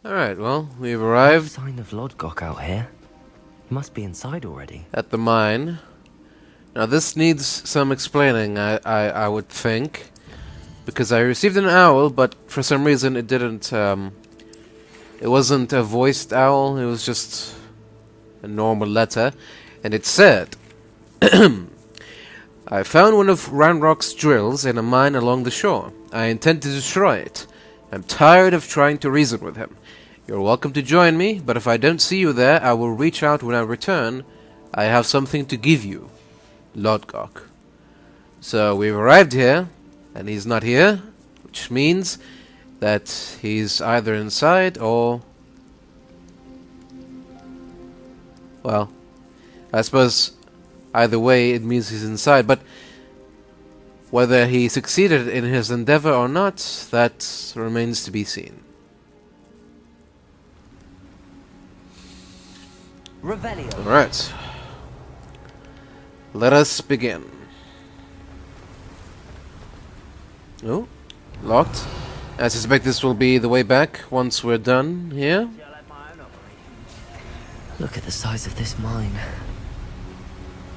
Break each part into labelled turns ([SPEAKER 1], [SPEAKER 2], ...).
[SPEAKER 1] Alright, well, we've
[SPEAKER 2] No
[SPEAKER 1] arrived
[SPEAKER 2] sign of Lodgok out here. He must be inside already.
[SPEAKER 1] at the mine. Now this needs some explaining, I would think. Because I received an owl, but for some reason it didn't, it wasn't a voiced owl, it was just a normal letter. And it said, I found one of Ranrock's drills in a mine along the shore. I intend to destroy it. I'm tired of trying to reason with him. You're welcome to join me, but if I don't see you there, I will reach out when I return. I have something to give you. Lodgok. So we've arrived here, and he's not here, which means that he's either inside or... well, I suppose either way it means he's inside, but whether he succeeded in his endeavor or not, that remains to be seen.
[SPEAKER 2] Revelio.
[SPEAKER 1] Alright. Let us begin. Oh, locked. I suspect this will be the way back once we're done here.
[SPEAKER 2] Look at the size of this mine.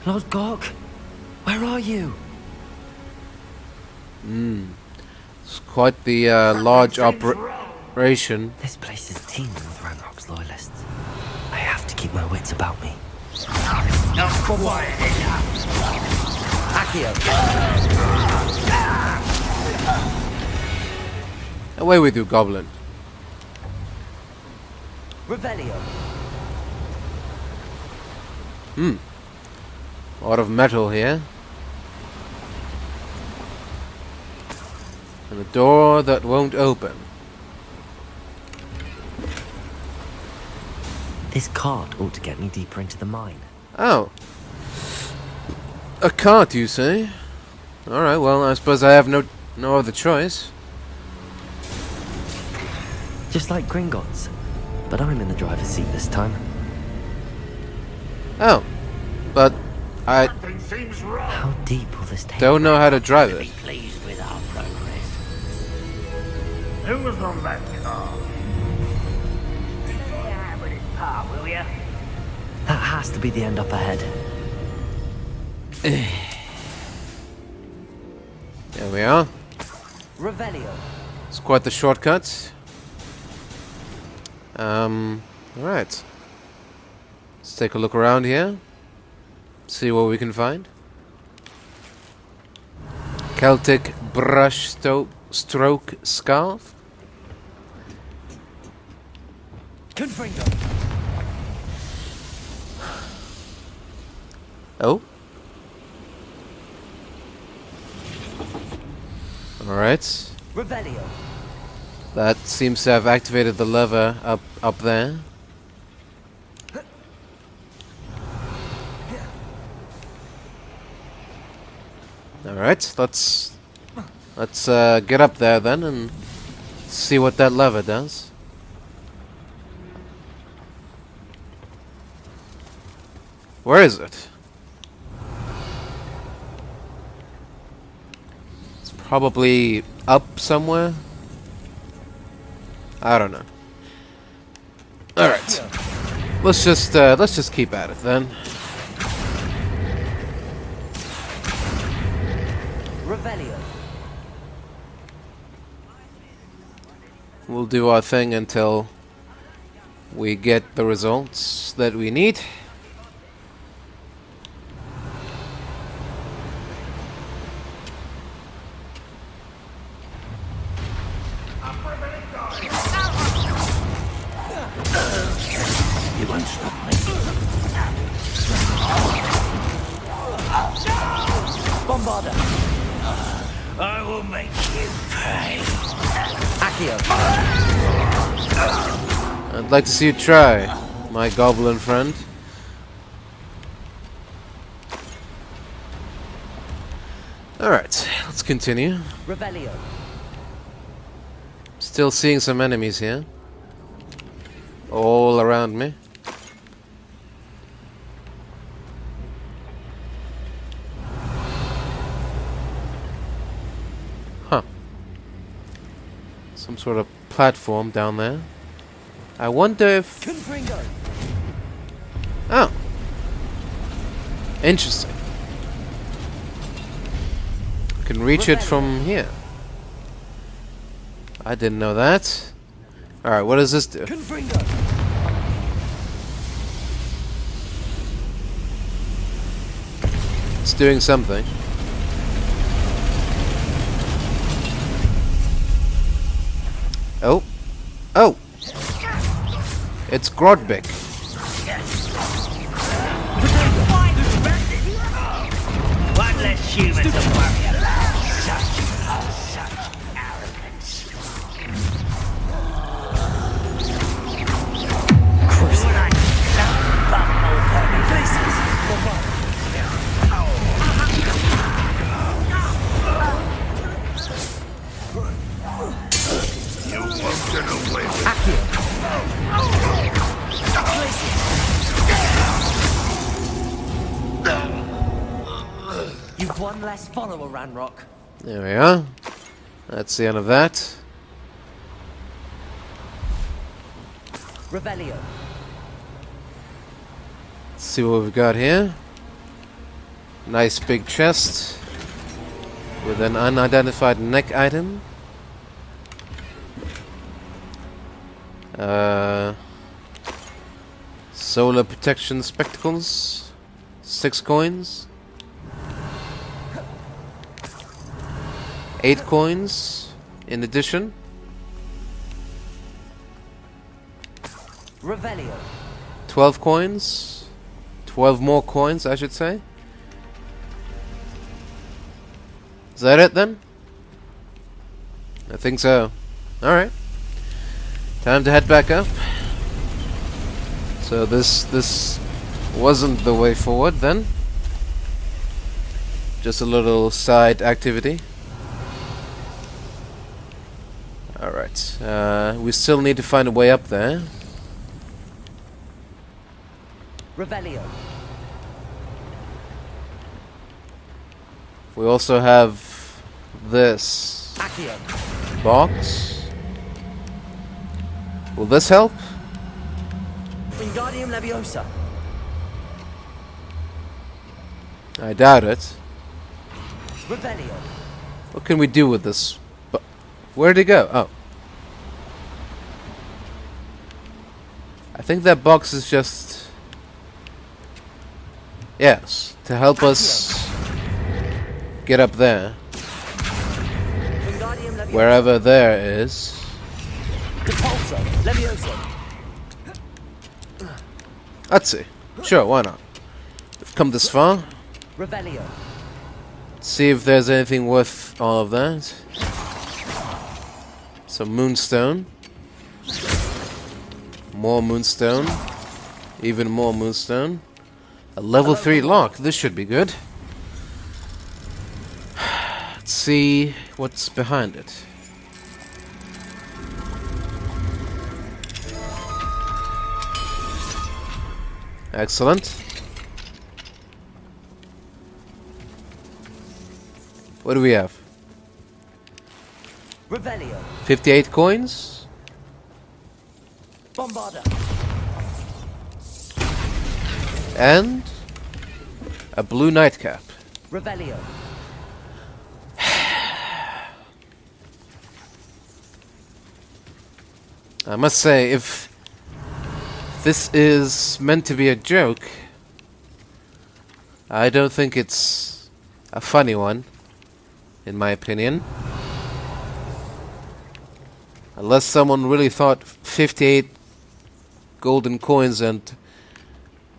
[SPEAKER 2] Lodgok, where are you?
[SPEAKER 1] It's quite the large operation.
[SPEAKER 2] This place is teeming with Ranrock's loyalists. I have to keep my wits about me. Accio.
[SPEAKER 1] Away with you, Goblin.
[SPEAKER 2] Revelio.
[SPEAKER 1] A lot of metal here. And a door that won't open.
[SPEAKER 2] This cart ought to get me deeper into the mine.
[SPEAKER 1] Oh. A cart, you say? Alright, well, I suppose I have no other choice.
[SPEAKER 2] Just like Gringotts, but I'm in the driver's seat this time.
[SPEAKER 1] Oh. But I
[SPEAKER 2] How deep will this take?
[SPEAKER 1] don't know how to drive it.
[SPEAKER 3] Pleased with our progress. Who was on that car? Yeah, with his part, will ya?
[SPEAKER 2] That has to be the end up ahead.
[SPEAKER 1] There we are.
[SPEAKER 2] Revelio.
[SPEAKER 1] It's quite the shortcut. Alright. Let's take a look around here. See what we can find. Celtic brush stroke scarf.
[SPEAKER 2] Confringo.
[SPEAKER 1] Oh. Alright.
[SPEAKER 2] Revelio.
[SPEAKER 1] That seems to have activated the lever up there. Alright, let's get up there then and see what that lever does. Where is it? It's probably up somewhere. I don't know. Alright. Let's just keep at it then.
[SPEAKER 2] Revelio.
[SPEAKER 1] We'll do our thing until we get the results that we need.
[SPEAKER 3] You won't stop me.
[SPEAKER 2] Bombarda.
[SPEAKER 3] I will make you pay.
[SPEAKER 2] Accio.
[SPEAKER 1] I'd like to see you try, my goblin friend. Alright, let's continue.
[SPEAKER 2] Revelio.
[SPEAKER 1] Still seeing some enemies here. All around me. Huh. Some sort of platform down there. I wonder if...
[SPEAKER 2] Confringo.
[SPEAKER 1] Oh. Interesting. Can reach it from here. I didn't know that. Alright, what does this do?
[SPEAKER 2] Confringo.
[SPEAKER 1] It's doing something. Oh. Oh! It's Grodbeck.
[SPEAKER 3] One less human to worry about. Such arrogance. Would I some bumble places? You won't get away with
[SPEAKER 2] You've one less follower, Ranrock.
[SPEAKER 1] There we are. That's the end of that.
[SPEAKER 2] Revelio.
[SPEAKER 1] Let's see what we've got here. Nice big chest with an unidentified neck item. Solar protection spectacles. 6 coins. 8 coins in addition.
[SPEAKER 2] Revelio.
[SPEAKER 1] 12 coins. 12 more coins, I should say. Is that it then? I think so. Alright. Time to head back up. So this wasn't the way forward then. Just a little side activity. Alright. We still need to find a way up there.
[SPEAKER 2] Revelio.
[SPEAKER 1] We also have this
[SPEAKER 2] Accio.
[SPEAKER 1] box. Will this help?
[SPEAKER 2] Wingardium Leviosa.
[SPEAKER 1] I doubt it.
[SPEAKER 2] Revelio.
[SPEAKER 1] What can we do with this? Where'd it go? Oh. I think that box is just... Yes, to help us get up there.
[SPEAKER 2] Wingardium Leviosa.
[SPEAKER 1] Wherever there is.
[SPEAKER 2] Repulsor. Leviosa.
[SPEAKER 1] Let's see. Sure, why not? We've come this far.
[SPEAKER 2] Revelio.
[SPEAKER 1] See if there's anything worth all of that. Some moonstone. More moonstone. Even more moonstone. A level 3 lock. This should be good. Let's see what's behind it. Excellent. What do we have?
[SPEAKER 2] Revelio.
[SPEAKER 1] 58 coins.
[SPEAKER 2] Bombarda.
[SPEAKER 1] And a blue nightcap.
[SPEAKER 2] Revelio.
[SPEAKER 1] I must say, if this is meant to be a joke, I don't think it's a funny one, in my opinion. Unless someone really thought 58 golden coins and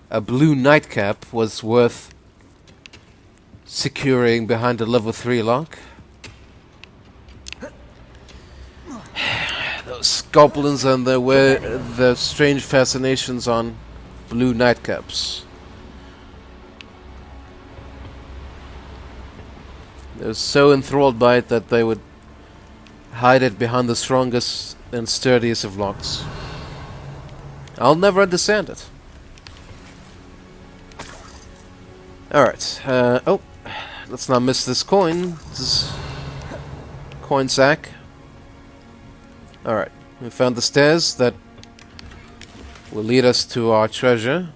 [SPEAKER 1] a blue nightcap was worth securing behind a level 3 lock. Those goblins and their strange fascinations on blue nightcaps. They're so enthralled by it that they would hide it behind the strongest and sturdiest of locks. I'll never understand it. Alright, oh, let's not miss this coin. This is coin sack. Alright, we found the stairs that will lead us to our treasure.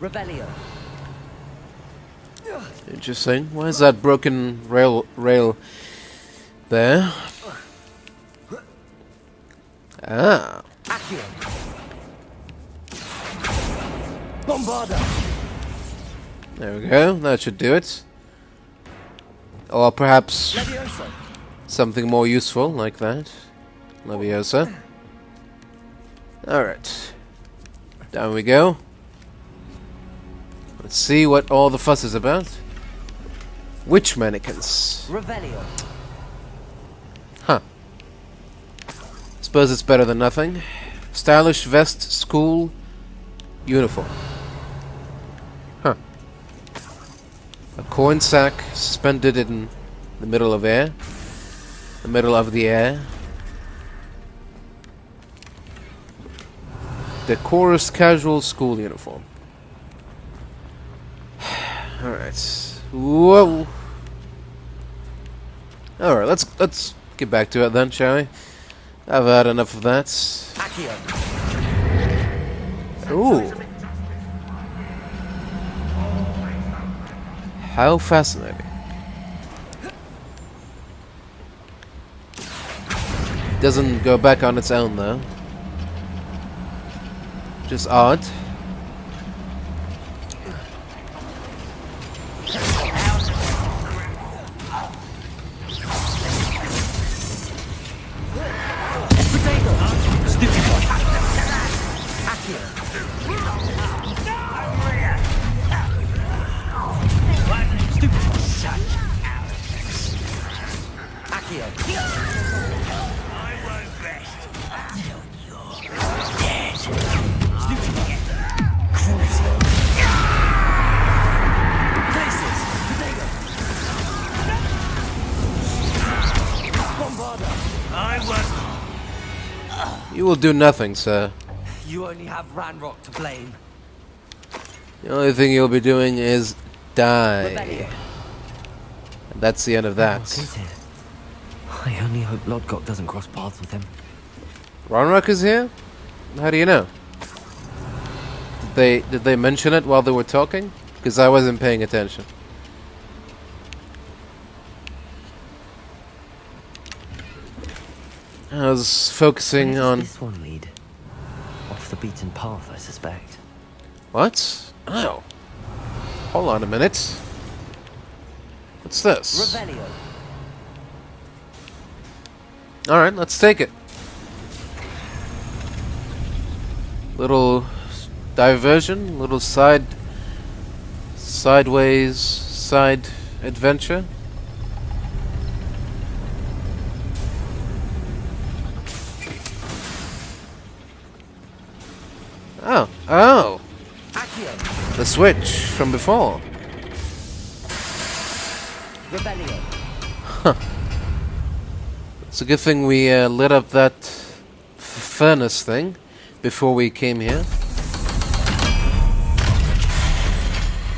[SPEAKER 2] Revelio.
[SPEAKER 1] Interesting. Why is that broken rail there? Ah.
[SPEAKER 2] Accio. Bombarda.
[SPEAKER 1] There we go. That should do it. Or perhaps
[SPEAKER 2] Leviosa.
[SPEAKER 1] something more useful like that. Leviosa. Alright. Down we go. Let's see what all the fuss is about. Witch mannequins.
[SPEAKER 2] Revelio.
[SPEAKER 1] Huh. Suppose it's better than nothing. Stylish vest, school, uniform. Huh. A coin sack suspended in the middle of air. The middle of the air. Decorous casual school uniform. Alright. Whoa. Alright, let's get back to it then, shall we? I've had enough of that.
[SPEAKER 2] Accio.
[SPEAKER 1] Ooh. How fascinating. Doesn't go back on its own though. Just odd. You will do nothing, sir.
[SPEAKER 2] You only have Ranrock to blame.
[SPEAKER 1] The only thing you'll be doing is die. And that's the end of that.
[SPEAKER 2] Ranrock is here. I only hope Lodgok doesn't cross paths with him.
[SPEAKER 1] Ranrock is here? How do you know? Did they mention it while they were talking? Because I wasn't paying attention. I was focusing
[SPEAKER 2] Where
[SPEAKER 1] on...
[SPEAKER 2] does this one lead? Off the beaten path, I suspect.
[SPEAKER 1] What? Oh. Hold on a minute. What's this?
[SPEAKER 2] Revelio.
[SPEAKER 1] Alright, let's take it. Little diversion, little side adventure. Oh,
[SPEAKER 2] Accio.
[SPEAKER 1] the switch from before.
[SPEAKER 2] Revelio.
[SPEAKER 1] It's a good thing we lit up that furnace thing before we came here.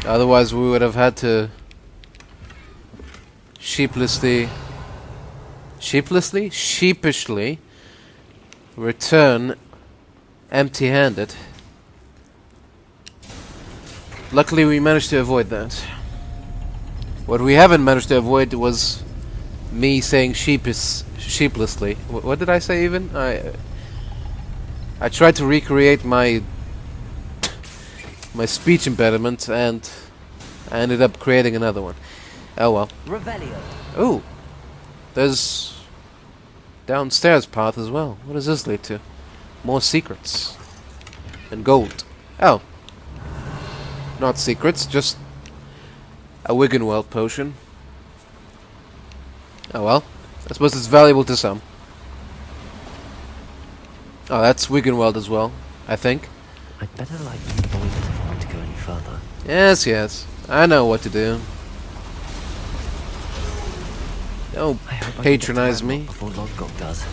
[SPEAKER 1] Otherwise we would have had to sheepishly return empty-handed. Luckily we managed to avoid that. What we haven't managed to avoid was me saying sheeplessly. What did I say even? I tried to recreate my speech impediment and I ended up creating another one. Oh well.
[SPEAKER 2] Revelio.
[SPEAKER 1] Ooh. There's downstairs path as well. What does this lead to? More secrets. And gold. Oh. Not secrets, just a Wiggenweld potion. Oh well. I suppose it's valuable to some. Oh, that's Wiggenweld as well, I think.
[SPEAKER 2] I'd better light the boilers if I want to go any further.
[SPEAKER 1] Yes, yes. I know what to do. Don't
[SPEAKER 2] I hope I
[SPEAKER 1] patronize
[SPEAKER 2] can get to
[SPEAKER 1] me.
[SPEAKER 2] Ranrock before Lodgok does.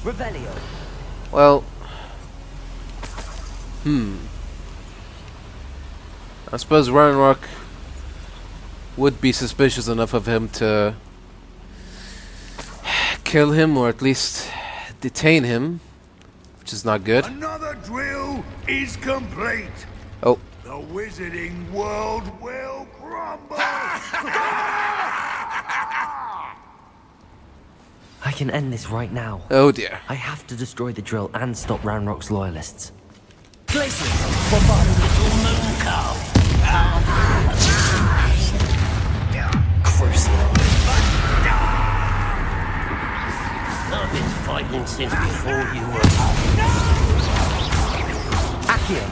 [SPEAKER 2] Revelio.
[SPEAKER 1] Well, I suppose Ranrock would be suspicious enough of him to kill him, or at least detain him, which is not good.
[SPEAKER 4] Another drill is complete.
[SPEAKER 1] Oh,
[SPEAKER 4] The wizarding world will crumble.
[SPEAKER 2] I can end this right now.
[SPEAKER 1] oh dear.
[SPEAKER 2] I have to destroy the drill and stop Ranrock's loyalists. Places!
[SPEAKER 3] Little moon cow.
[SPEAKER 2] Crucible.
[SPEAKER 3] I've been fighting since before you were.
[SPEAKER 2] Accio.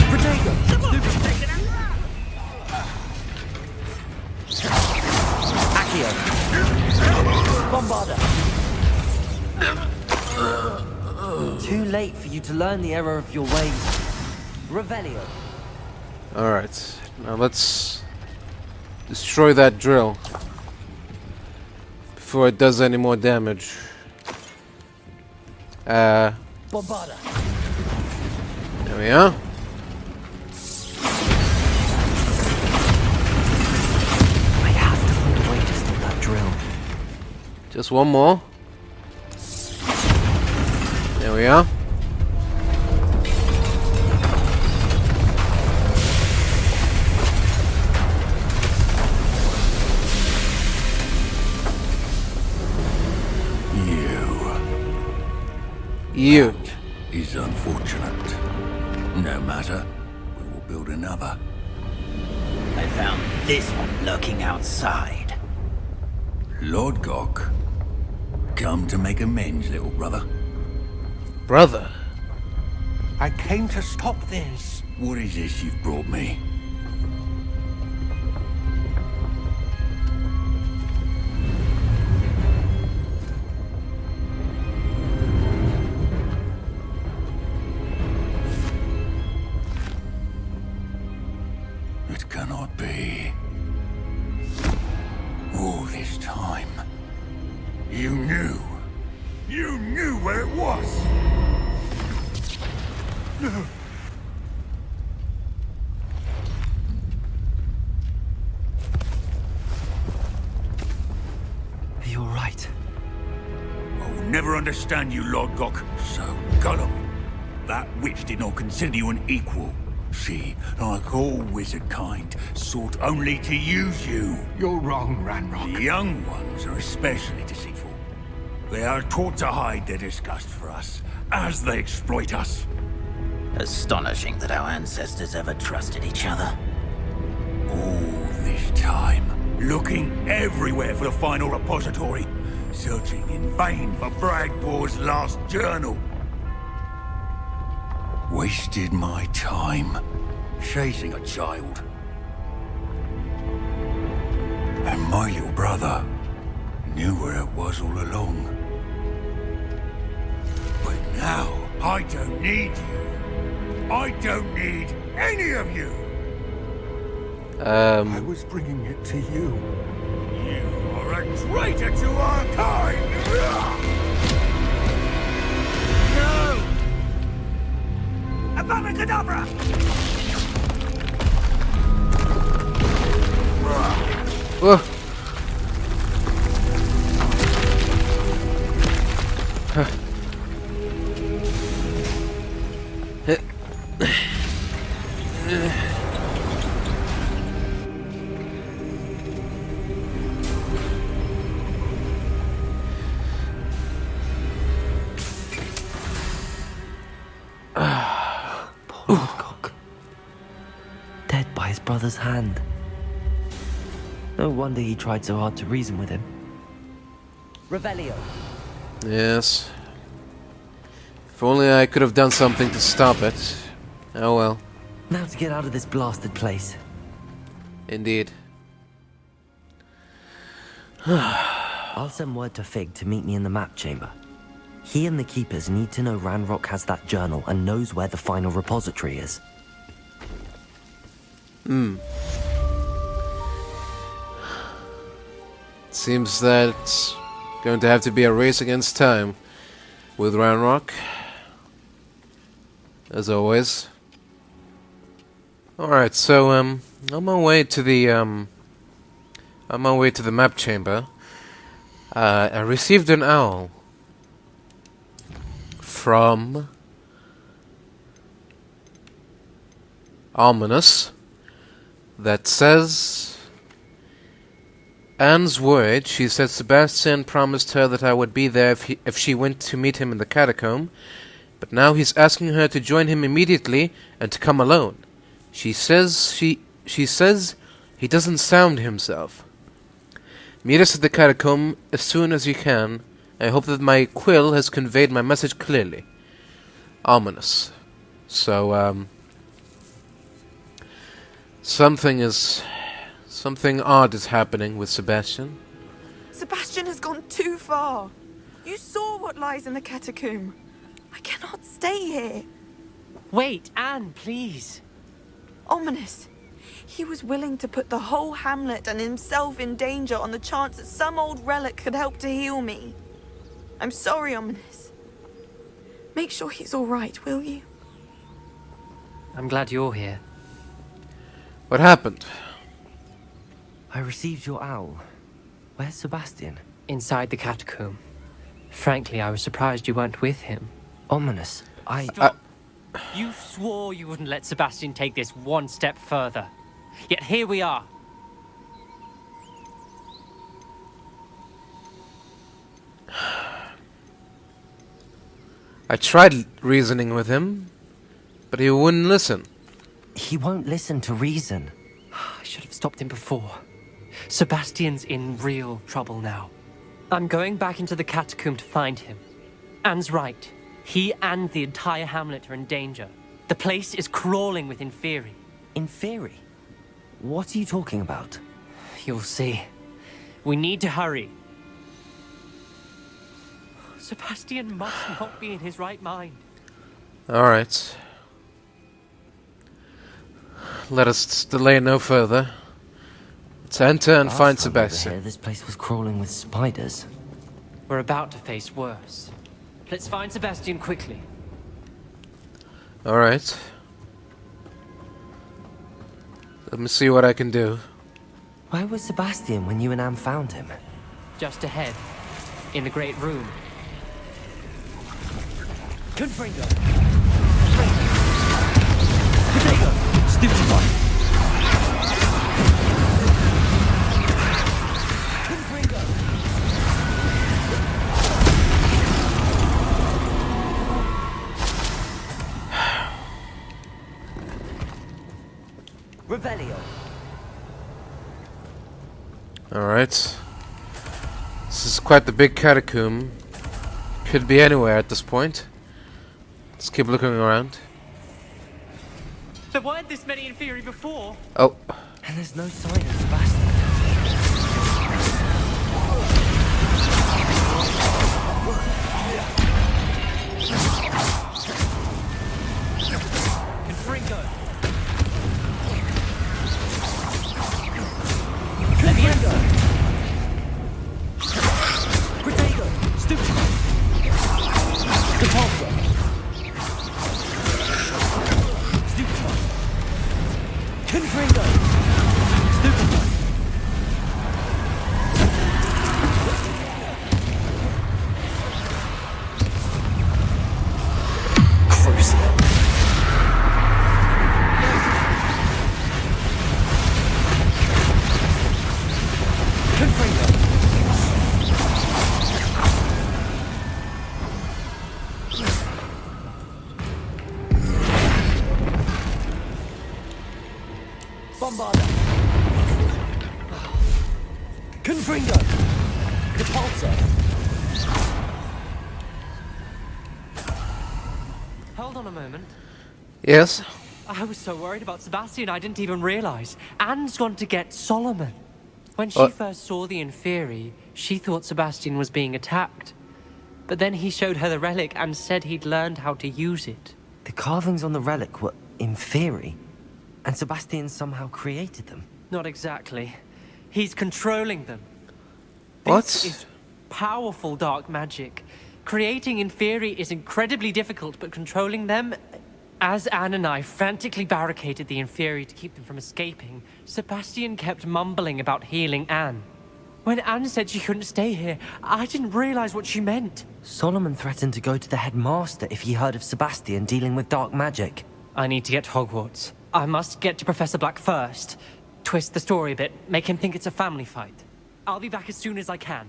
[SPEAKER 2] Protego. Accio. Bombarda. Too late for you to learn the error of your ways. Revelio.
[SPEAKER 1] Alright, now let's destroy that drill before it does any more damage.
[SPEAKER 2] Bombarda.
[SPEAKER 1] There we are.
[SPEAKER 2] I have to find a way to stop that drill.
[SPEAKER 1] Just one more. There we are. You.
[SPEAKER 4] Is unfortunate. No matter. We will build another.
[SPEAKER 5] I found this one lurking outside.
[SPEAKER 4] Lodgok. Come to make amends, little brother.
[SPEAKER 1] Brother.
[SPEAKER 6] I came to stop this.
[SPEAKER 4] What is this you've brought me? It cannot be. All this time. You knew. You knew where it was. No.
[SPEAKER 2] You're right.
[SPEAKER 4] I will never understand you, Lodgok. So gullible. That witch did not consider you an equal. She, like all wizard kind, sought only to use you.
[SPEAKER 6] You're wrong, Ranrock.
[SPEAKER 4] The young ones are especially deceitful. They are taught to hide their disgust for us, as they exploit us.
[SPEAKER 5] Astonishing that our ancestors ever trusted each other.
[SPEAKER 4] All this time, looking everywhere for the final repository, searching in vain for Bragbor's last journal. Wasted my time, chasing a child. And my little brother knew where it was all along. But now, I don't need you. I don't need any of you.
[SPEAKER 6] I was bringing it to you.
[SPEAKER 4] You are a traitor to our kind! No! Abamacadabra!
[SPEAKER 1] Whoa.
[SPEAKER 2] Poor Lodgok. Dead by his brother's hand. No wonder he tried so hard to reason with him. Revelio.
[SPEAKER 1] Yes. If only I could have done something to stop it. Oh well.
[SPEAKER 2] Now to get out of this blasted place.
[SPEAKER 1] Indeed.
[SPEAKER 2] I'll send word to Fig to meet me in the map chamber. He and the Keepers need to know Ranrock has that journal and knows where the final repository is.
[SPEAKER 1] Seems that it's going to have to be a race against time with Ranrock. As always. Alright, so On my way to the map chamber, I received an owl from Ominous that says Anne's word. She said Sebastian promised her that I would be there if she went to meet him in the catacomb, but now he's asking her to join him immediately and to come alone. She says he doesn't sound himself. Meet us at the catacomb as soon as you can. I hope that my quill has conveyed my message clearly. Ominous. So, something odd is happening with Sebastian.
[SPEAKER 7] Sebastian has gone too far. You saw what lies in the catacomb. I cannot stay here.
[SPEAKER 8] Wait, Anne, please.
[SPEAKER 7] Ominous. He was willing to put the whole hamlet and himself in danger on the chance that some old relic could help to heal me. I'm sorry, Ominous. Make sure he's all right, will you?
[SPEAKER 8] I'm glad you're here.
[SPEAKER 1] What happened?
[SPEAKER 2] I received your owl. Where's Sebastian?
[SPEAKER 8] Inside the catacomb. Frankly, I was surprised you weren't with him.
[SPEAKER 2] Ominous.
[SPEAKER 8] Stop. You swore you wouldn't let Sebastian take this one step further. Yet here we are.
[SPEAKER 1] I tried reasoning with him, but he wouldn't listen.
[SPEAKER 2] He won't listen to reason.
[SPEAKER 8] I should have stopped him before. Sebastian's in real trouble now. I'm going back into the catacomb to find him. Anne's right. He and the entire hamlet are in danger. The place is crawling with Inferi.
[SPEAKER 2] Inferi? What are you talking about?
[SPEAKER 8] You'll see. We need to hurry. Sebastian must not be in his right mind.
[SPEAKER 1] Alright. Let us delay no further. Let's enter and find
[SPEAKER 2] Last time we were
[SPEAKER 1] Sebastian.
[SPEAKER 2] here, this place was crawling with spiders.
[SPEAKER 8] We're about to face worse. Let's find Sebastian quickly.
[SPEAKER 1] Alright. Let me see what I can do.
[SPEAKER 2] Where was Sebastian when you and Anne found him?
[SPEAKER 8] Just ahead, in the great room. Confringo! Potato! Stupefy! Confringo!
[SPEAKER 2] Revelio.
[SPEAKER 1] Alright. This is quite the big catacomb. Could be anywhere at this point. Let's keep looking around.
[SPEAKER 8] There weren't this many Inferi before.
[SPEAKER 1] Oh.
[SPEAKER 2] And there's no sign of Sebastian.
[SPEAKER 8] Confringo! Confringo! Potato! Stupefy! Repulsor! Stupefy! Confringo! Stupefy! Crucible! Confringo! Bombarda! Confringo! Repulsor! Hold on a moment.
[SPEAKER 1] Yes?
[SPEAKER 8] I was so worried about Sebastian I didn't even realize. Anne's gone to get Solomon. When she
[SPEAKER 1] What?
[SPEAKER 8] first saw the Inferi, she thought Sebastian was being attacked. But then he showed her the relic and said he'd learned how to use it.
[SPEAKER 2] The carvings on the relic were Inferi, and Sebastian somehow created them.
[SPEAKER 8] Not exactly. He's controlling them.
[SPEAKER 1] What?
[SPEAKER 8] This is powerful dark magic. Creating Inferi is incredibly difficult, but controlling them, As Anne and I frantically barricaded the inferi to keep them from escaping, Sebastian kept mumbling about healing Anne. When Anne said she couldn't stay here, I didn't realize what she meant.
[SPEAKER 2] Solomon threatened to go to the headmaster if he heard of Sebastian dealing with dark magic.
[SPEAKER 8] I need to get to Hogwarts. I must get to Professor Black first. Twist the story a bit, make him think it's a family fight. I'll be back as soon as I can.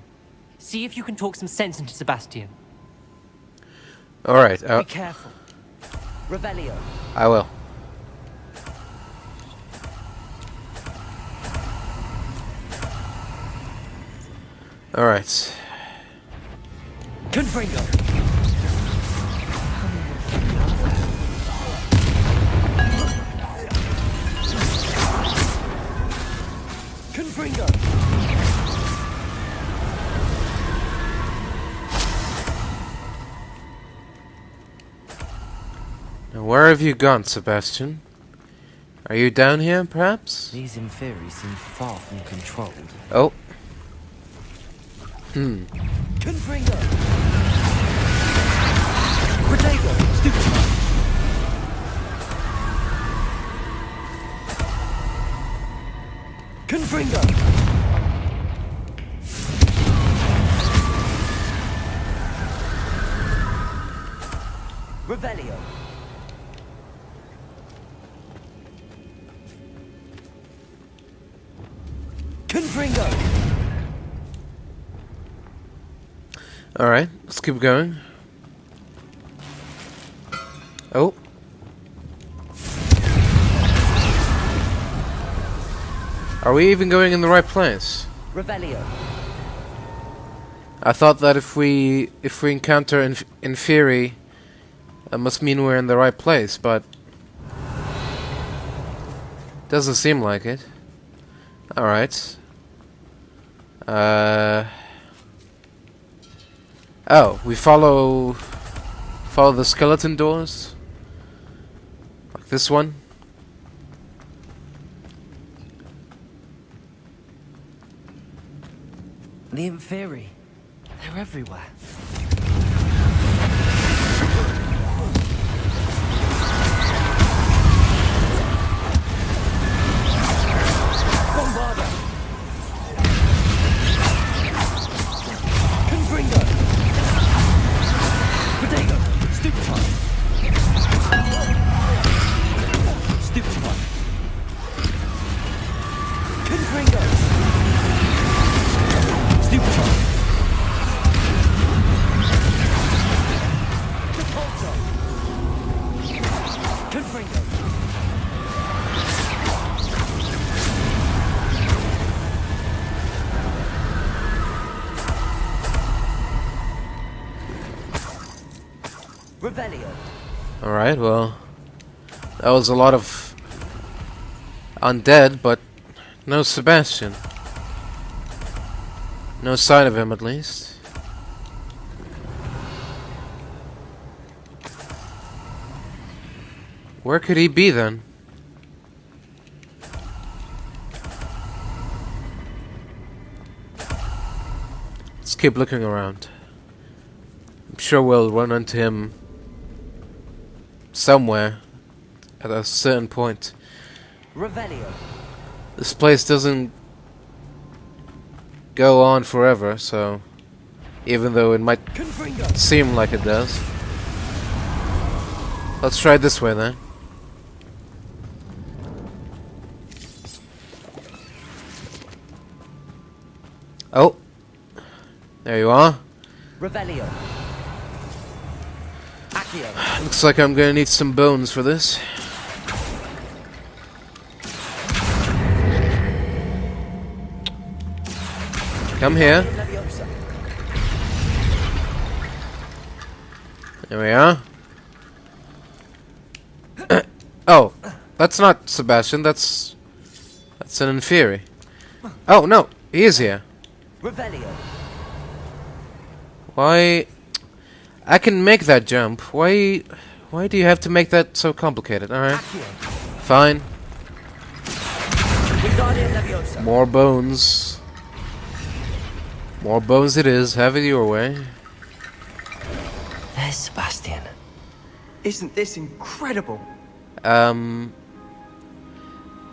[SPEAKER 8] See if you can talk some sense into Sebastian.
[SPEAKER 1] Alright,
[SPEAKER 8] Be careful.
[SPEAKER 2] Revelio.
[SPEAKER 1] I will. Alright.
[SPEAKER 2] Confringo. Confringo.
[SPEAKER 1] Now where have you gone, Sebastian? Are you down here, perhaps?
[SPEAKER 2] These inferi seem far from controlled.
[SPEAKER 1] Oh.
[SPEAKER 2] Confringo. Protego. Stupid. Confringo. Revelio. Confringo.
[SPEAKER 1] Alright, let's keep going. Oh. Are we even going in the right place?
[SPEAKER 2] Revelio.
[SPEAKER 1] I thought that if we encounter inferi, that must mean we're in the right place, but doesn't seem like it. Alright. Oh, we follow the skeleton doors? Like this one?
[SPEAKER 2] The inferi. They're everywhere. Bombarda. Confringo. Protego. Stupefy. Stupefy. Confringo. Stupefy. Depulso. Confringo. Revelio.
[SPEAKER 1] Alright, well, that was a lot of undead, but no Sebastian. No sign of him, at least. Where could he be, then? Let's keep looking around. I'm sure we'll run into him somewhere at a certain point.
[SPEAKER 2] Revelio.
[SPEAKER 1] This place doesn't go on forever, so even though it might
[SPEAKER 2] Confringo.
[SPEAKER 1] seem like it does. Let's try it this way then. Oh, there you are.
[SPEAKER 2] Revelio. Accio.
[SPEAKER 1] Looks like I'm gonna need some bones for this. Come here.
[SPEAKER 2] Leviosa.
[SPEAKER 1] There we are. Oh, that's not Sebastian. That's an inferi. Oh no, he is here.
[SPEAKER 2] Revelio.
[SPEAKER 1] Why? I can make that jump. Why do you have to make that so complicated? All right,
[SPEAKER 2] Accio.
[SPEAKER 1] fine.
[SPEAKER 2] Wingardium Leviosa.
[SPEAKER 1] More bones. More bones it is. Have it your way.
[SPEAKER 2] There's Sebastian.
[SPEAKER 9] Isn't this incredible?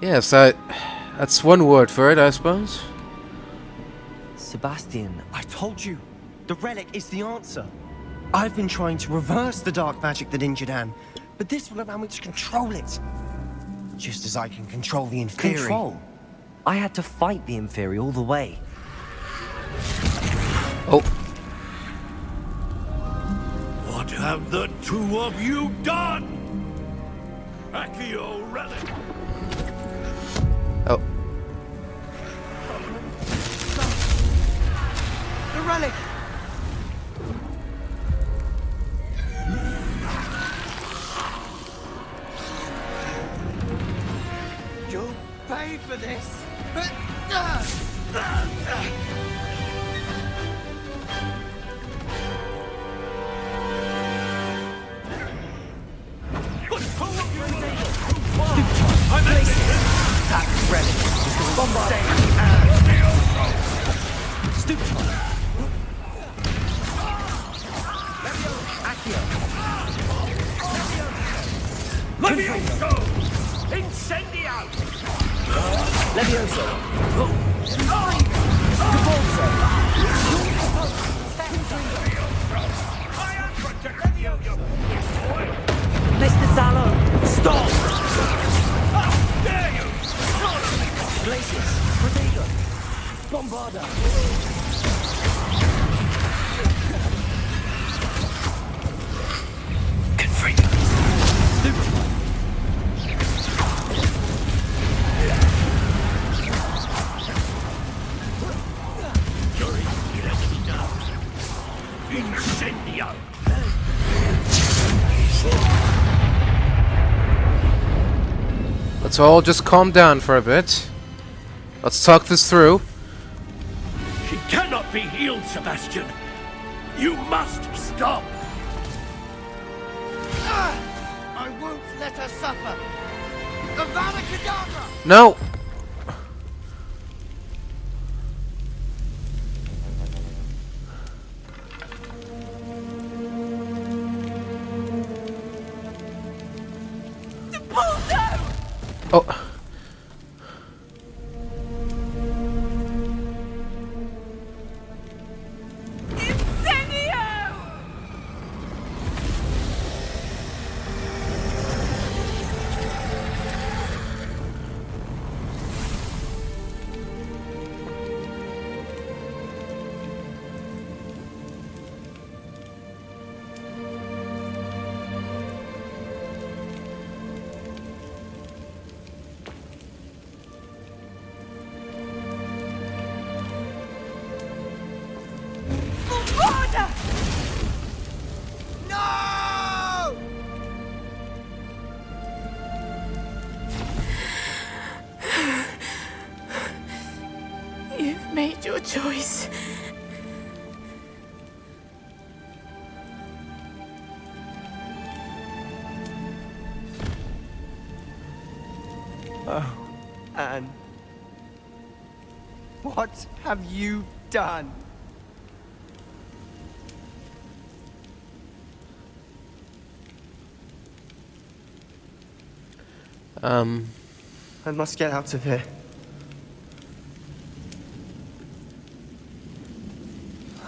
[SPEAKER 1] Yes, that's one word for it, I suppose.
[SPEAKER 2] Sebastian,
[SPEAKER 9] I told you, the relic is the answer. I've been trying to reverse the dark magic that injured Anne, but this will allow me to control it. Just as I can control the Inferi.
[SPEAKER 2] control. I had to fight the Inferi all the way.
[SPEAKER 1] Oh,
[SPEAKER 4] What have the two of you done? Accio Relic!
[SPEAKER 1] oh.
[SPEAKER 9] The relic! You'll pay for this! That relic is going to save Stupid!
[SPEAKER 4] Levioso! Incendio!
[SPEAKER 2] Levioso! Mr. Sallow! Stop!
[SPEAKER 4] Dare you!
[SPEAKER 2] Glacius! Protego! Bombarda!
[SPEAKER 4] Incendio!
[SPEAKER 1] Let's all just calm down for a bit. Let's talk this through.
[SPEAKER 4] She cannot be healed, Sebastian. You must stop.
[SPEAKER 6] I won't let her suffer. Avada Kedavra!
[SPEAKER 1] No! Oh.
[SPEAKER 6] No!
[SPEAKER 7] You've made your choice.
[SPEAKER 9] Oh, Anne. What have you done? I must get out of here.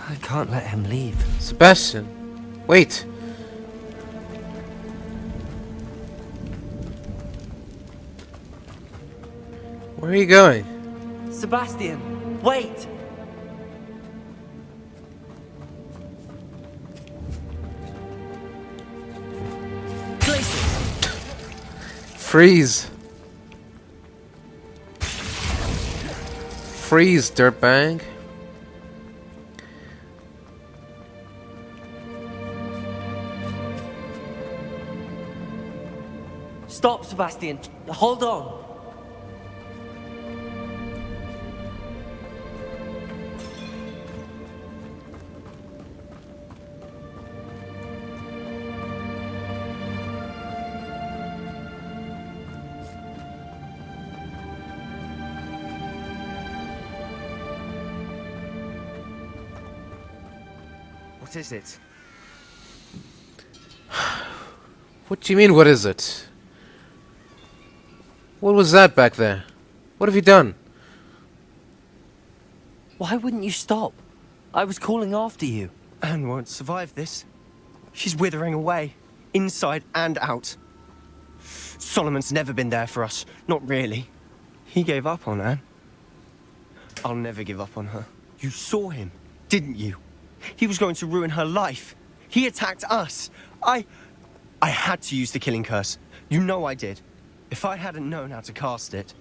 [SPEAKER 2] I can't let him leave.
[SPEAKER 1] Sebastian, wait. Where are you going?
[SPEAKER 2] Sebastian, wait!
[SPEAKER 1] Freeze. Freeze, dirtbag.
[SPEAKER 2] Stop, Sebastian. Hold on.
[SPEAKER 9] What is it?
[SPEAKER 1] What do you mean, what is it? What was that back there? What have you done?
[SPEAKER 2] Why wouldn't you stop? I was calling after you.
[SPEAKER 9] Anne won't survive this. She's withering away, inside and out. Solomon's never been there for us. Not really. He gave up on Anne. I'll never give up on her. You saw him, didn't you? He was going to ruin her life. He attacked us. I had to use the killing curse. You know I did. If I hadn't known how to cast it...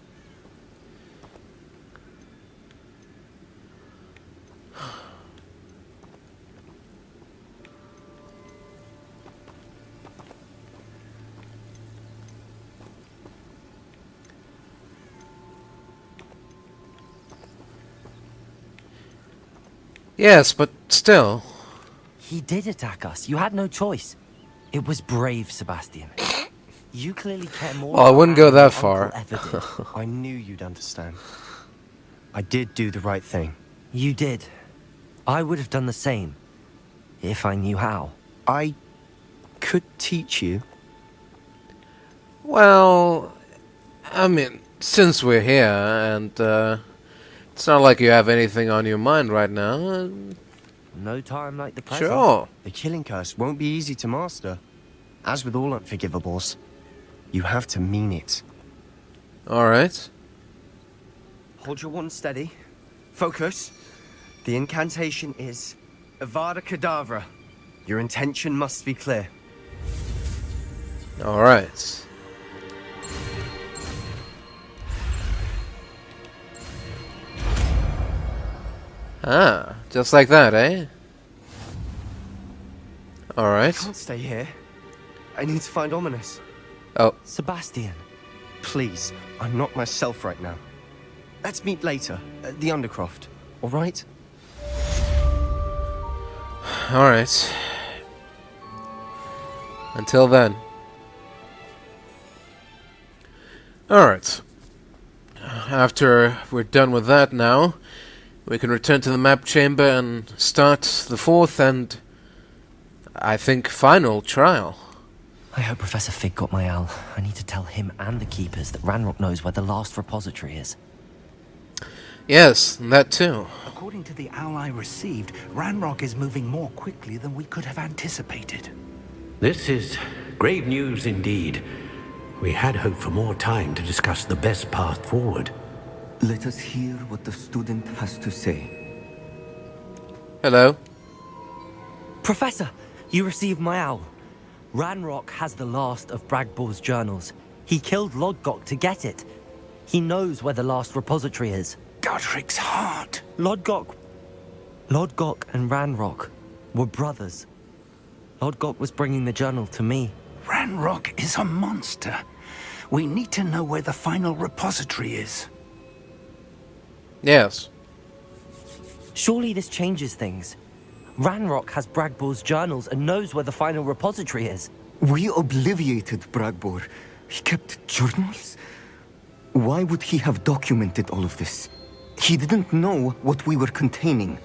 [SPEAKER 1] Yes, but still.
[SPEAKER 2] He did attack us. You had no choice. It was brave, Sebastian. You clearly care more.
[SPEAKER 1] Well, I wouldn't go
[SPEAKER 2] than
[SPEAKER 1] that
[SPEAKER 2] your
[SPEAKER 1] far.
[SPEAKER 2] uncle ever did.
[SPEAKER 9] I knew you'd understand. I did do the right thing.
[SPEAKER 2] You did. I would have done the same. If I knew how.
[SPEAKER 9] I could teach you.
[SPEAKER 1] Well, I mean, since we're here, and it's not like you have anything on your mind right now.
[SPEAKER 2] No time like the present.
[SPEAKER 1] Sure.
[SPEAKER 9] The killing curse won't be easy to master. As with all unforgivables, you have to mean it.
[SPEAKER 1] Alright.
[SPEAKER 9] Hold your wand steady. Focus. The incantation is Avada Kedavra. Your intention must be clear.
[SPEAKER 1] Alright. Ah, just like that, eh?
[SPEAKER 9] I
[SPEAKER 1] Alright.
[SPEAKER 9] can't stay here. I need to find Ominous.
[SPEAKER 1] Oh,
[SPEAKER 2] Sebastian.
[SPEAKER 9] Please, I'm not myself right now. Let's meet later, at the Undercroft, alright?
[SPEAKER 1] alright. Until then. Alright. After we're done with that now, we can return to the map chamber and start the fourth and, I think, final trial.
[SPEAKER 2] I hope Professor Fig got my owl. I need to tell him and the Keepers that Ranrock knows where the last repository is.
[SPEAKER 1] Yes, that too.
[SPEAKER 3] According to the owl I received, Ranrock is moving more quickly than we could have anticipated.
[SPEAKER 10] This is grave news indeed. We had hoped for more time to discuss the best path forward.
[SPEAKER 11] Let us hear what the student has to say.
[SPEAKER 1] Hello.
[SPEAKER 2] Professor, you received my owl. Ranrock has the last of Bragbor's journals. He killed Lodgok to get it. He knows where the last repository is.
[SPEAKER 3] Godric's heart.
[SPEAKER 2] Lodgok and Ranrock were brothers. Lodgok was bringing the journal to me.
[SPEAKER 3] Ranrock is a monster. We need to know where the final repository is.
[SPEAKER 1] Yes.
[SPEAKER 2] Surely this changes things. Ranrock has Bragbor's journals and knows where the final repository is.
[SPEAKER 11] We obliviated Bragbor. He kept journals? Why would he have documented all of this? He didn't know what we were containing.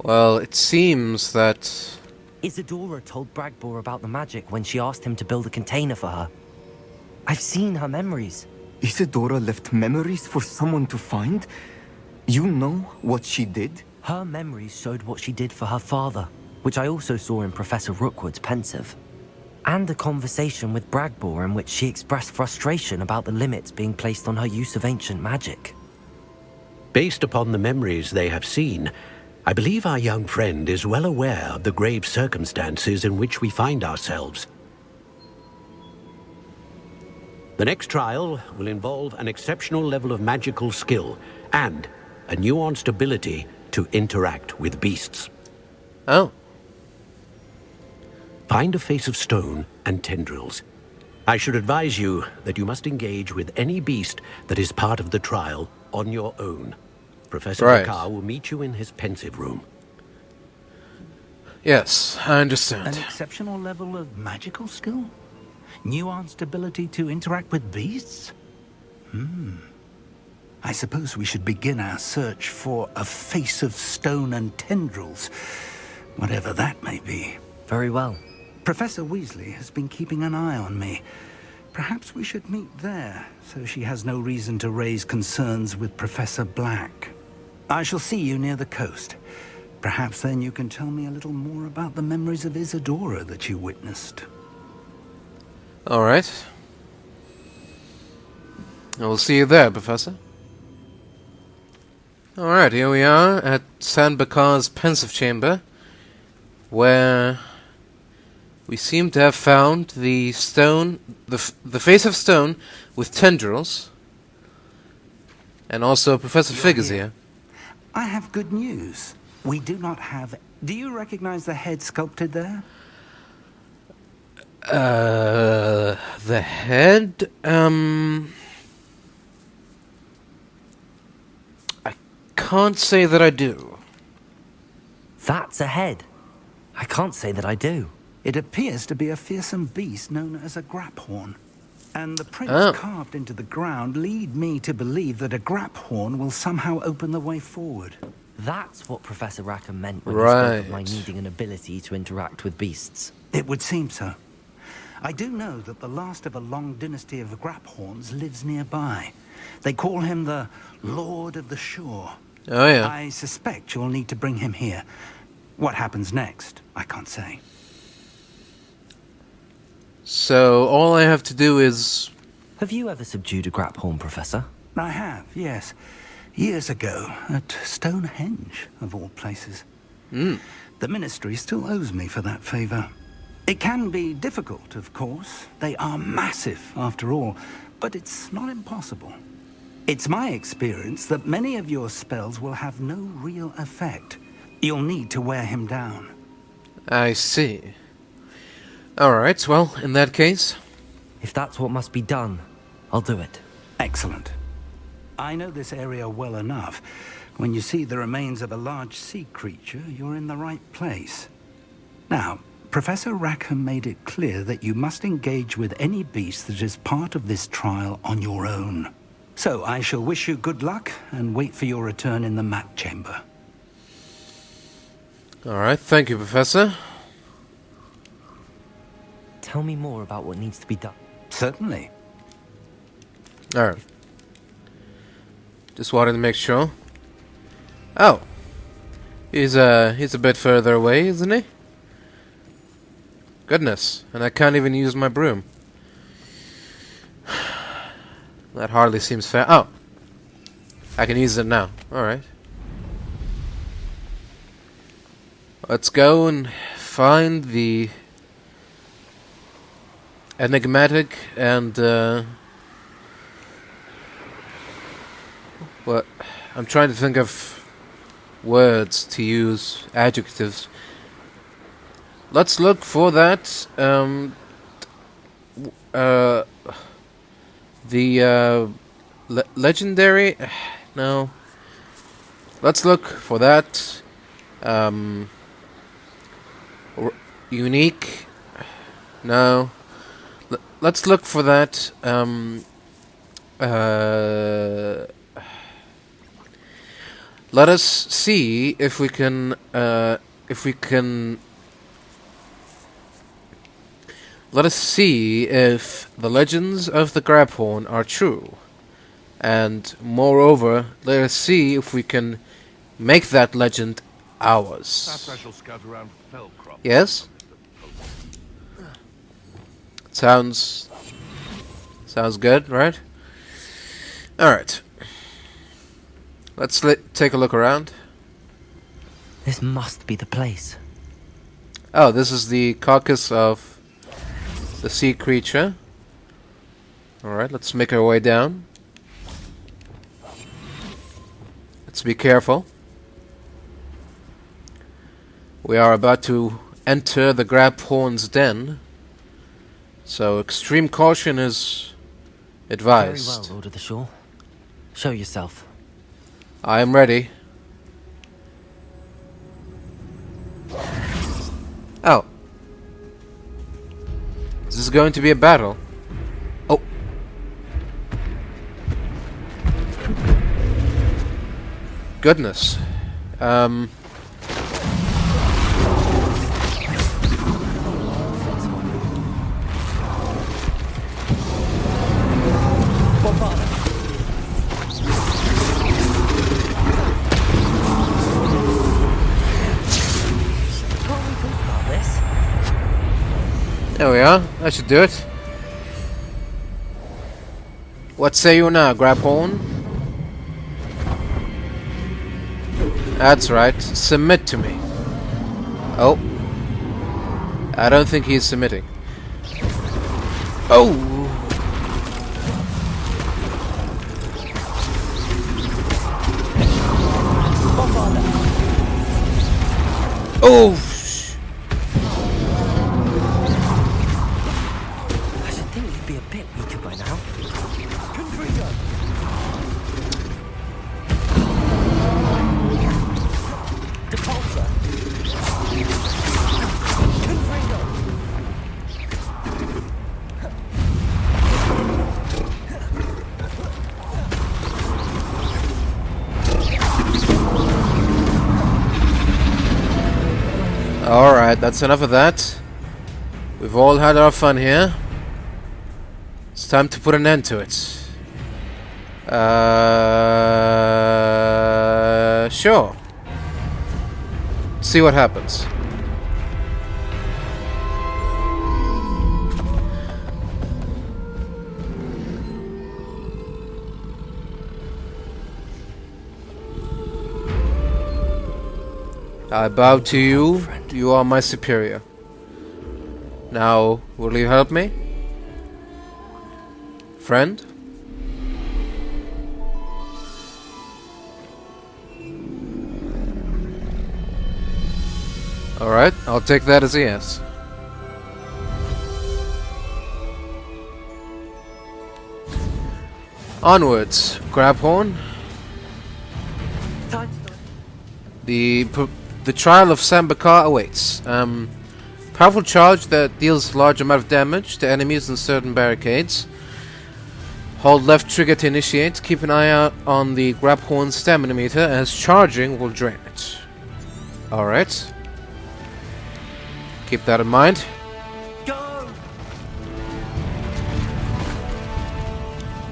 [SPEAKER 1] Well, it seems that...
[SPEAKER 2] Isadora told Bragbor about the magic when she asked him to build a container for her. I've seen her memories.
[SPEAKER 11] Isadora left memories for someone to find? You know what she did?
[SPEAKER 2] Her memories showed what she did for her father, which I also saw in Professor Rookwood's pensive. And a conversation with Bragbor in which she expressed frustration about the limits being placed on her use of ancient magic.
[SPEAKER 10] Based upon the memories they have seen, I believe our young friend is well aware of the grave circumstances in which we find ourselves. The next trial will involve an exceptional level of magical skill and a nuanced ability to interact with beasts.
[SPEAKER 1] Oh.
[SPEAKER 10] Find a face of stone and tendrils. I should advise you that you must engage with any beast that is part of the trial on your own. Professor Bakar will meet you in his pensive room.
[SPEAKER 1] Yes, I understand.
[SPEAKER 3] An exceptional level of magical skill? Nuanced ability to interact with beasts? I suppose we should begin our search for a face of stone and tendrils, whatever that may be.
[SPEAKER 2] Very well.
[SPEAKER 3] Professor Weasley has been keeping an eye on me. Perhaps we should meet there, so she has no reason to raise concerns with Professor Black. I shall see you near the coast. Perhaps then you can tell me a little more about the memories of Isadora that you witnessed.
[SPEAKER 1] Alright. I will see you there, Professor. Alright, here we are at San Bakar's pensive chamber, where we seem to have found the stone, the face of stone with tendrils, and also Professor Figures here.
[SPEAKER 3] I have good news. We do not have... Do you recognize the head sculpted there?
[SPEAKER 1] The head? I can't say that I do.
[SPEAKER 2] That's a head. I can't say that I do.
[SPEAKER 3] It appears to be a fearsome beast known as a graphorn. And the prints carved into the ground lead me to believe that a graphorn will somehow open the way forward.
[SPEAKER 2] That's what Professor Rackham meant when he spoke of my needing an ability to interact with beasts.
[SPEAKER 3] It would seem so. I do know that the last of a long dynasty of graphorns lives nearby. They call him the Lord of the Shore.
[SPEAKER 1] Oh, yeah.
[SPEAKER 3] I suspect you'll need to bring him here. What happens next, I can't say.
[SPEAKER 1] So, all I have to do is...
[SPEAKER 2] Have you ever subdued a graphorn, Professor?
[SPEAKER 3] I have, yes. Years ago, at Stonehenge, of all places. The Ministry still owes me for that favor. It can be difficult, of course. They are massive, after all, but it's not impossible. It's my experience that many of your spells will have no real effect. You'll need to wear him down.
[SPEAKER 1] I see. Alright, well, in that case...
[SPEAKER 2] If that's what must be done, I'll do it.
[SPEAKER 3] Excellent. I know this area well enough. When you see the remains of a large sea creature, you're in the right place. Now, Professor Rackham made it clear that you must engage with any beast that is part of this trial on your own. So I shall wish you good luck and wait for your return in the map chamber.
[SPEAKER 1] Alright, thank you, Professor.
[SPEAKER 2] Tell me more about what needs to be done.
[SPEAKER 3] Certainly.
[SPEAKER 1] Alright. Just wanted to make sure. Oh. He's a bit further away, isn't he? Goodness. And I can't even use my broom. That hardly seems fair. Oh. I can use it now. Alright. Let's go and find the enigmatic and what I'm trying to think of words to use, adjectives. Let's look for that legendary. No. Let's look for that unique. No. Let's look for that let us see if we can let us see if the legends of the Grabhorn are true. And moreover, let us see if we can make that legend ours. Yes? Sounds good, right? Alright. Let's take a look around.
[SPEAKER 2] This must be the place.
[SPEAKER 1] Oh, this is the carcass of the sea creature. Alright, let's make our way down. Let's be careful. We are about to enter the Grabhorn's den. So extreme caution is advised.
[SPEAKER 2] Very well, Lord of the Shore. Show yourself.
[SPEAKER 1] I am ready. Oh. Is this going to be a battle? Oh. goodness. There we are. That should do it. What say you now, Grabhorn? That's right. Submit to me. Oh. I don't think he's submitting. Oh! Oh!
[SPEAKER 2] I should think you'd be a bit weaker by now. Depulsor.
[SPEAKER 1] Alright, that's enough of that. We've all had our fun here. It's time to put an end to it. Sure. See what happens. I bow to you. You are my superior. Now, will you help me? Friend? Alright, I'll take that as a yes. Onwards, Grabhorn. The trial of Sam Bakar awaits. Powerful charge that deals large amount of damage to enemies in certain barricades. Hold left trigger to initiate. Keep an eye out on the Grabhorn stamina meter, as charging will drain it. Alright. Keep that in mind.
[SPEAKER 2] Go!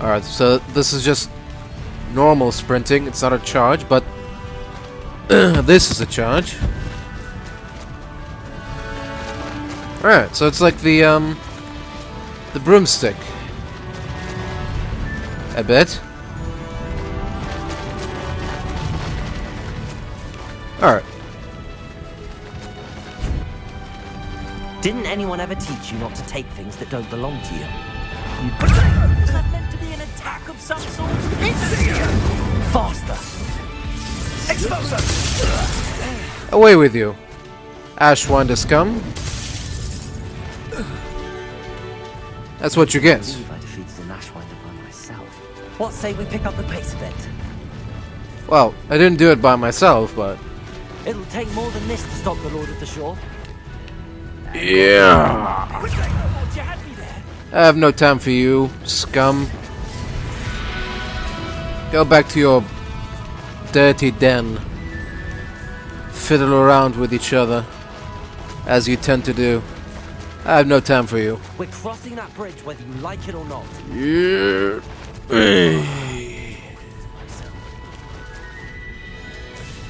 [SPEAKER 1] Alright, so this is just normal sprinting. It's not a charge, but this is a charge. Alright, so it's like the broomstick. A bit. Alright.
[SPEAKER 2] Didn't anyone ever teach you not to take things that don't belong to you?
[SPEAKER 5] Was that meant to be an attack of some sort?
[SPEAKER 2] Faster!
[SPEAKER 5] Explosion!
[SPEAKER 1] Away with you, Ashwinder scum. That's what you get.
[SPEAKER 2] I believe I defeated an Ashwinder by myself. What say we pick up the pace a bit?
[SPEAKER 1] Well, I didn't do it by myself, but...
[SPEAKER 2] It'll take more than this to stop the Lord of the Shore.
[SPEAKER 1] Yeah. I have no time for you, scum. Go back to your dirty den. Fiddle around with each other, as you tend to do. I have no time for you.
[SPEAKER 2] We're crossing that bridge whether you like it or not.
[SPEAKER 1] Yeah.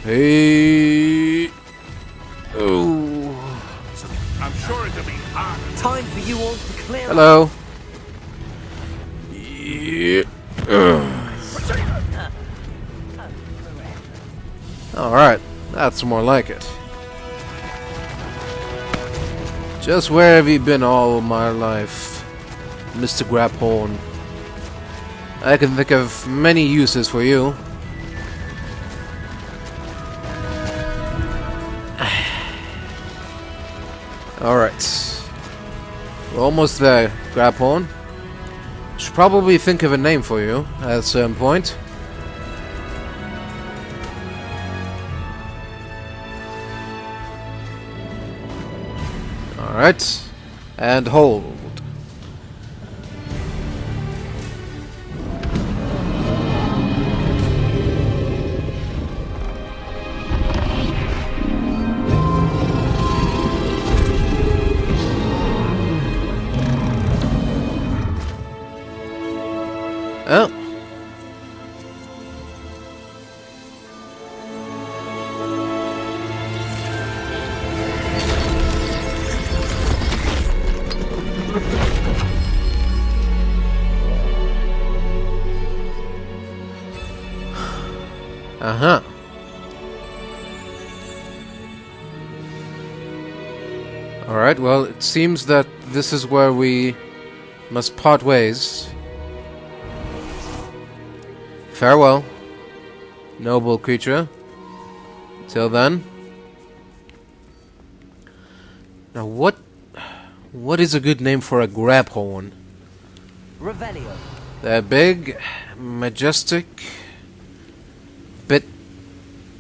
[SPEAKER 1] Hey. Oh.
[SPEAKER 4] I'm sure it'll be hard.
[SPEAKER 2] Time for you all to clear.
[SPEAKER 1] Hello. Yeah. Alright, that's more like it. Just where have you been all my life, Mr. Grabhorn? I can think of many uses for you. Alright. We're almost there, Grabhorn. Should probably think of a name for you at a certain point. Alright. And hold. Uh-huh. Alright, well, it seems that this is where we must part ways. Farewell, noble creature. Till then. Now, what is a good name for a grab horn?
[SPEAKER 2] Revelio.
[SPEAKER 1] They're big, majestic, bit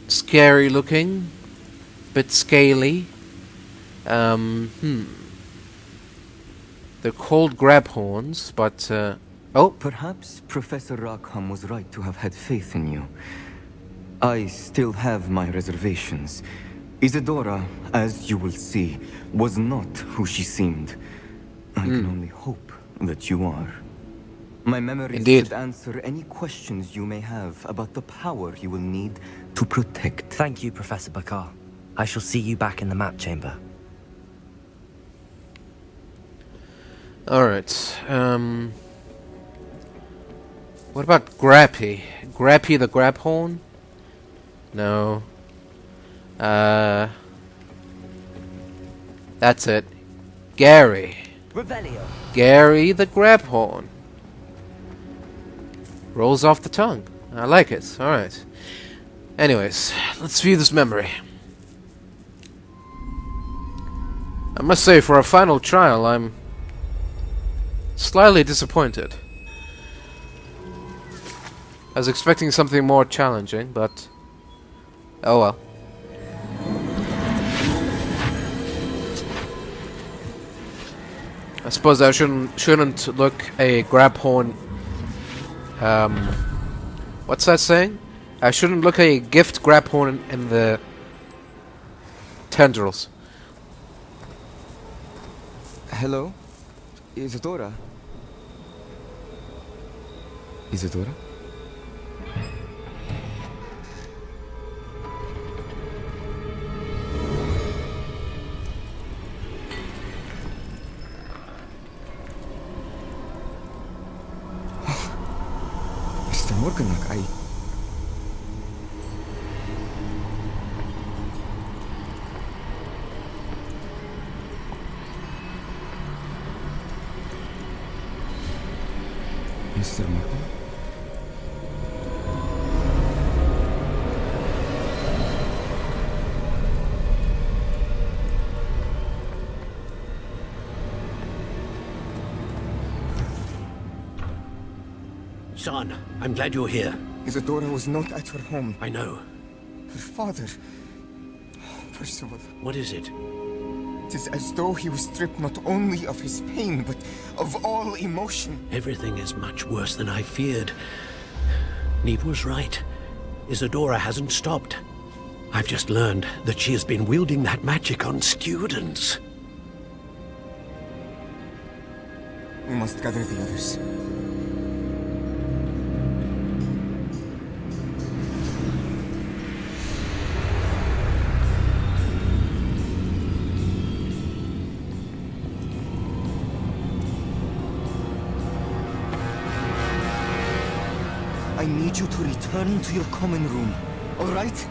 [SPEAKER 1] scary looking, bit scaly. They're called grab horns, but oh,
[SPEAKER 11] perhaps Professor Rackham was right to have had faith in you. I still have my reservations. Isadora, as you will see, was not who she seemed. I can only hope that you are. My memories should answer any questions you may have about the power you will need to protect.
[SPEAKER 2] Thank you, Professor Bakar. I shall see you back in the map chamber.
[SPEAKER 1] alright. What about Grappy? Grappy the grab horn? No. That's it. Gary.
[SPEAKER 2] Revelio.
[SPEAKER 1] Gary the grab horn. Rolls off the tongue. I like it. Alright. Anyways, let's view this memory. I must say, for a final trial, I'm slightly disappointed. I was expecting something more challenging, but oh well. I suppose I shouldn't look a grab horn. What's that saying? I shouldn't look a gift grab horn in the tendrils.
[SPEAKER 11] Hello? Isadora? Isadora? Mr. Morganach, Mr. Morgan?
[SPEAKER 10] Son, I'm glad you're here.
[SPEAKER 11] Isadora was not at her home.
[SPEAKER 10] I know.
[SPEAKER 11] Her father... Percival.
[SPEAKER 10] What is it?
[SPEAKER 11] It is as though he was stripped not only of his pain, but of all emotion.
[SPEAKER 10] Everything is much worse than I feared. Neve was right. Isadora hasn't stopped. I've just learned that she has been wielding that magic on students.
[SPEAKER 11] We must gather the others. I need you to return to your common room, all right?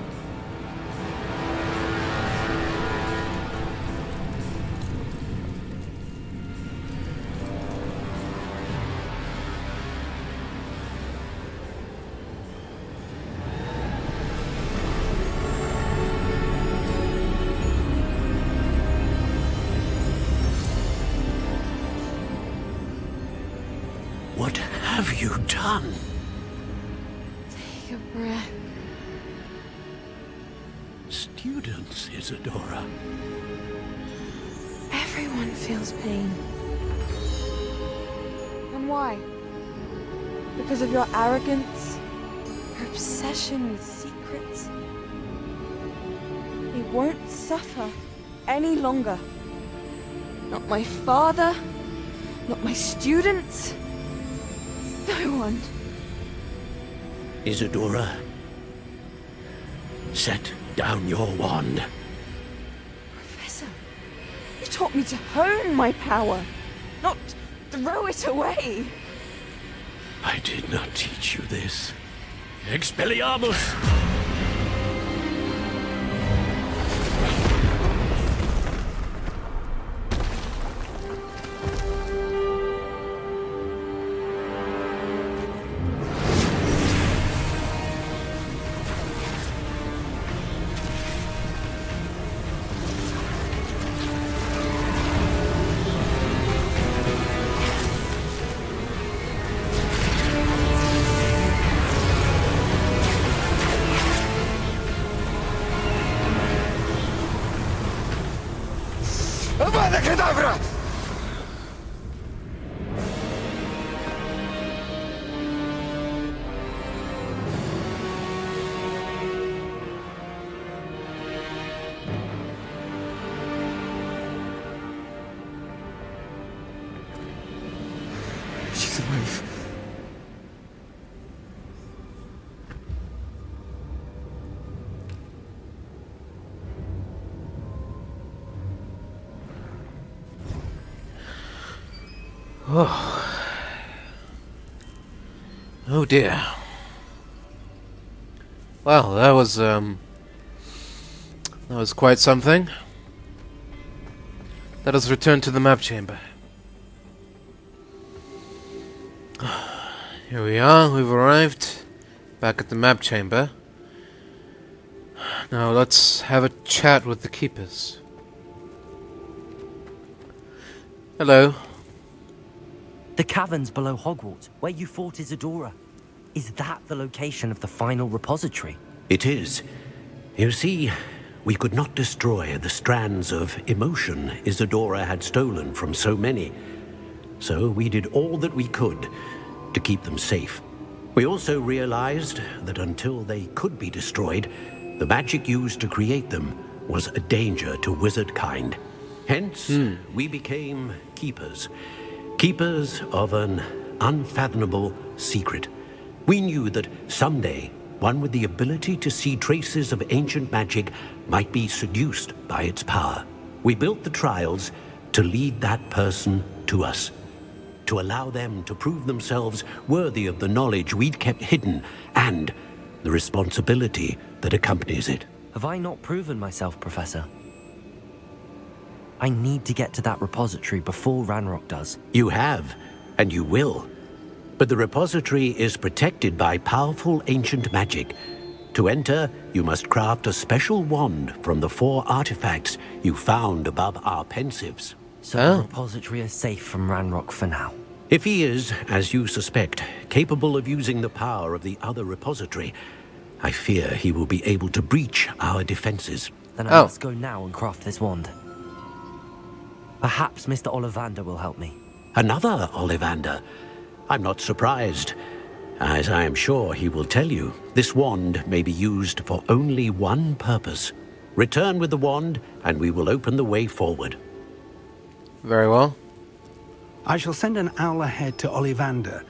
[SPEAKER 10] What have you done?
[SPEAKER 7] Take a breath.
[SPEAKER 10] Students, Isadora.
[SPEAKER 7] Everyone feels pain. And why? Because of your arrogance? Your obsession with secrets? He won't suffer any longer. Not my father, not my students, no one.
[SPEAKER 10] Isadora, set down your wand.
[SPEAKER 7] Professor, you taught me to hone my power, not throw it away.
[SPEAKER 10] I did not teach you this. Expelliarmus!
[SPEAKER 6] Avada Kedavra!
[SPEAKER 9] She's alive.
[SPEAKER 1] Oh dear. Well, that was quite something. Let us return to the map chamber. Here we are, we've arrived back at the map chamber. Now let's have a chat with the keepers. Hello.
[SPEAKER 2] The caverns below Hogwarts, where you fought Isadora. Is that the location of the final repository?
[SPEAKER 10] It is. You see, we could not destroy the strands of emotion Isadora had stolen from so many. So we did all that we could to keep them safe. We also realized that until they could be destroyed, the magic used to create them was a danger to wizard kind. Hence, we became keepers. Keepers of an unfathomable secret. We knew that someday, one with the ability to see traces of ancient magic might be seduced by its power. We built the trials to lead that person to us, to allow them to prove themselves worthy of the knowledge we'd kept hidden and the responsibility that accompanies it.
[SPEAKER 2] Have I not proven myself, Professor? I need to get to that repository before Ranrock does.
[SPEAKER 10] You have, and you will. But the repository is protected by powerful ancient magic. To enter, you must craft a special wand from the 4 artifacts you found above our pensives.
[SPEAKER 2] So the repository is safe from Ranrock for now.
[SPEAKER 10] If he is, as you suspect, capable of using the power of the other repository, I fear he will be able to breach our defenses.
[SPEAKER 2] Then I must go now and craft this wand. Perhaps Mr. Ollivander will help me.
[SPEAKER 10] Another Ollivander? I'm not surprised. As I am sure he will tell you, this wand may be used for only one purpose. Return with the wand, and we will open the way forward.
[SPEAKER 1] Very well.
[SPEAKER 3] I shall send an owl ahead to Ollivander.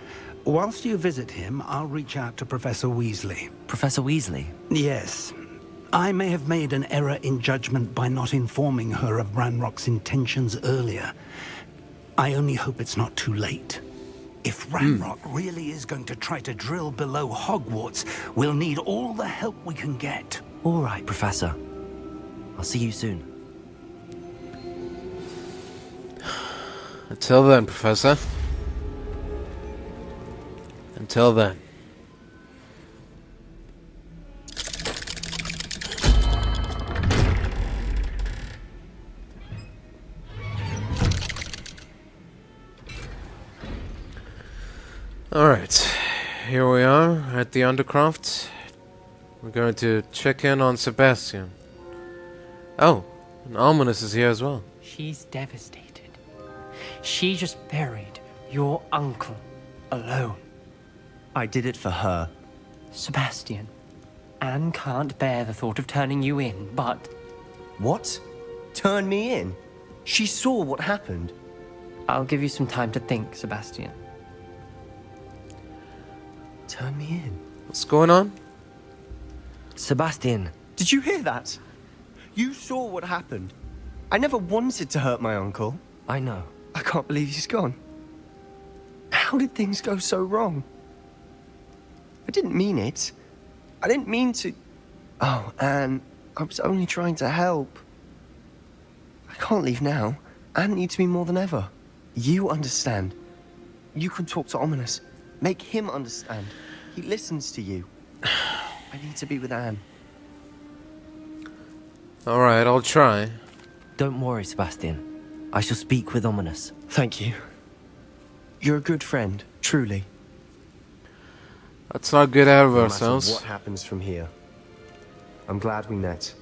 [SPEAKER 3] Whilst you visit him, I'll reach out to Professor Weasley.
[SPEAKER 2] Professor Weasley?
[SPEAKER 3] Yes. I may have made an error in judgment by not informing her of Ranrock's intentions earlier. I only hope it's not too late. If Ranrock really is going to try to drill below Hogwarts, we'll need all the help we can get.
[SPEAKER 2] All right, Professor. I'll see you soon.
[SPEAKER 1] Until then, Professor. Until then. Alright, here we are at the Undercroft. We're going to check in on Sebastian. Oh, and Ominous is here as well.
[SPEAKER 8] She's devastated. She just buried your uncle alone.
[SPEAKER 9] I did it for her.
[SPEAKER 8] Sebastian, Anne can't bear the thought of turning you in, but...
[SPEAKER 9] What? Turn me in? She saw what happened.
[SPEAKER 8] I'll give you some time to think, Sebastian.
[SPEAKER 9] Turn me in?
[SPEAKER 1] What's going on?
[SPEAKER 2] Sebastian.
[SPEAKER 9] Did you hear that? You saw what happened. I never wanted to hurt my uncle.
[SPEAKER 2] I know.
[SPEAKER 9] I can't believe he's gone. How did things go so wrong? I didn't mean it. I didn't mean to... Oh, Anne, I was only trying to help. I can't leave now. Anne needs me more than ever. You understand. You can talk to Ominous. Make him understand. He listens to you. I need to be with Anne.
[SPEAKER 1] Alright, I'll try.
[SPEAKER 2] Don't worry, Sebastian. I shall speak with Ominous.
[SPEAKER 9] Thank you. You're a good friend, truly.
[SPEAKER 1] Let's not get out of
[SPEAKER 9] No
[SPEAKER 1] ourselves.
[SPEAKER 9] matter what happens from here, I'm glad we met.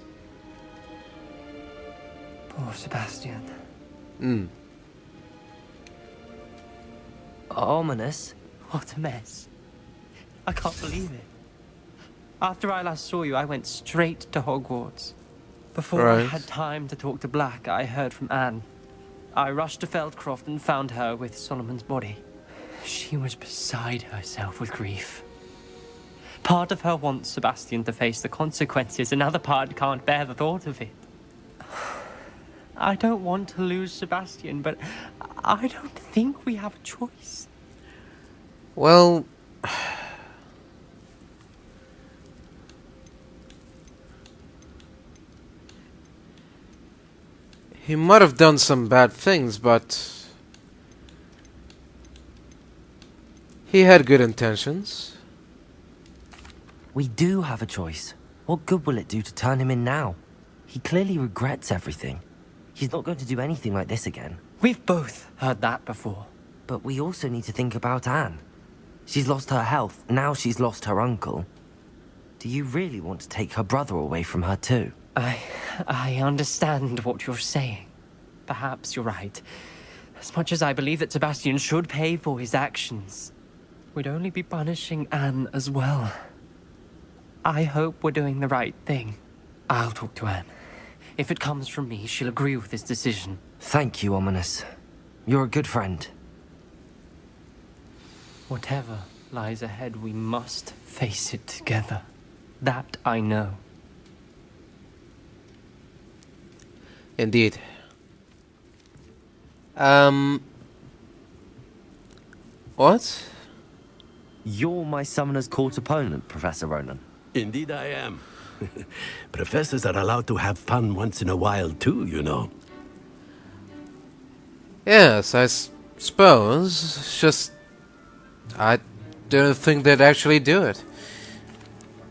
[SPEAKER 8] Poor Sebastian.
[SPEAKER 2] Ominous?
[SPEAKER 8] What a mess. I can't believe it. After I last saw you, I went straight to Hogwarts. Before I had time to talk to Black, I heard from Anne. I rushed to Feldcroft and found her with Solomon's body. She was beside herself with grief. Part of her wants Sebastian to face the consequences, another part can't bear the thought of it. I don't want to lose Sebastian, but I don't think we have a choice.
[SPEAKER 1] Well... he might have done some bad things, but... he had good intentions.
[SPEAKER 2] We do have a choice. What good will it do to turn him in now? He clearly regrets everything. He's not going to do anything like this again.
[SPEAKER 8] We've both heard that before.
[SPEAKER 2] But we also need to think about Anne. She's lost her health, now she's lost her uncle. Do you really want to take her brother away from her too?
[SPEAKER 8] I understand what you're saying. Perhaps you're right. As much as I believe that Sebastian should pay for his actions, we'd only be punishing Anne as well. I hope we're doing the right thing. I'll talk to Anne. If it comes from me, she'll agree with this decision.
[SPEAKER 2] Thank you, Ominous. You're a good friend.
[SPEAKER 8] Whatever lies ahead, we must face it together. That I know.
[SPEAKER 1] Indeed. What?
[SPEAKER 2] You're my Summoner's Court opponent, Professor Ronan.
[SPEAKER 10] Indeed I am. Professors are allowed to have fun once in a while too, you know.
[SPEAKER 1] Yes, I suppose. It's just... I don't think they'd actually do it.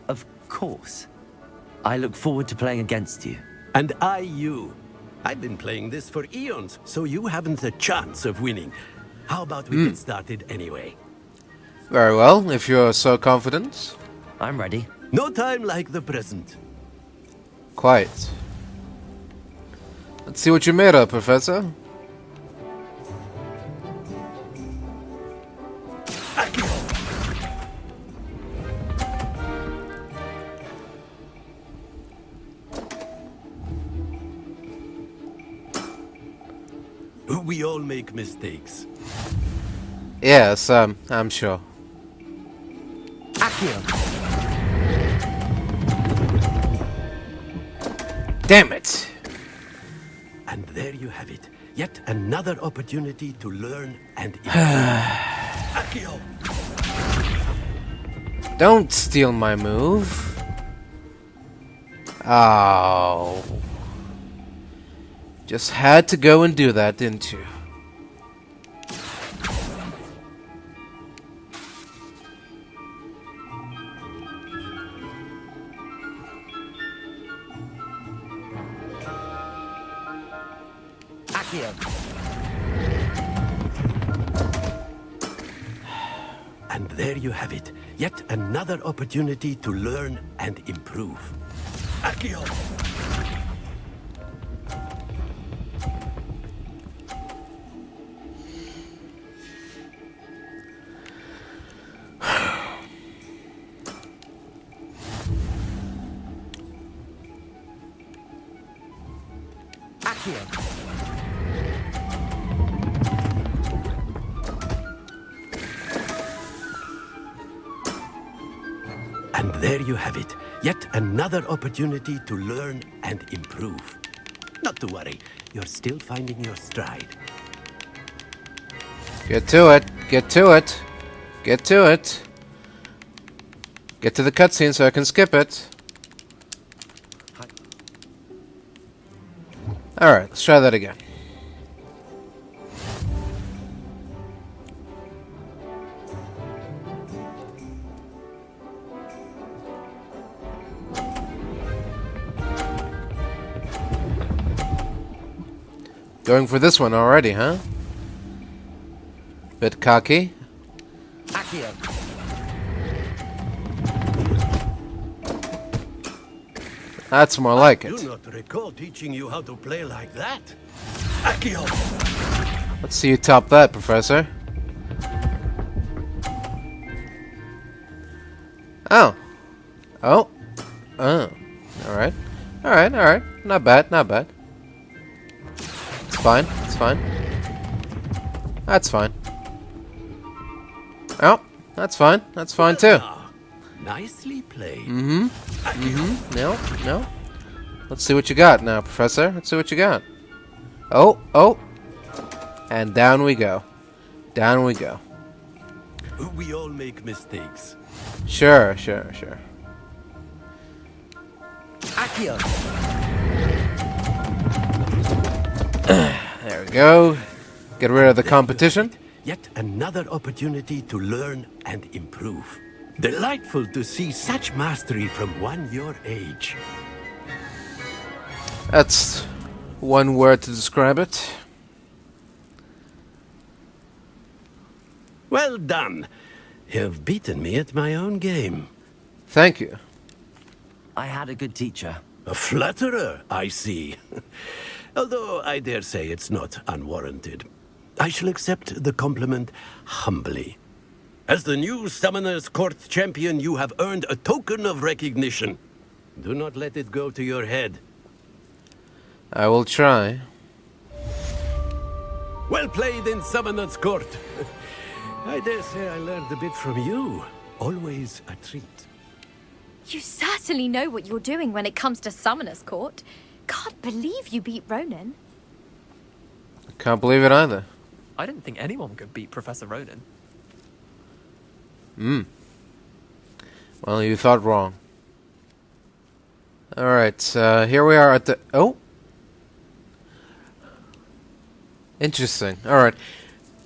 [SPEAKER 2] Of course. I look forward to playing against you.
[SPEAKER 10] And I you. I've been playing this for eons, so you haven't a chance of winning. How about we get started anyway?
[SPEAKER 1] Very well, if you're so confident.
[SPEAKER 2] I'm ready.
[SPEAKER 10] No time like the present.
[SPEAKER 1] Quite. Let's see what you made of, Professor.
[SPEAKER 10] We all make mistakes.
[SPEAKER 1] Yes, I'm sure. Damn it!
[SPEAKER 10] And there you have it. Yet another opportunity to learn and improve.
[SPEAKER 1] Don't steal my move. Oh. Just had to go and do that, didn't you?
[SPEAKER 10] And there you have it. Yet another opportunity to learn and improve. Accio! And there you have it. Yet another opportunity to learn and improve. Not to worry, you're still finding your stride.
[SPEAKER 1] Get to it. Get to it. Get to it. Get to the cutscene so I can skip it. Alright, let's try that again. Going for this one already, huh? Bit cocky. That's more like
[SPEAKER 10] I
[SPEAKER 1] it.
[SPEAKER 10] do not recall teaching you how to play like that.
[SPEAKER 1] Let's see you top that, Professor. Oh. Oh. Oh. Alright. Alright, alright. Not bad, not bad. It's fine, it's fine. That's fine. Oh, that's fine. That's fine too.
[SPEAKER 10] Nicely played.
[SPEAKER 1] No, no. Let's see what you got now, Professor. Let's see what you got. Oh, oh. And down we go. Down we go.
[SPEAKER 10] We all make mistakes.
[SPEAKER 1] Sure, sure, sure. There we go. Get rid of the competition.
[SPEAKER 10] Yet another opportunity to learn and improve. Delightful to see such mastery from one your age.
[SPEAKER 1] That's one word to describe it.
[SPEAKER 10] Well done. You've beaten me at my own game.
[SPEAKER 1] Thank you.
[SPEAKER 2] I had a good teacher.
[SPEAKER 10] A flatterer, I see. Although I dare say it's not unwarranted. I shall accept the compliment humbly. As the new Summoner's Court champion, you have earned a token of recognition. Do not let it go to your head.
[SPEAKER 1] I will try.
[SPEAKER 10] Well played in Summoner's Court. I dare say I learned a bit from you. Always a treat.
[SPEAKER 12] You certainly know what you're doing when it comes to Summoner's Court. Can't believe you beat Ronan.
[SPEAKER 1] I can't believe it either.
[SPEAKER 8] I didn't think anyone could beat Professor Ronan.
[SPEAKER 1] Well, you thought wrong. Alright, here we are at the... Oh! Interesting. Alright.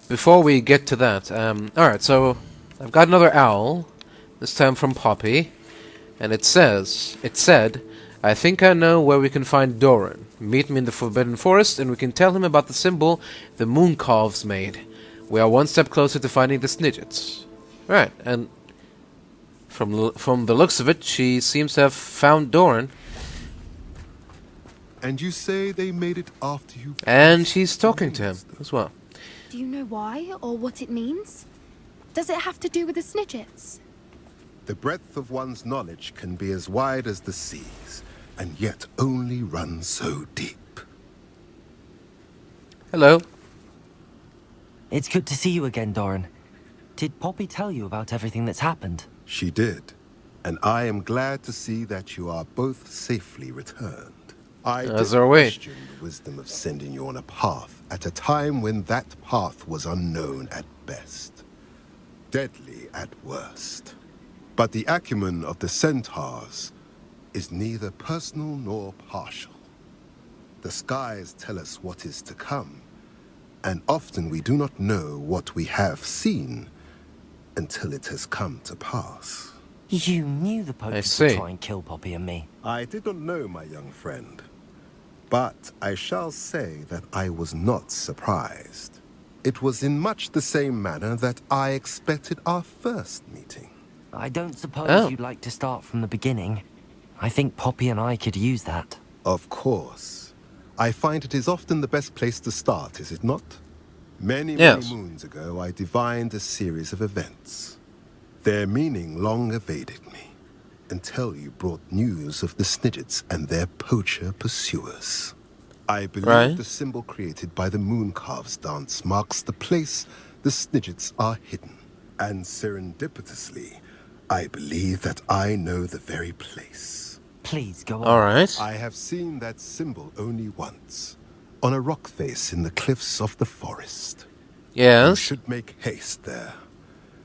[SPEAKER 1] Before we get to that, alright, so I've got another owl, this time from Poppy, and it said, I think I know where we can find Doran. Meet me in the Forbidden Forest, and we can tell him about the symbol the Mooncalves made. We are one step closer to finding the Snidgets. Right, and from the looks of it, she seems to have found Doran.
[SPEAKER 13] And you say they made it after you...
[SPEAKER 1] And she's talking to him as well.
[SPEAKER 12] Do you know why or what it means? Does it have to do with the Snidgets?
[SPEAKER 13] The breadth of one's knowledge can be as wide as the seas, and yet only run so deep.
[SPEAKER 1] Hello.
[SPEAKER 2] It's good to see you again, Doran. Did Poppy tell you about everything that's happened?
[SPEAKER 13] She did, and I am glad to see that you are both safely returned. I did question the wisdom of sending you on a path at a time when that path was unknown at best, deadly at worst. But the acumen of the centaurs is neither personal nor partial. The skies tell us what is to come, and often we do not know what we have seen until it has come to pass.
[SPEAKER 2] You knew the poachers would try and kill Poppy and me.
[SPEAKER 13] I did not know, my young friend. But I shall say that I was not surprised. It was in much the same manner that I expected our first meeting.
[SPEAKER 2] I don't suppose you'd like to start from the beginning. I think Poppy and I could use that.
[SPEAKER 13] Of course. I find it is often the best place to start, is it not? Many moons ago, I divined a series of events. Their meaning long evaded me, until you brought news of the Snidgets and their poacher pursuers. I believe the symbol created by the Mooncalves dance marks the place the Snidgets are hidden. And serendipitously, I believe that I know the very place.
[SPEAKER 2] Please, go on.
[SPEAKER 1] Alright.
[SPEAKER 13] I have seen that symbol only once, on a rock face in the cliffs of the forest.
[SPEAKER 1] Yes.
[SPEAKER 13] You should make haste there.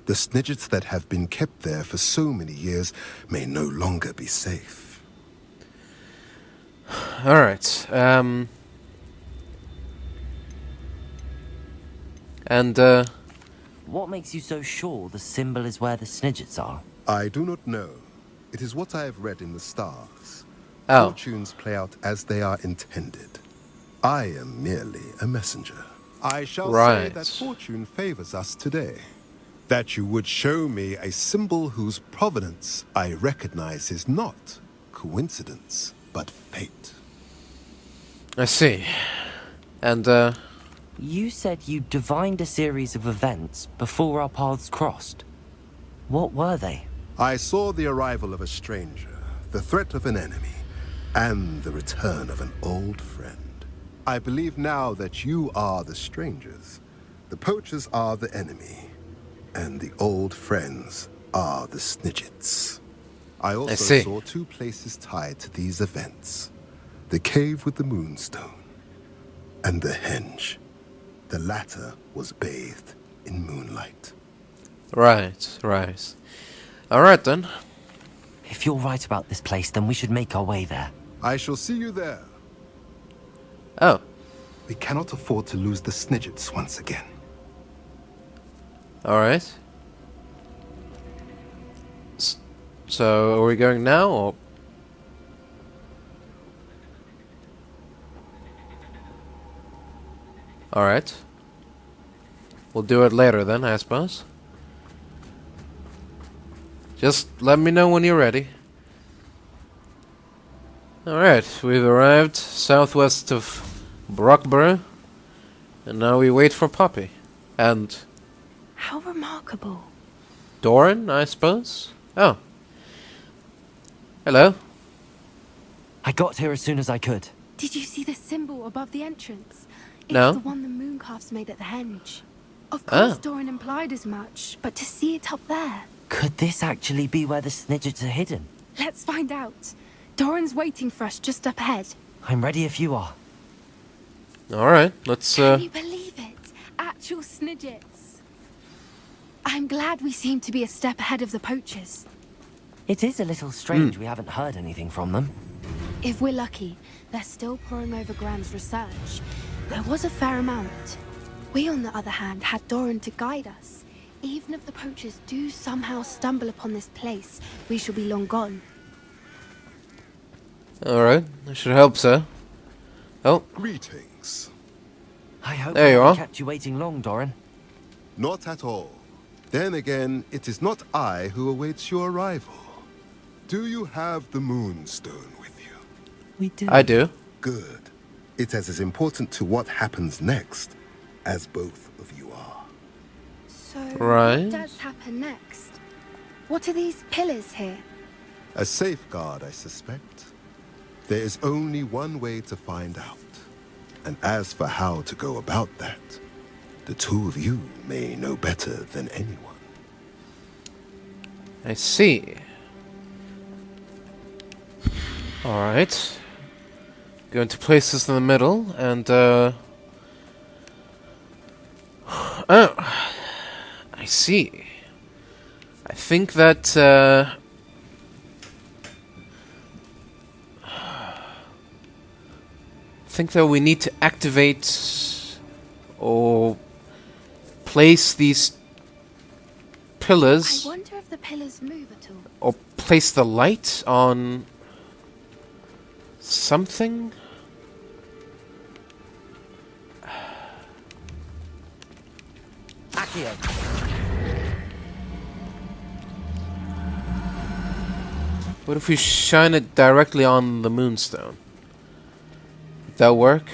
[SPEAKER 13] The Snidgets that have been kept there for so many years may no longer be safe.
[SPEAKER 1] Alright,
[SPEAKER 2] what makes you so sure the symbol is where the Snidgets are?
[SPEAKER 13] I do not know. It is what I have read in the stars.
[SPEAKER 1] Oh.
[SPEAKER 13] Fortunes play out as they are intended. I am merely a messenger. I shall say that fortune favors us today. That you would show me a symbol whose provenance I recognize is not coincidence, but fate.
[SPEAKER 1] I see. And,
[SPEAKER 2] You said you divined a series of events before our paths crossed. What were they?
[SPEAKER 13] I saw the arrival of a stranger, the threat of an enemy, and the return of an old friend. I believe now that you are the strangers. The poachers are the enemy, and the old friends are the Snidgets. I also saw two places tied to these events. The cave with the moonstone, and the henge. The latter was bathed in moonlight.
[SPEAKER 1] Right, right. Alright then.
[SPEAKER 2] If you're right about this place, then we should make our way there.
[SPEAKER 13] I shall see you there.
[SPEAKER 1] Oh.
[SPEAKER 3] We cannot afford to lose the Snidgets once again.
[SPEAKER 1] Alright. So, are we going now, or...? Alright. We'll do it later then, I suppose. Just let me know when you're ready. Alright, we've arrived southwest of Brockborough. And now we wait for Poppy. And...
[SPEAKER 14] How remarkable.
[SPEAKER 1] Doran, I suppose? Oh. Hello.
[SPEAKER 2] I got here as soon as I could.
[SPEAKER 14] Did you see the symbol above the entrance? It's
[SPEAKER 1] No.
[SPEAKER 14] the one the mooncalves made at the henge. Of course, Doran implied as much, but to see it up there...
[SPEAKER 2] Could this actually be where the Snidgets are hidden?
[SPEAKER 14] Let's find out. Doran's waiting for us just up ahead.
[SPEAKER 2] I'm ready if you are.
[SPEAKER 1] Alright, let's
[SPEAKER 14] Can you believe it? Actual Snidgets. I'm glad we seem to be a step ahead of the poachers.
[SPEAKER 2] It is a little strange we haven't heard anything from them.
[SPEAKER 14] If we're lucky, they're still poring over Graham's research. There was a fair amount. We, on the other hand, had Doran to guide us. Even if the poachers do somehow stumble upon this place, we shall be long gone.
[SPEAKER 1] Alright, I should hope so. Oh.
[SPEAKER 13] Greetings.
[SPEAKER 2] I hope
[SPEAKER 1] there you
[SPEAKER 2] I
[SPEAKER 1] are.
[SPEAKER 2] kept you waiting long, Doran.
[SPEAKER 13] Not at all. Then again, it is not I who awaits your arrival. Do you have the moonstone with you?
[SPEAKER 2] We do.
[SPEAKER 1] I do.
[SPEAKER 13] Good. It is as important to what happens next as both of you are.
[SPEAKER 14] So,
[SPEAKER 1] Right.
[SPEAKER 14] what does happen next? What are these pillars here?
[SPEAKER 13] A safeguard, I suspect. There is only one way to find out. And as for how to go about that, the two of you may know better than anyone.
[SPEAKER 1] I see. Alright. Going to place this in the middle, and, oh! I see. I think that, we need to activate or place these pillars.
[SPEAKER 14] I wonder if the pillars move at all.
[SPEAKER 1] Or place the light on something?
[SPEAKER 2] Accio.
[SPEAKER 1] What if we shine it directly on the moonstone? Would that work?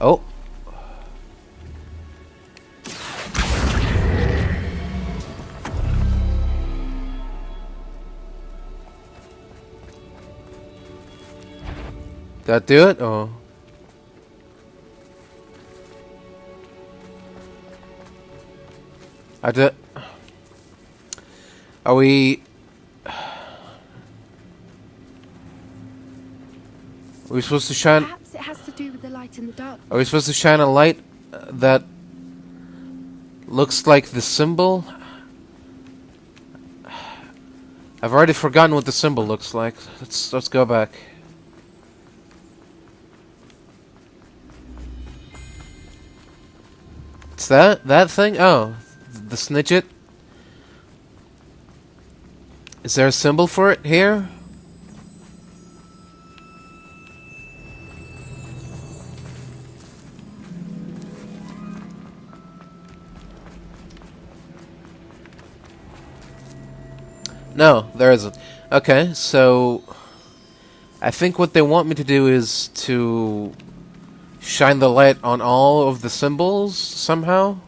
[SPEAKER 1] Oh. That do it? Or I did. Are we? Are we supposed to shine?
[SPEAKER 14] Perhaps it has to do with the light in the dark.
[SPEAKER 1] Are we supposed to shine a light that looks like the symbol? I've already forgotten what the symbol looks like. Let's go back. It's that thing? Oh, the Snidget. Is there a symbol for it here? No, there isn't. Okay, so I think what they want me to do is to shine the light on all of the symbols somehow?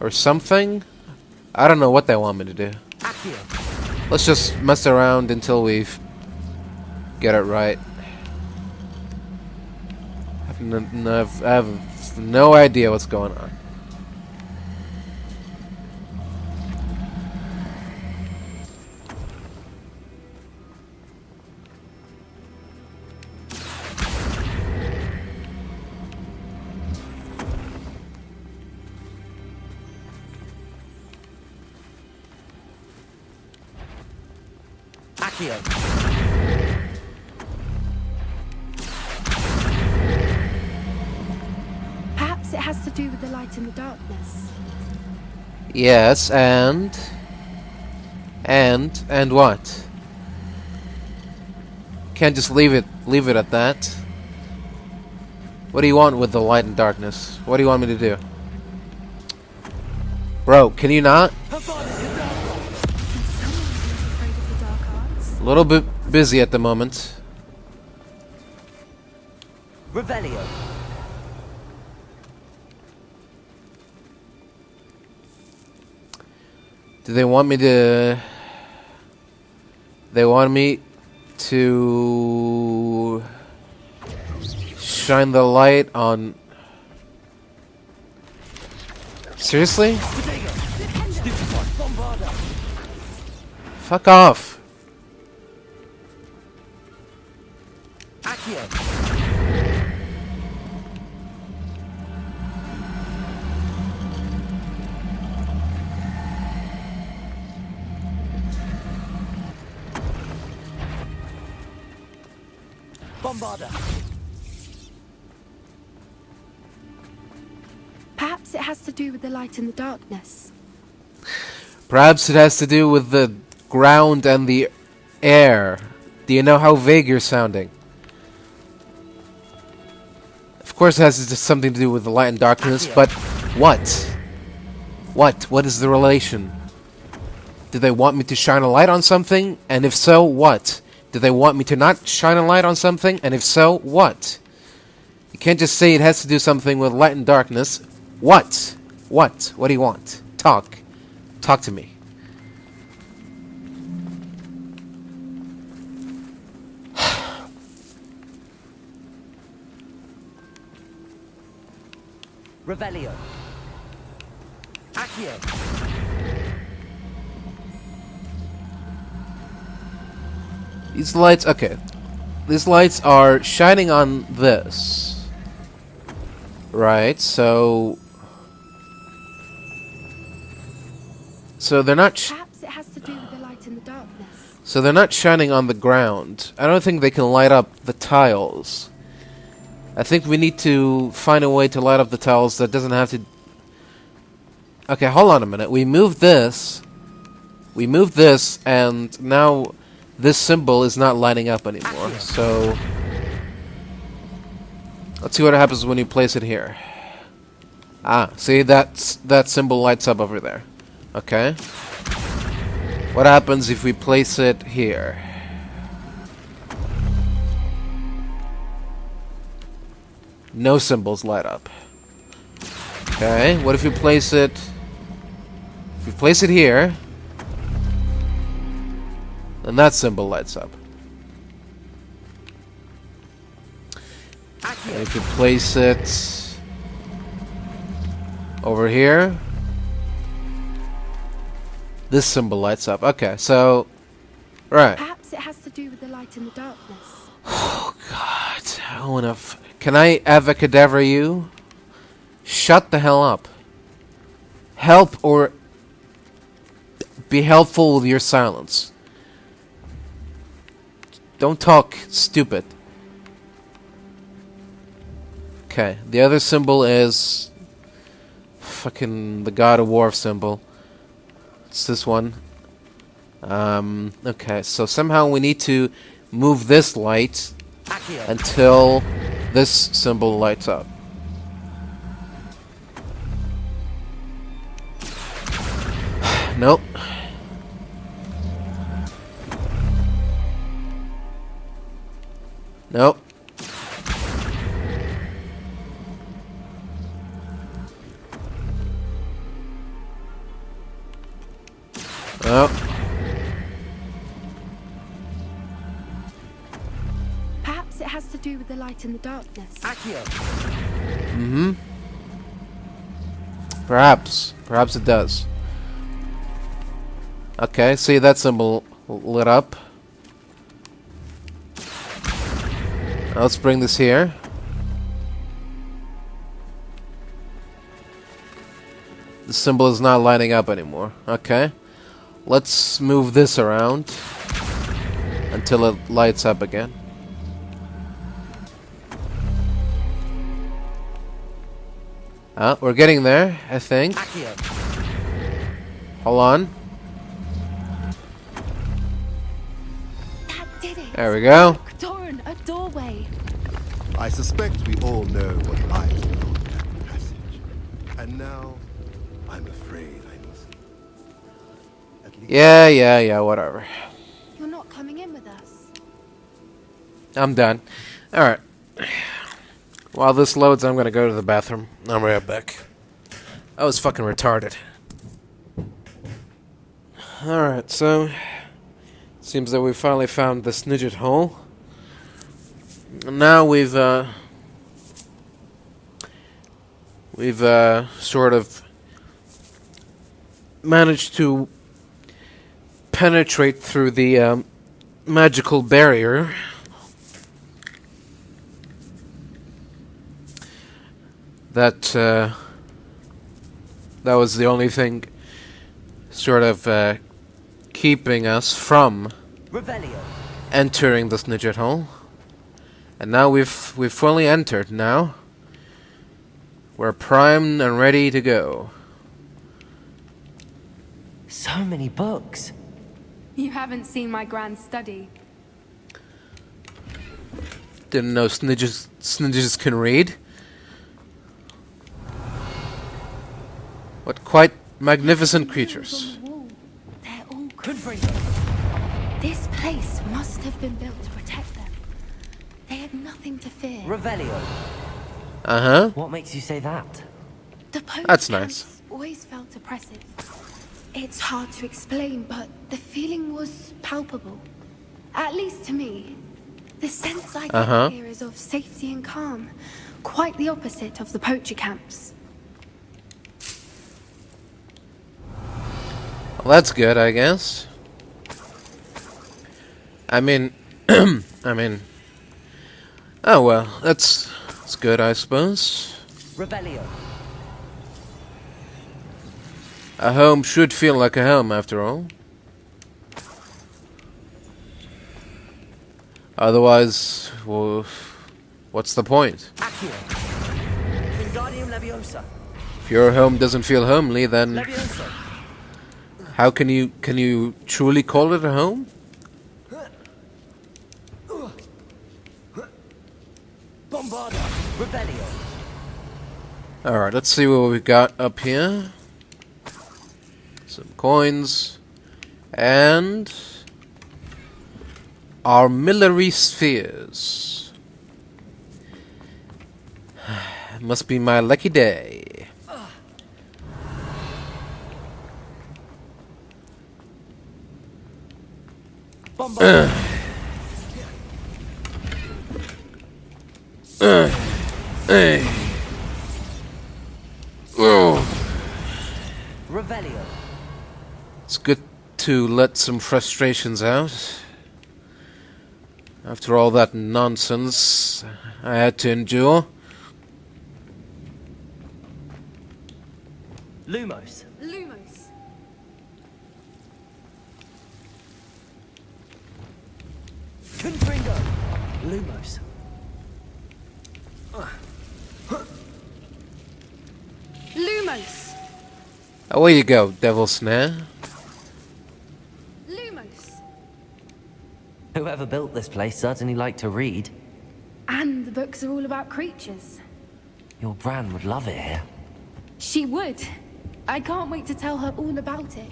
[SPEAKER 1] Or something? I don't know what they want me to do. Let's just mess around until we get it right. I have no idea what's going on.
[SPEAKER 14] Perhaps it has to do with the light in the darkness.
[SPEAKER 1] Yes, and what? Can't just leave it at that. What do you want with the light and darkness? What do you want me to do? Bro, can you not? A little bit busy at the moment.
[SPEAKER 2] Revelio.
[SPEAKER 1] Do they want me to... They want me to... shine the light on... Seriously? Fuck off.
[SPEAKER 14] Bombarder. Perhaps it has to do with the light in the darkness.
[SPEAKER 1] Perhaps it has to do with the ground and the air. Do you know how vague you're sounding? Of course it has something to do with the light and darkness, but what? What is the relation? Do they want me to shine a light on something? And if so, what? Do they want me to not shine a light on something? And if so, what? You can't just say it has to do something with light and darkness. What? What? What do you want? Talk. Talk to me.
[SPEAKER 2] Revelio. Accio.
[SPEAKER 1] These lights, okay. These lights are shining on this. Right, so they're not
[SPEAKER 14] Perhaps it has to do with the light in the darkness.
[SPEAKER 1] So they're not shining on the ground. I don't think they can light up the tiles. I think we need to find a way to light up the tiles that doesn't have to... Okay, hold on a minute. We moved this, and now this symbol is not lighting up anymore. So let's see what happens when you place it here. Ah, see, that symbol lights up over there. Okay. What happens if we place it here? No symbols light up. Okay, what if we place it... If we place it here, then that symbol lights up. And if you place it over here, this symbol lights up. Okay, so... Right.
[SPEAKER 14] Perhaps it has to do with the light in the darkness.
[SPEAKER 1] Oh, God. I don't wanna... Can I avacadabra you? Shut the hell up. Help or... Be helpful with your silence. Don't talk, stupid. Okay, the other symbol is... Fucking the God of War symbol. It's this one. Okay, so somehow we need to move this light until this symbol lights up. Nope. Nope. Nope.
[SPEAKER 14] Perhaps it has to do with the light in the darkness.
[SPEAKER 1] Mm-hmm. Perhaps. Perhaps it does. Okay, see that symbol lit up. Now let's bring this here. The symbol is not lining up anymore. Okay. Let's move this around until it lights up again. We're getting there, I think. Hold on.
[SPEAKER 14] That did it.
[SPEAKER 1] There we go.
[SPEAKER 14] Look, Doran, a doorway.
[SPEAKER 13] I suspect we all know what lies beyond that passage. And now, I'm afraid I must. At least
[SPEAKER 1] Yeah, whatever.
[SPEAKER 14] You're not coming in with us.
[SPEAKER 1] I'm done. Alright. While this loads, I'm gonna go to the bathroom. I'm right back. I was fucking retarded. Alright, so... seems that we finally found the Snidget hole. And now we've sort of managed to penetrate through the magical barrier. That was the only thing sort of keeping us from entering the Snidget hole. And now we've fully entered now. We're primed and ready to go.
[SPEAKER 2] So many books.
[SPEAKER 14] You haven't seen my grand study.
[SPEAKER 1] Didn't know Snidges can read. What quite magnificent creatures.
[SPEAKER 14] They're all crazy. This place must have been built to protect them. They have nothing to fear.
[SPEAKER 2] Revelio.
[SPEAKER 1] Uh-huh.
[SPEAKER 2] What makes you say that?
[SPEAKER 14] The poach
[SPEAKER 1] That's nice.
[SPEAKER 14] camps always felt oppressive. It's hard to explain, but the feeling was palpable. At least to me. The sense I get here is of safety and calm. Quite the opposite of the poacher camps.
[SPEAKER 1] Well, that's good, I guess. I mean, oh well, that's good, I suppose.
[SPEAKER 2] Revelio.
[SPEAKER 1] A home should feel like a home, after all. Otherwise, well, what's the point? If your home doesn't feel homely, then how can you truly call it a home? Alright, let's see what we got up here. Some coins. And armillary spheres. Must be my lucky day.
[SPEAKER 2] Revelio.
[SPEAKER 1] It's good to let some frustrations out. After all that nonsense I had to endure.
[SPEAKER 2] Lumos.
[SPEAKER 14] Lumos.
[SPEAKER 2] Confringo. Lumos.
[SPEAKER 14] Lumos.
[SPEAKER 1] Away you go, Devil Snare.
[SPEAKER 14] Lumos.
[SPEAKER 2] Whoever built this place certainly liked to read.
[SPEAKER 14] And the books are all about creatures.
[SPEAKER 2] Your Bran would love it here.
[SPEAKER 14] She would. I can't wait to tell her all about it.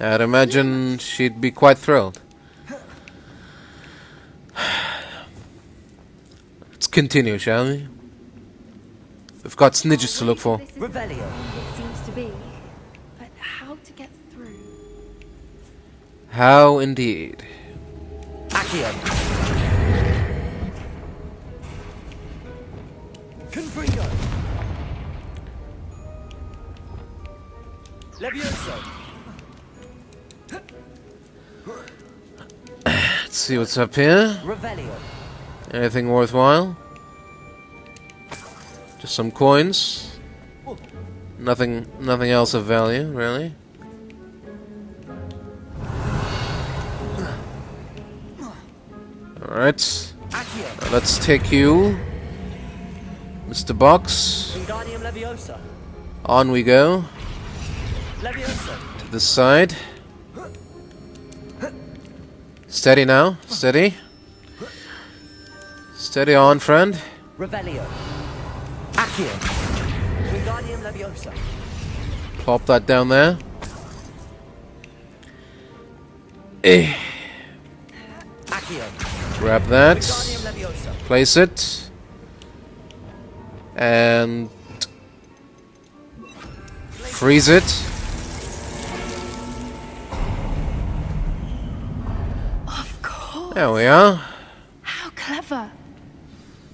[SPEAKER 1] I'd imagine she'd be quite thrilled. Let's continue, shall we? We've got snitches to look for.
[SPEAKER 14] Revelio. It seems to be. But how to get through?
[SPEAKER 1] How indeed.
[SPEAKER 9] Accio. Confringo. Levioso.
[SPEAKER 1] Let's see what's up here.
[SPEAKER 9] Revelio.
[SPEAKER 1] Anything worthwhile? Just some coins. Nothing else of value, really. Alright. Let's take you, Mr. Box.
[SPEAKER 9] Wingardium Leviosa.
[SPEAKER 1] On we go.
[SPEAKER 9] Leviosa.
[SPEAKER 1] To this side. Steady now. Steady. Steady on, friend.
[SPEAKER 9] Revelio. Accio. Wingardium Leviosa.
[SPEAKER 1] Plop that down there. Eh.
[SPEAKER 9] Accio.
[SPEAKER 1] Grab that.
[SPEAKER 9] Wingardium Leviosa.
[SPEAKER 1] Place it. And freeze it.
[SPEAKER 14] Of course.
[SPEAKER 1] There we are.
[SPEAKER 14] How clever.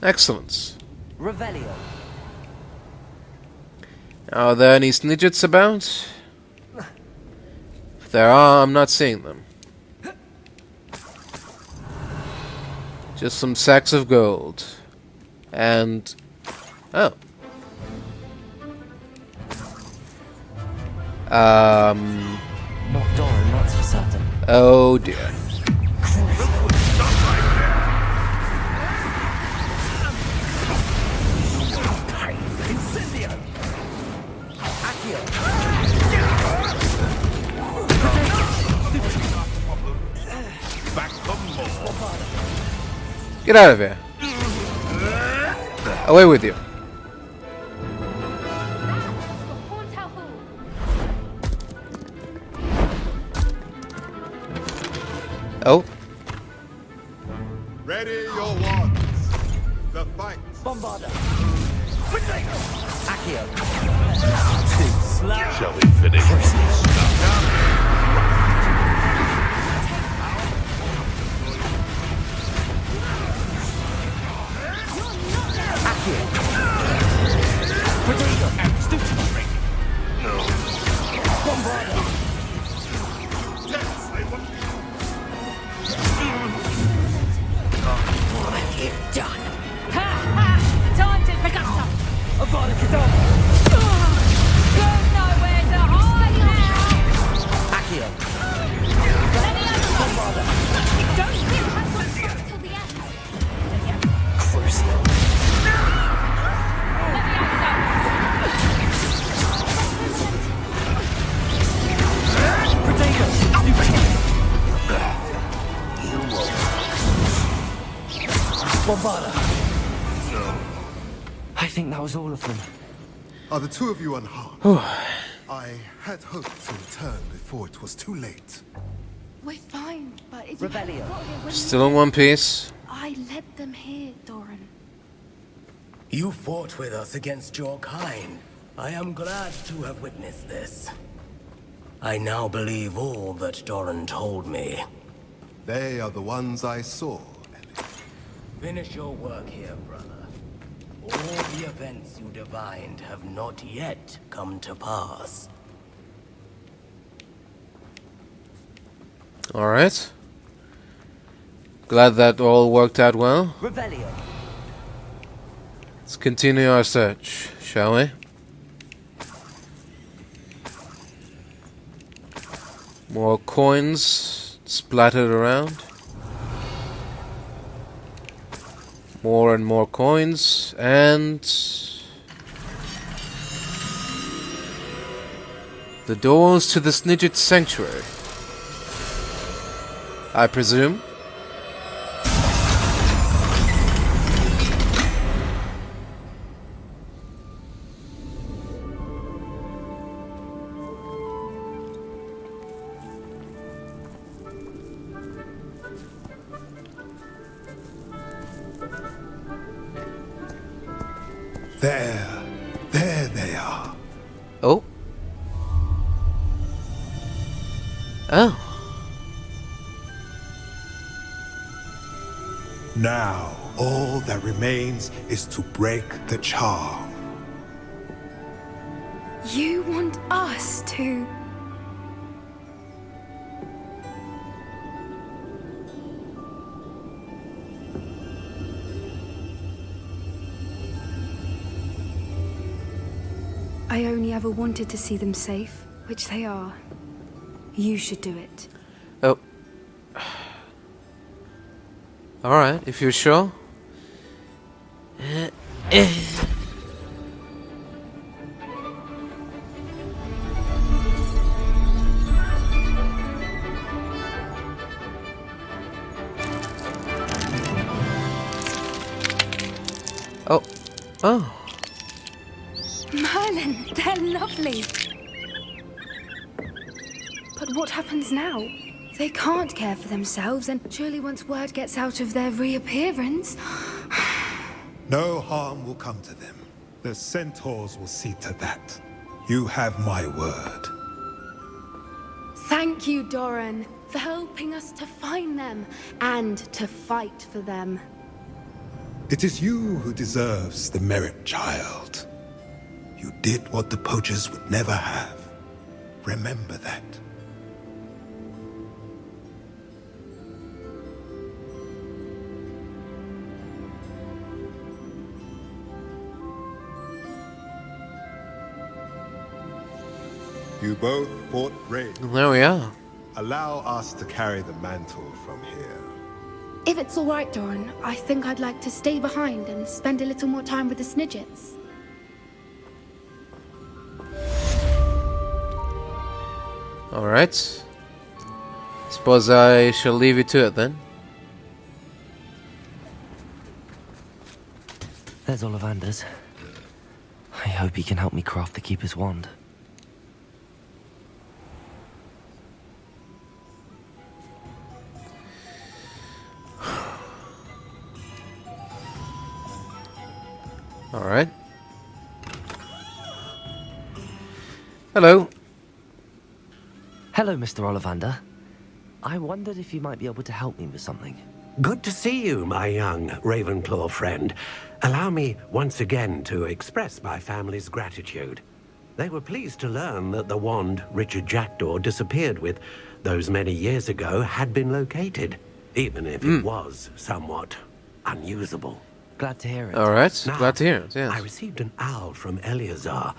[SPEAKER 1] Excellent.
[SPEAKER 9] Revelio.
[SPEAKER 1] Are there any snidgets about? If there are, I'm not seeing them. Just some sacks of gold. And... oh.
[SPEAKER 2] Not Doran, that's for certain.
[SPEAKER 1] Oh dear. Get out of here. Away with you. Oh.
[SPEAKER 13] Ready your wands. The fight.
[SPEAKER 9] Bombarda. Accio.
[SPEAKER 15] Shall we finish?
[SPEAKER 12] What have you done? Ha ha! Time to pick up some.
[SPEAKER 9] Avada Kedavra.
[SPEAKER 12] There's nowhere to hide now.
[SPEAKER 9] Accio.
[SPEAKER 12] Bombarda. Don't give us till the end.
[SPEAKER 9] Crucio. Bombarda. I think that was all of them.
[SPEAKER 13] Are the two of you unharmed? I had hoped to return before it was too late.
[SPEAKER 14] We're fine, but if you hadn't
[SPEAKER 9] Revelio.
[SPEAKER 14] got here when
[SPEAKER 1] Still in one piece.
[SPEAKER 14] I led them here, Doran.
[SPEAKER 16] You fought with us against your kind. I am glad to have witnessed this. I now believe all that Doran told me.
[SPEAKER 13] They are the ones I saw.
[SPEAKER 16] Finish your work here, brother. All the events you divined have not yet come to pass.
[SPEAKER 1] Alright. Glad that all worked out well.
[SPEAKER 9] Revelio.
[SPEAKER 1] Let's continue our search, shall we? More coins splattered around. More and more coins, and the doors to the Snidget Sanctuary, I presume.
[SPEAKER 13] There they are.
[SPEAKER 1] Oh. Oh.
[SPEAKER 13] Now, all that remains is to break the charm.
[SPEAKER 14] You want us to... I only ever wanted to see them safe, which they are. You should do it.
[SPEAKER 1] Oh. Alright, if you're sure. Oh. Oh.
[SPEAKER 14] Merlin, they're lovely. But what happens now? They can't care for themselves, and surely once word gets out of their reappearance...
[SPEAKER 13] No harm will come to them. The centaurs will see to that. You have my word.
[SPEAKER 14] Thank you, Doran, for helping us to find them, and to fight for them.
[SPEAKER 13] It is you who deserves the merit, child. You did what the poachers would never have. Remember that. You both fought brave.
[SPEAKER 1] There we are.
[SPEAKER 13] Allow us to carry the mantle from here.
[SPEAKER 14] If it's all right, Doran, I think I'd like to stay behind and spend a little more time with the Snidgets.
[SPEAKER 1] Alright. Suppose I shall leave you to it then.
[SPEAKER 2] There's Ollivander's. I hope he can help me craft the Keeper's wand.
[SPEAKER 1] Alright. Hello.
[SPEAKER 2] Hello, Mr. Ollivander. I wondered if you might be able to help me with something.
[SPEAKER 10] Good to see you, my young Ravenclaw friend. Allow me once again to express my family's gratitude. They were pleased to learn that the wand Richard Jackdaw disappeared with those many years ago had been located, even if it was somewhat unusable.
[SPEAKER 2] Glad to hear it.
[SPEAKER 1] Alright,
[SPEAKER 10] Now,
[SPEAKER 1] glad to hear it, yes.
[SPEAKER 10] I received an owl from Eleazar,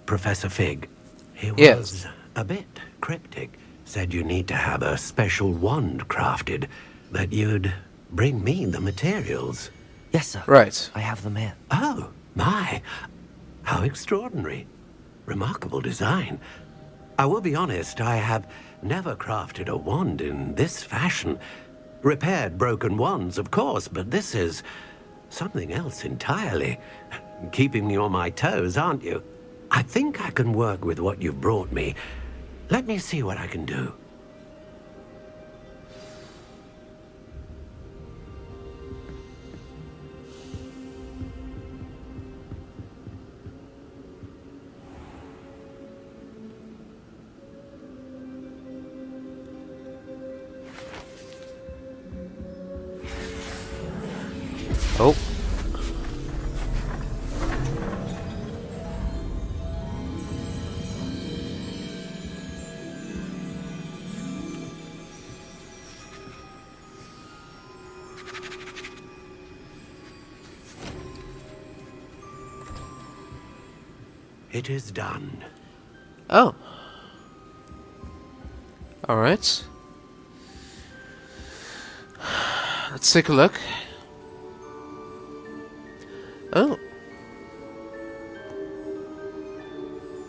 [SPEAKER 10] Professor Fig. He was a bit cryptic. Said you need to have a special wand crafted, that you'd bring me the materials.
[SPEAKER 2] Yes, sir.
[SPEAKER 1] Right.
[SPEAKER 2] I have them here.
[SPEAKER 10] Oh, my. How extraordinary. Remarkable design. I will be honest, I have never crafted a wand in this fashion. Repaired broken wands, of course, but this is something else entirely. Keeping me on my toes, aren't you? I think I can work with what you've brought me. Let me see what I can do.
[SPEAKER 1] Oh.
[SPEAKER 10] It is done.
[SPEAKER 1] Oh. Alright. Let's take a look. Oh.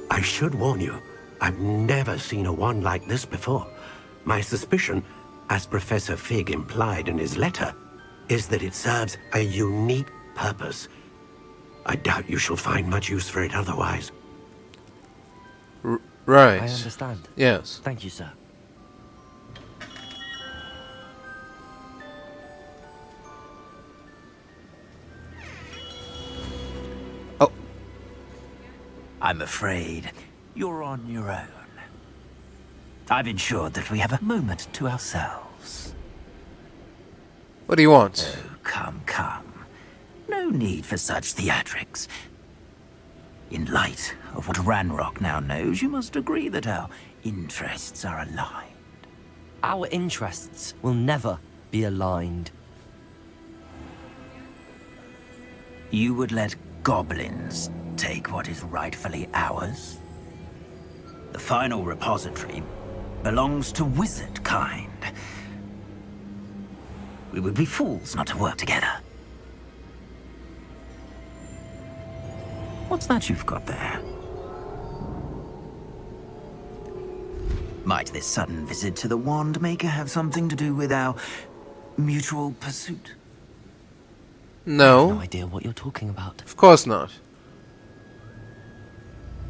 [SPEAKER 10] I should warn you, I've never seen a wand like this before. My suspicion, as Professor Fig implied in his letter, is that it serves a unique purpose. I doubt you shall find much use for it otherwise.
[SPEAKER 1] Right.
[SPEAKER 2] I understand.
[SPEAKER 1] Yes.
[SPEAKER 2] Thank you, sir.
[SPEAKER 5] I'm afraid you're on your own. I've ensured that we have a moment to ourselves.
[SPEAKER 1] What do you want?
[SPEAKER 5] Oh, come. No need for such theatrics. In light of what Ranrock now knows, you must agree that our interests are aligned.
[SPEAKER 2] Our interests will never be aligned.
[SPEAKER 5] You would let goblins take what is rightfully ours? The final repository belongs to wizard kind. We would be fools not to work together. What's that you've got there? Might this sudden visit to the Wand Maker have something to do with our mutual pursuit?
[SPEAKER 2] No. I
[SPEAKER 1] No.
[SPEAKER 2] have no idea what you're talking about.
[SPEAKER 1] Of course not.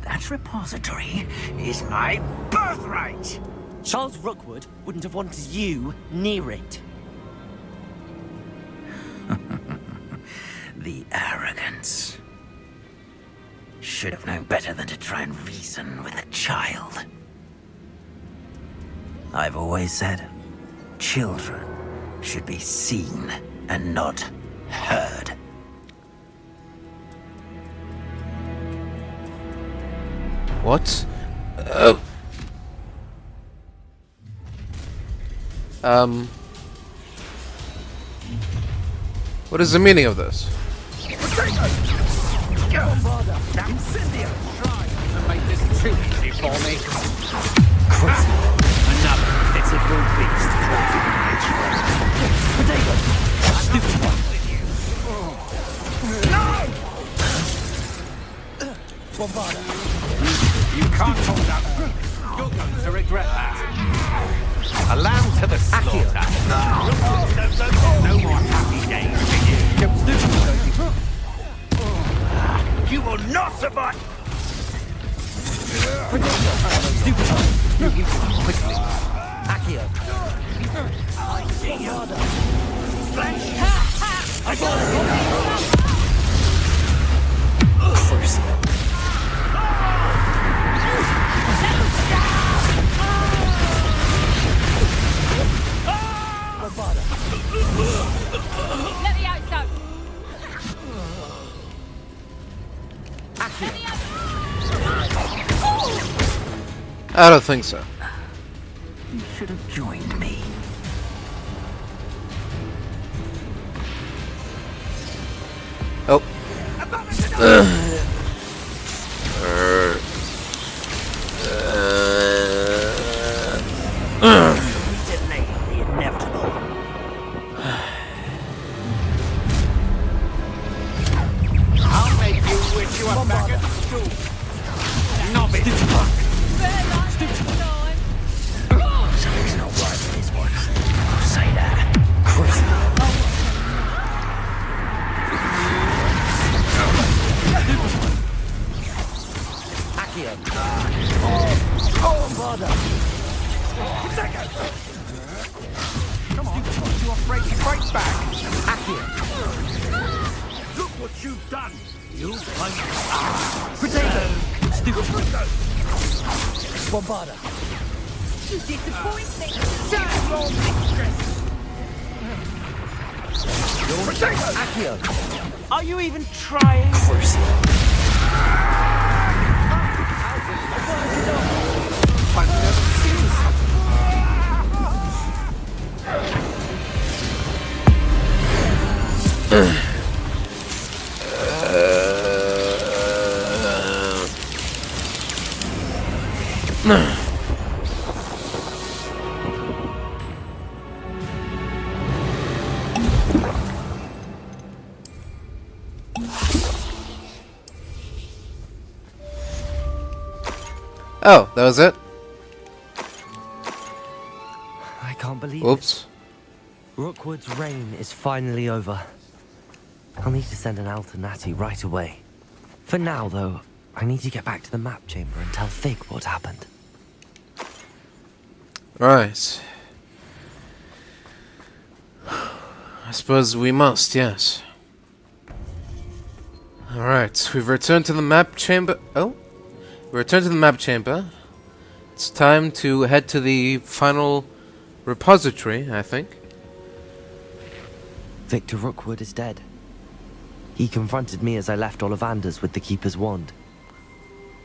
[SPEAKER 5] That repository is my birthright!
[SPEAKER 2] Charles Rookwood wouldn't have wanted you near it.
[SPEAKER 5] The arrogance. Should have known better than to try and reason with a child. I've always said, children should be seen and not heard.
[SPEAKER 1] What? What is the meaning of this?
[SPEAKER 6] Make this too easy for me.
[SPEAKER 5] Another pitiful beast.
[SPEAKER 2] Potato! Stupid one. Bombarda.
[SPEAKER 6] You can't hold up. You're going to regret that. A lamb to the slaughter. No more happy days for you.
[SPEAKER 5] You will not survive!
[SPEAKER 2] Stupid one.
[SPEAKER 6] You quickly.
[SPEAKER 2] Accio.
[SPEAKER 5] I see you. Flash!
[SPEAKER 2] I got it. Crucial.
[SPEAKER 12] Let me out, son.
[SPEAKER 1] I don't think so.
[SPEAKER 5] You should have joined me.
[SPEAKER 1] Oh.
[SPEAKER 5] Delay the inevitable.
[SPEAKER 6] I'll make you wish you were back at school. Novice.
[SPEAKER 5] Something's not right with this one. Say that.
[SPEAKER 2] Accio.
[SPEAKER 6] Bombarda. Come on, aren't you afraid to fight back?
[SPEAKER 2] Accio.
[SPEAKER 4] Look what you've done! You fight.
[SPEAKER 2] Potato. Stupid. Bombarda.
[SPEAKER 12] You disappoint me.
[SPEAKER 2] Accio. Are you even trying?
[SPEAKER 6] I've never seen
[SPEAKER 1] Oh, that was it?
[SPEAKER 2] I can't believe
[SPEAKER 1] Oops.
[SPEAKER 2] it. Rookwood's reign is finally over. I'll need to send an Alternati right away. For now, though, I need to get back to the map chamber and tell Fig what happened.
[SPEAKER 1] Right. I suppose we must, yes. Alright, we've returned to the map chamber. Oh, We return to the map chamber. It's time to head to the final repository, I think.
[SPEAKER 2] Victor Rookwood is dead. He confronted me as I left Ollivander's with the Keeper's wand.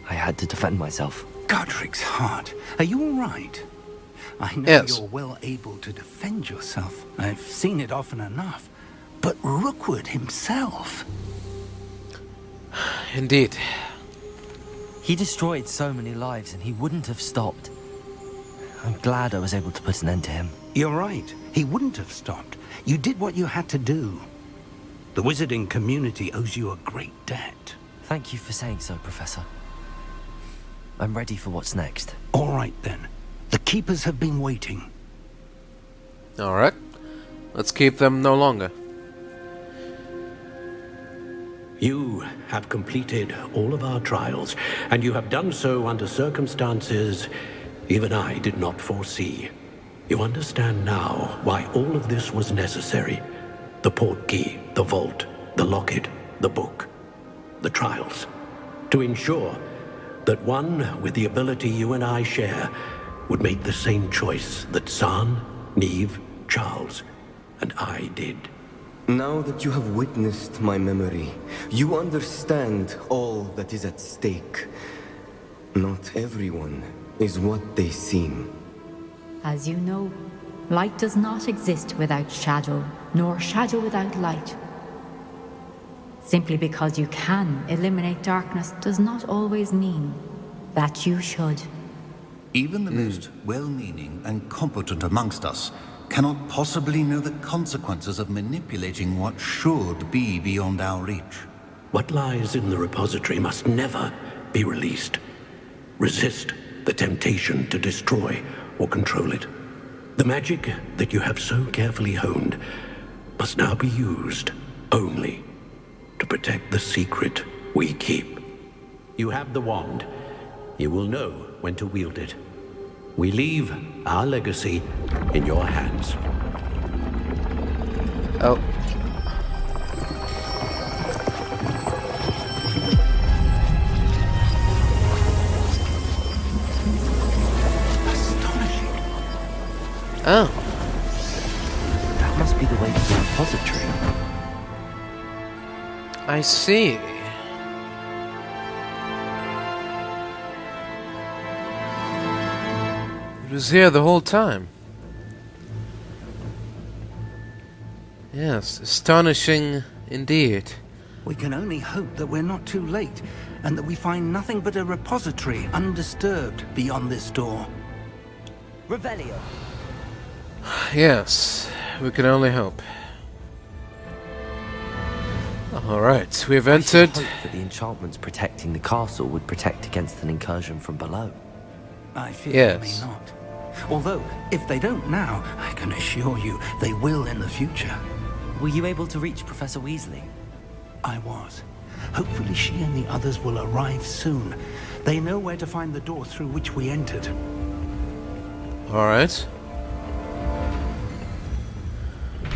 [SPEAKER 2] I had to defend myself.
[SPEAKER 3] Godric's heart. Are you all right? I know
[SPEAKER 1] Yes.
[SPEAKER 3] you're well able to defend yourself. I've seen it often enough. But Rookwood himself...
[SPEAKER 1] Indeed.
[SPEAKER 2] He destroyed so many lives and he wouldn't have stopped. I'm glad I was able to put an end to him.
[SPEAKER 3] You're right. He wouldn't have stopped. You did what you had to do. The wizarding community owes you a great debt.
[SPEAKER 2] Thank you for saying so, Professor. I'm ready for what's next.
[SPEAKER 3] All right, then. The Keepers have been waiting.
[SPEAKER 1] Alright. Let's keep them no longer.
[SPEAKER 10] You have completed all of our trials, and you have done so under circumstances even I did not foresee. You understand now why all of this was necessary. The portkey, the vault, the locket, the book, the trials. To ensure that one with the ability you and I share would make the same choice that San, Neve, Charles, and I did.
[SPEAKER 11] Now that you have witnessed my memory, you understand all that is at stake. Not everyone is what they seem.
[SPEAKER 17] As you know, light does not exist without shadow, nor shadow without light. Simply because you can eliminate darkness does not always mean that you should.
[SPEAKER 18] Even the most well-meaning and competent amongst us cannot possibly know the consequences of manipulating what should be beyond our reach.
[SPEAKER 10] What lies in the repository must never be released. Resist the temptation to destroy or control it. The magic that you have so carefully honed must now be used only to protect the secret we keep. You have the wand. You will know when to wield it. We leave our legacy in your hands.
[SPEAKER 1] Oh. Oh.
[SPEAKER 2] That must be the way to the repository.
[SPEAKER 1] I see. It was here the whole time. Yes, astonishing indeed.
[SPEAKER 3] We can only hope that we're not too late, and that we find nothing but a repository undisturbed beyond this door.
[SPEAKER 2] Revelio.
[SPEAKER 1] Yes, we can only hope. Alright, we've entered.
[SPEAKER 2] I hope that the enchantments protecting the castle would protect against an incursion from below.
[SPEAKER 3] I fear
[SPEAKER 1] Yes.
[SPEAKER 3] they may not. Although, if they don't now, I can assure you they will in the future.
[SPEAKER 2] Were you able to reach Professor Weasley?
[SPEAKER 3] I was. Hopefully she and the others will arrive soon. They know where to find the door through which we entered.
[SPEAKER 1] Alright.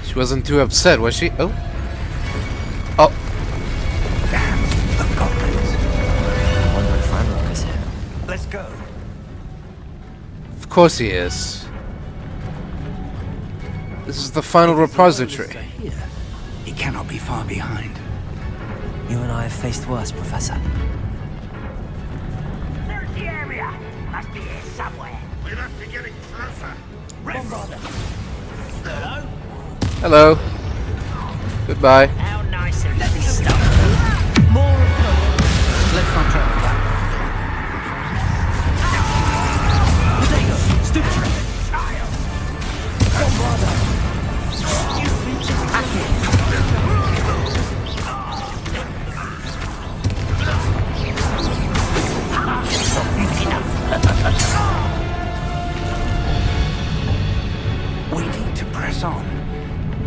[SPEAKER 1] She wasn't too upset, was she? Oh. Oh.
[SPEAKER 3] Damn, the goblins.
[SPEAKER 2] I wonder if Ranrock is here.
[SPEAKER 3] Let's go.
[SPEAKER 1] Of course he is. This is the final repository.
[SPEAKER 3] Here. He cannot be far behind.
[SPEAKER 2] You and I have faced worse, Professor.
[SPEAKER 5] Search the area. Must be here somewhere.
[SPEAKER 4] We must be getting closer.
[SPEAKER 5] Hello?
[SPEAKER 1] Hello. Goodbye.
[SPEAKER 5] How nice of this stuff.
[SPEAKER 3] More of them. Let's not travel that. Potato, stupid. We need to press on.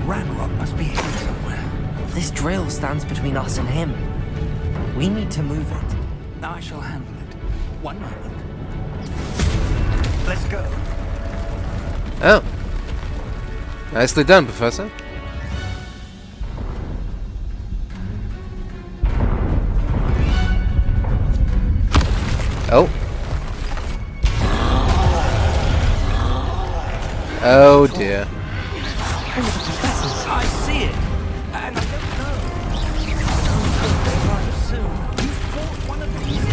[SPEAKER 3] Ranrock must be here somewhere.
[SPEAKER 2] This drill stands between us and him. We need to move it.
[SPEAKER 3] I shall handle it. One moment. Let's go.
[SPEAKER 1] Oh. Nicely done, Professor. Oh. Oh dear.
[SPEAKER 5] I see it. And I don't know. Soon. You fought one of these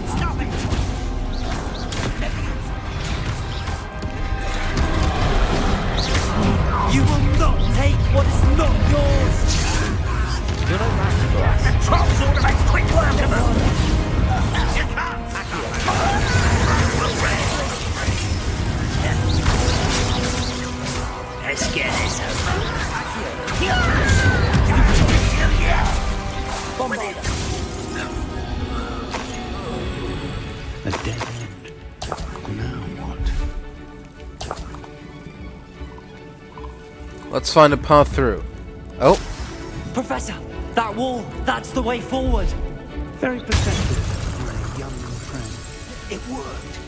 [SPEAKER 5] Stop it. You will not take what is not yours. You're no match for us. The trolls ought to make quick work of them. You can't. Let's get this over.
[SPEAKER 3] A dead end. Now what?
[SPEAKER 1] Let's find a path through. Oh.
[SPEAKER 5] Professor, that wall, that's the way forward.
[SPEAKER 3] Very perceptive, my young friend. It worked.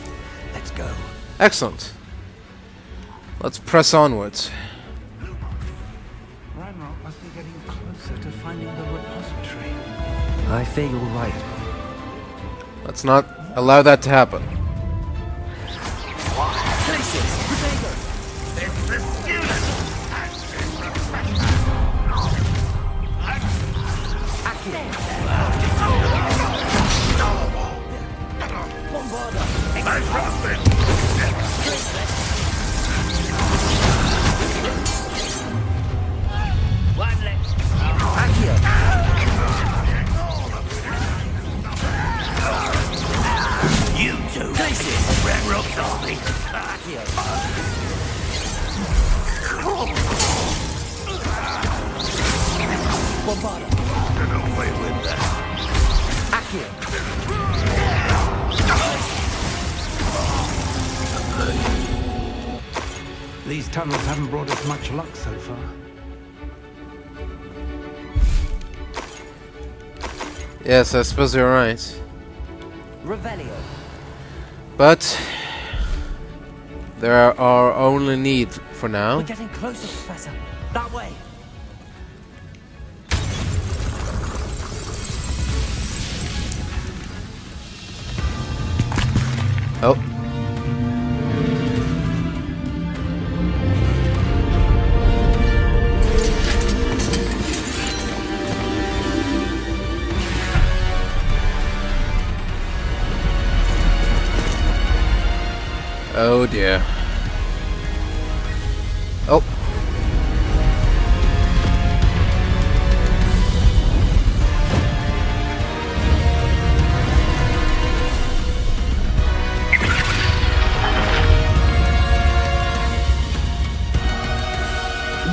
[SPEAKER 3] Let's go.
[SPEAKER 1] Excellent. Let's press onwards.
[SPEAKER 3] Ranrock must be getting closer to finding the repository.
[SPEAKER 2] I fear you're right.
[SPEAKER 1] Let's not allow that to happen.
[SPEAKER 4] You two, this is Red Rock's army. Get away with that.
[SPEAKER 3] These tunnels haven't brought us much luck so far.
[SPEAKER 1] Yes, I suppose you're right.
[SPEAKER 5] Revelio.
[SPEAKER 1] But there are our only need for now.
[SPEAKER 5] We're getting closer, Professor. That way.
[SPEAKER 1] Oh. Oh dear. Oh.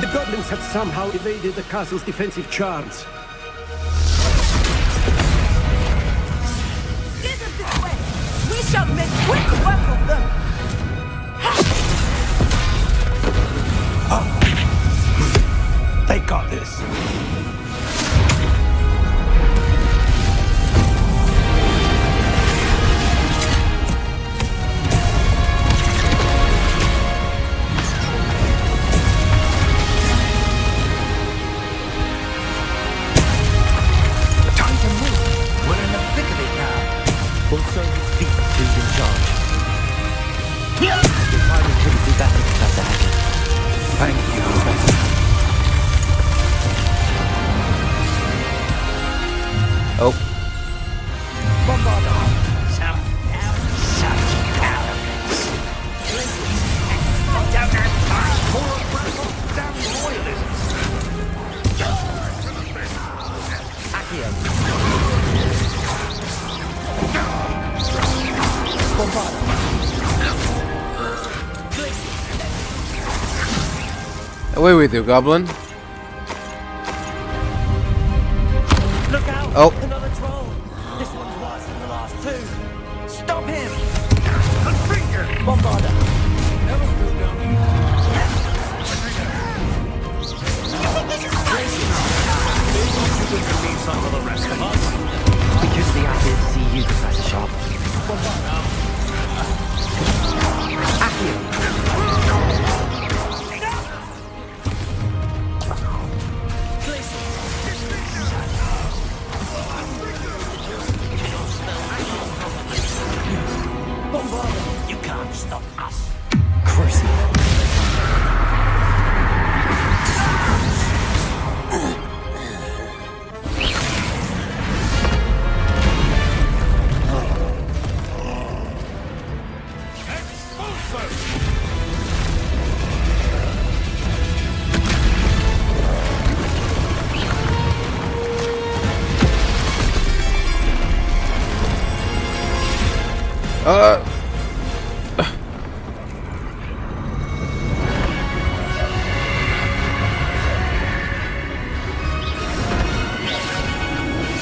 [SPEAKER 10] The goblins have somehow evaded the castle's defensive charms.
[SPEAKER 7] Steer them this way. We shall make quick work of them.
[SPEAKER 3] They got this.
[SPEAKER 5] Time to move. We're in the thick of it now.
[SPEAKER 2] Also, these two's in charge. Your timing couldn't be better, Professor Haggard.
[SPEAKER 3] Thank you, Professor.
[SPEAKER 1] Oh.
[SPEAKER 4] Such cowardice. Don't have time for damn royalists.
[SPEAKER 1] Away with you, Goblin.
[SPEAKER 5] Look out!
[SPEAKER 1] Oh.
[SPEAKER 5] Another troll! This one's worse than the last two! Stop him!
[SPEAKER 4] Finger!
[SPEAKER 5] Bombarder!
[SPEAKER 4] Some of the rest of us.
[SPEAKER 2] Because the ideas see you, Professor Sharp.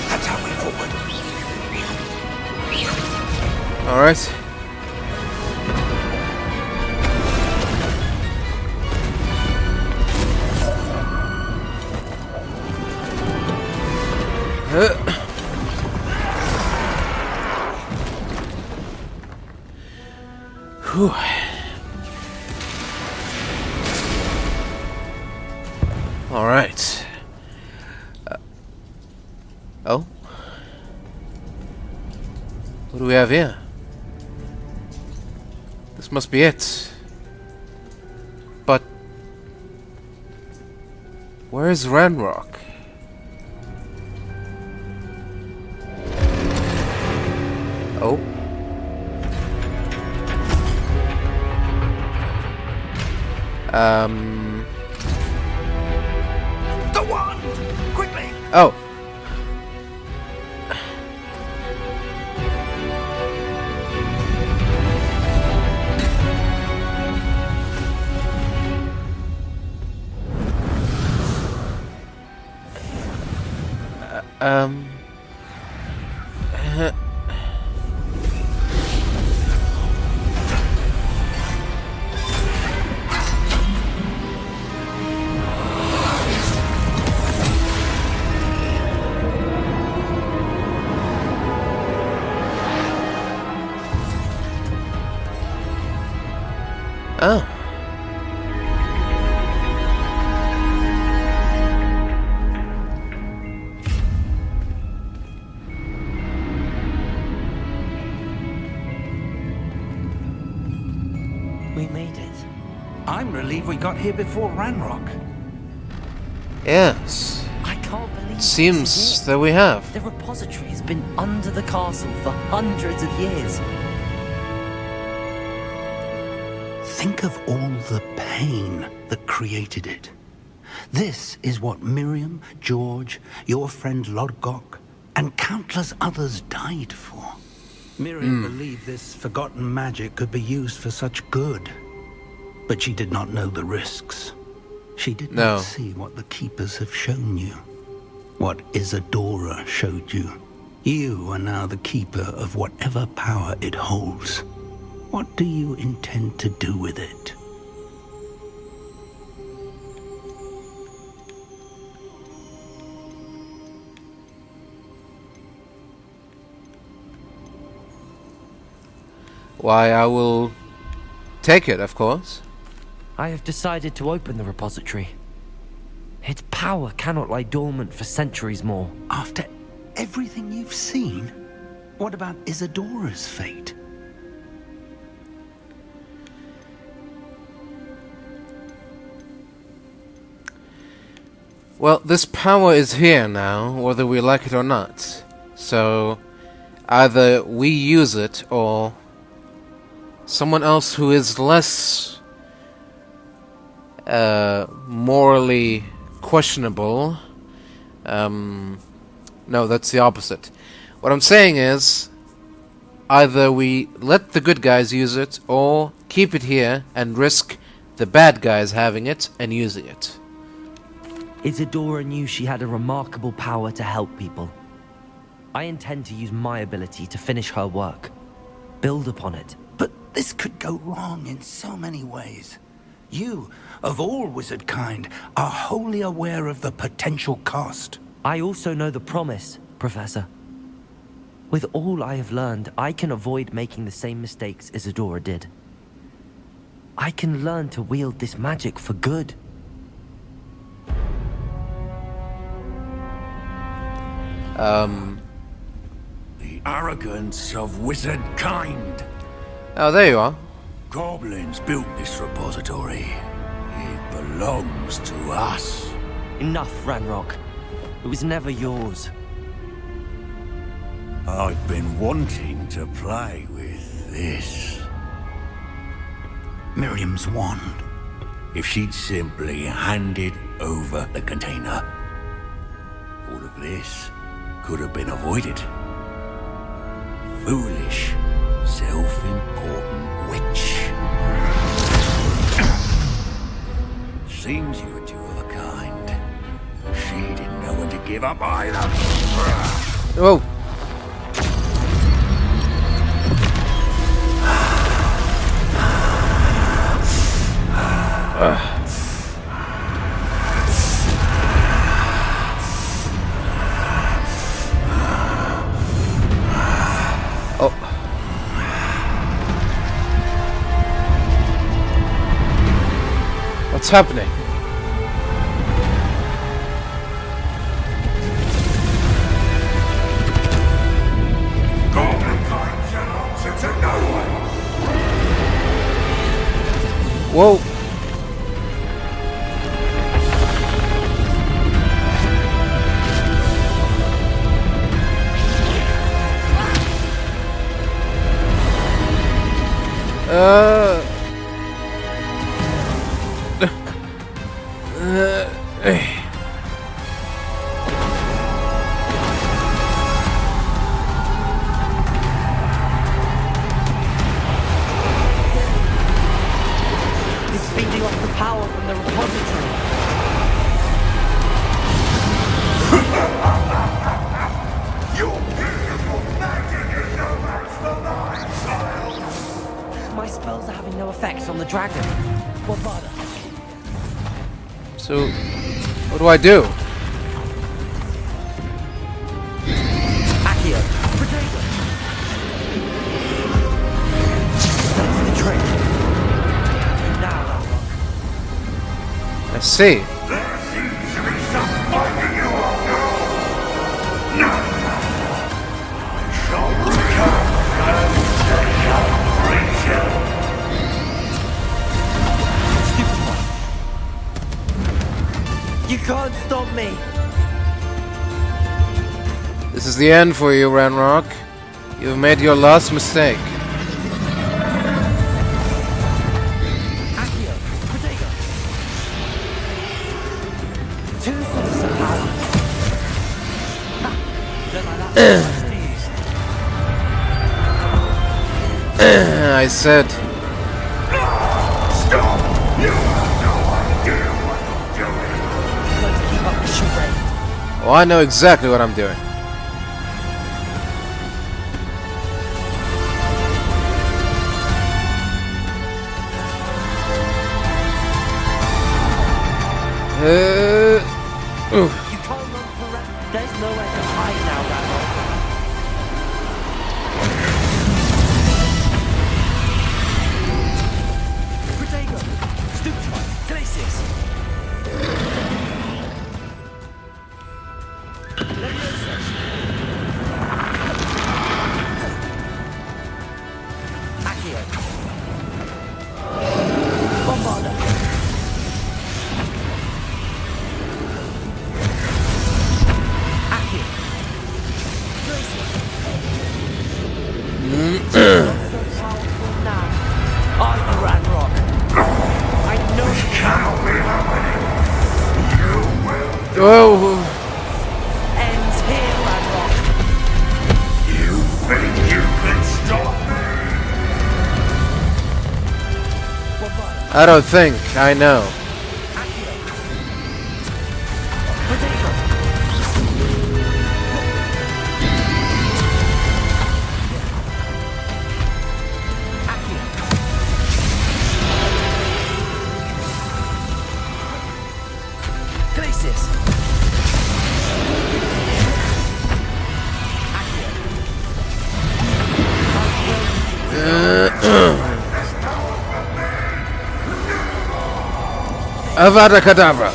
[SPEAKER 3] That's our way forward.
[SPEAKER 1] All right. Whew. All right. Oh? What do we have here? This must be it. But where is Ranrock? Oh.
[SPEAKER 3] The wand! Quickly!
[SPEAKER 1] Oh. Oh.
[SPEAKER 2] We made it.
[SPEAKER 3] I'm relieved we got here before Ranrock.
[SPEAKER 1] Yes.
[SPEAKER 2] I can't believe
[SPEAKER 1] Seems that we have.
[SPEAKER 2] The repository has been under the castle for hundreds of years.
[SPEAKER 3] Think of all the pain that created it. This is what Miriam, George, your friend Lodgok, and countless others died for. Miriam believed this forgotten magic could be used for such good. But she did not know the risks. She did not see what the Keepers have shown you. What Isadora showed you. You are now the Keeper of whatever power it holds. What do you intend to do with it?
[SPEAKER 1] Why, I will take it, of course.
[SPEAKER 2] I have decided to open the repository. Its power cannot lie dormant for centuries more.
[SPEAKER 3] After everything you've seen, what about Isadora's fate?
[SPEAKER 1] Well, this power is here now, whether we like it or not. So, either we use it, or someone else who is less morally questionable. No, that's the opposite. What I'm saying is, either we let the good guys use it, or keep it here and risk the bad guys having it and using it.
[SPEAKER 2] Isadora knew she had a remarkable power to help people. I intend to use my ability to finish her work. Build upon it.
[SPEAKER 3] But this could go wrong in so many ways. You, of all wizard kind, are wholly aware of the potential cost.
[SPEAKER 2] I also know the promise, Professor. With all I have learned, I can avoid making the same mistakes Isadora did. I can learn to wield this magic for good.
[SPEAKER 4] The arrogance of wizard kind.
[SPEAKER 1] Oh, there you are.
[SPEAKER 4] Goblins built this repository. It belongs to us.
[SPEAKER 2] Enough, Ranrock. It was never yours.
[SPEAKER 4] I've been wanting to play with this.
[SPEAKER 3] Miriam's wand.
[SPEAKER 4] If she'd simply handed over the container, all of this could have been avoided. Foolish Self-important witch. Seems you were two of a kind. She didn't know when to give up either.
[SPEAKER 1] Whoa. Oh. What's happening? Whoa.
[SPEAKER 2] It's feeding off the power from the repository.
[SPEAKER 4] Your beautiful magic is no match for mine, child.
[SPEAKER 2] My spells are having no effect on the dragon. What bother?
[SPEAKER 1] So, what do I do?
[SPEAKER 2] Accio, potato. That's the trick. Now,
[SPEAKER 1] I see.
[SPEAKER 4] There seems to be some fighting you all now. No. I shall return and set up creature.
[SPEAKER 2] You can't stop me.
[SPEAKER 1] This is the end for you, Ranrock. You've made your last mistake.
[SPEAKER 2] Accio, potato. Two sources of power.
[SPEAKER 1] I said.
[SPEAKER 4] Stop! You have no idea what you're doing.
[SPEAKER 2] I'm going to keep up the charade.
[SPEAKER 1] Oh, I know exactly what I'm doing.
[SPEAKER 2] You can't run forever. There's nowhere to hide now, Randall. Protego! Stupefy! Glacius! Leviosa! Accio! Bombarda!
[SPEAKER 1] Whoa!
[SPEAKER 2] Ends here, Lodgok.
[SPEAKER 4] You think you can stop me?
[SPEAKER 1] I don't think I know. Avada Kedavra.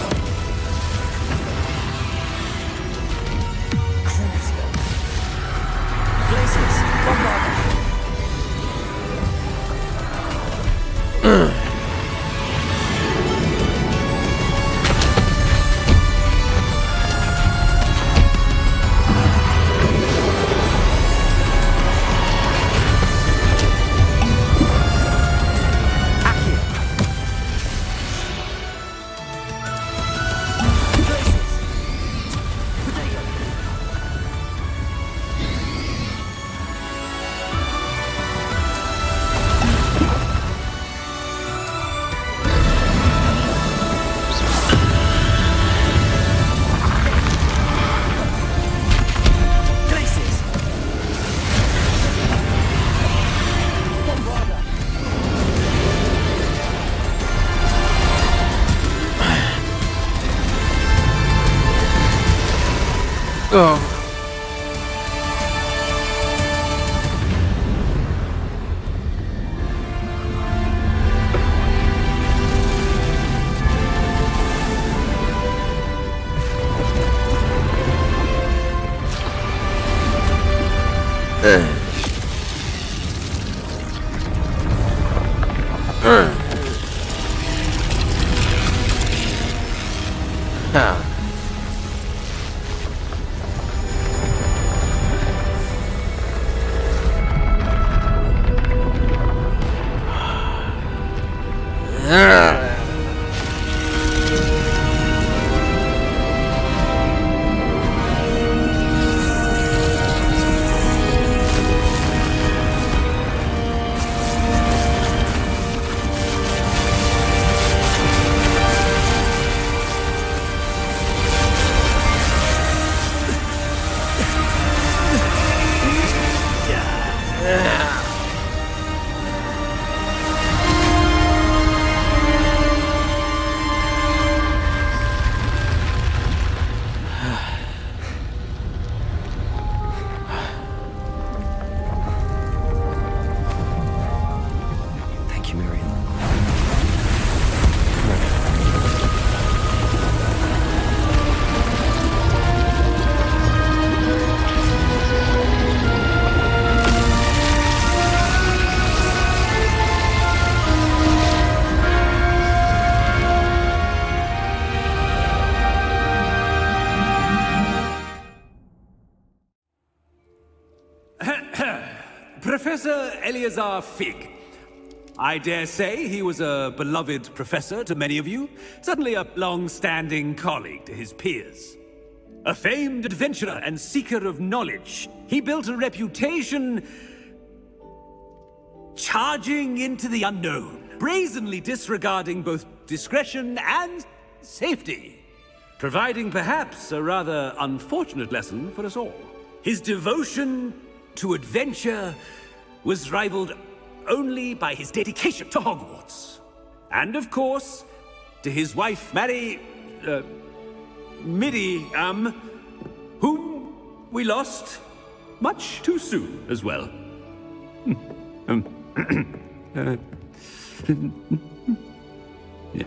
[SPEAKER 1] Oh.
[SPEAKER 19] Professor Eleazar Fig. I dare say he was a beloved professor to many of you, certainly a long-standing colleague to his peers. A famed adventurer and seeker of knowledge, he built a reputation charging into the unknown, brazenly disregarding both discretion and safety, providing perhaps a rather unfortunate lesson for us all. His devotion to adventure was rivaled only by his dedication to Hogwarts. And of course, to his wife, Middy, whom we lost much too soon as well. Yeah.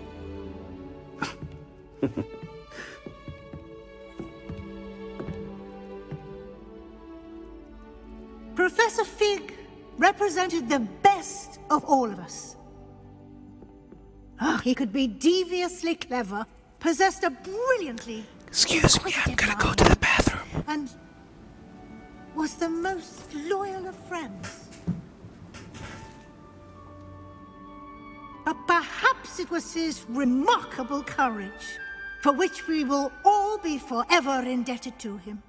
[SPEAKER 20] Professor Fig represented the best of all of us. He could be deviously clever, possessed a brilliantly...
[SPEAKER 1] Excuse me, I'm gonna go to the bathroom.
[SPEAKER 20] And was the most loyal of friends. But perhaps it was his remarkable courage, for which we will all be forever indebted to him.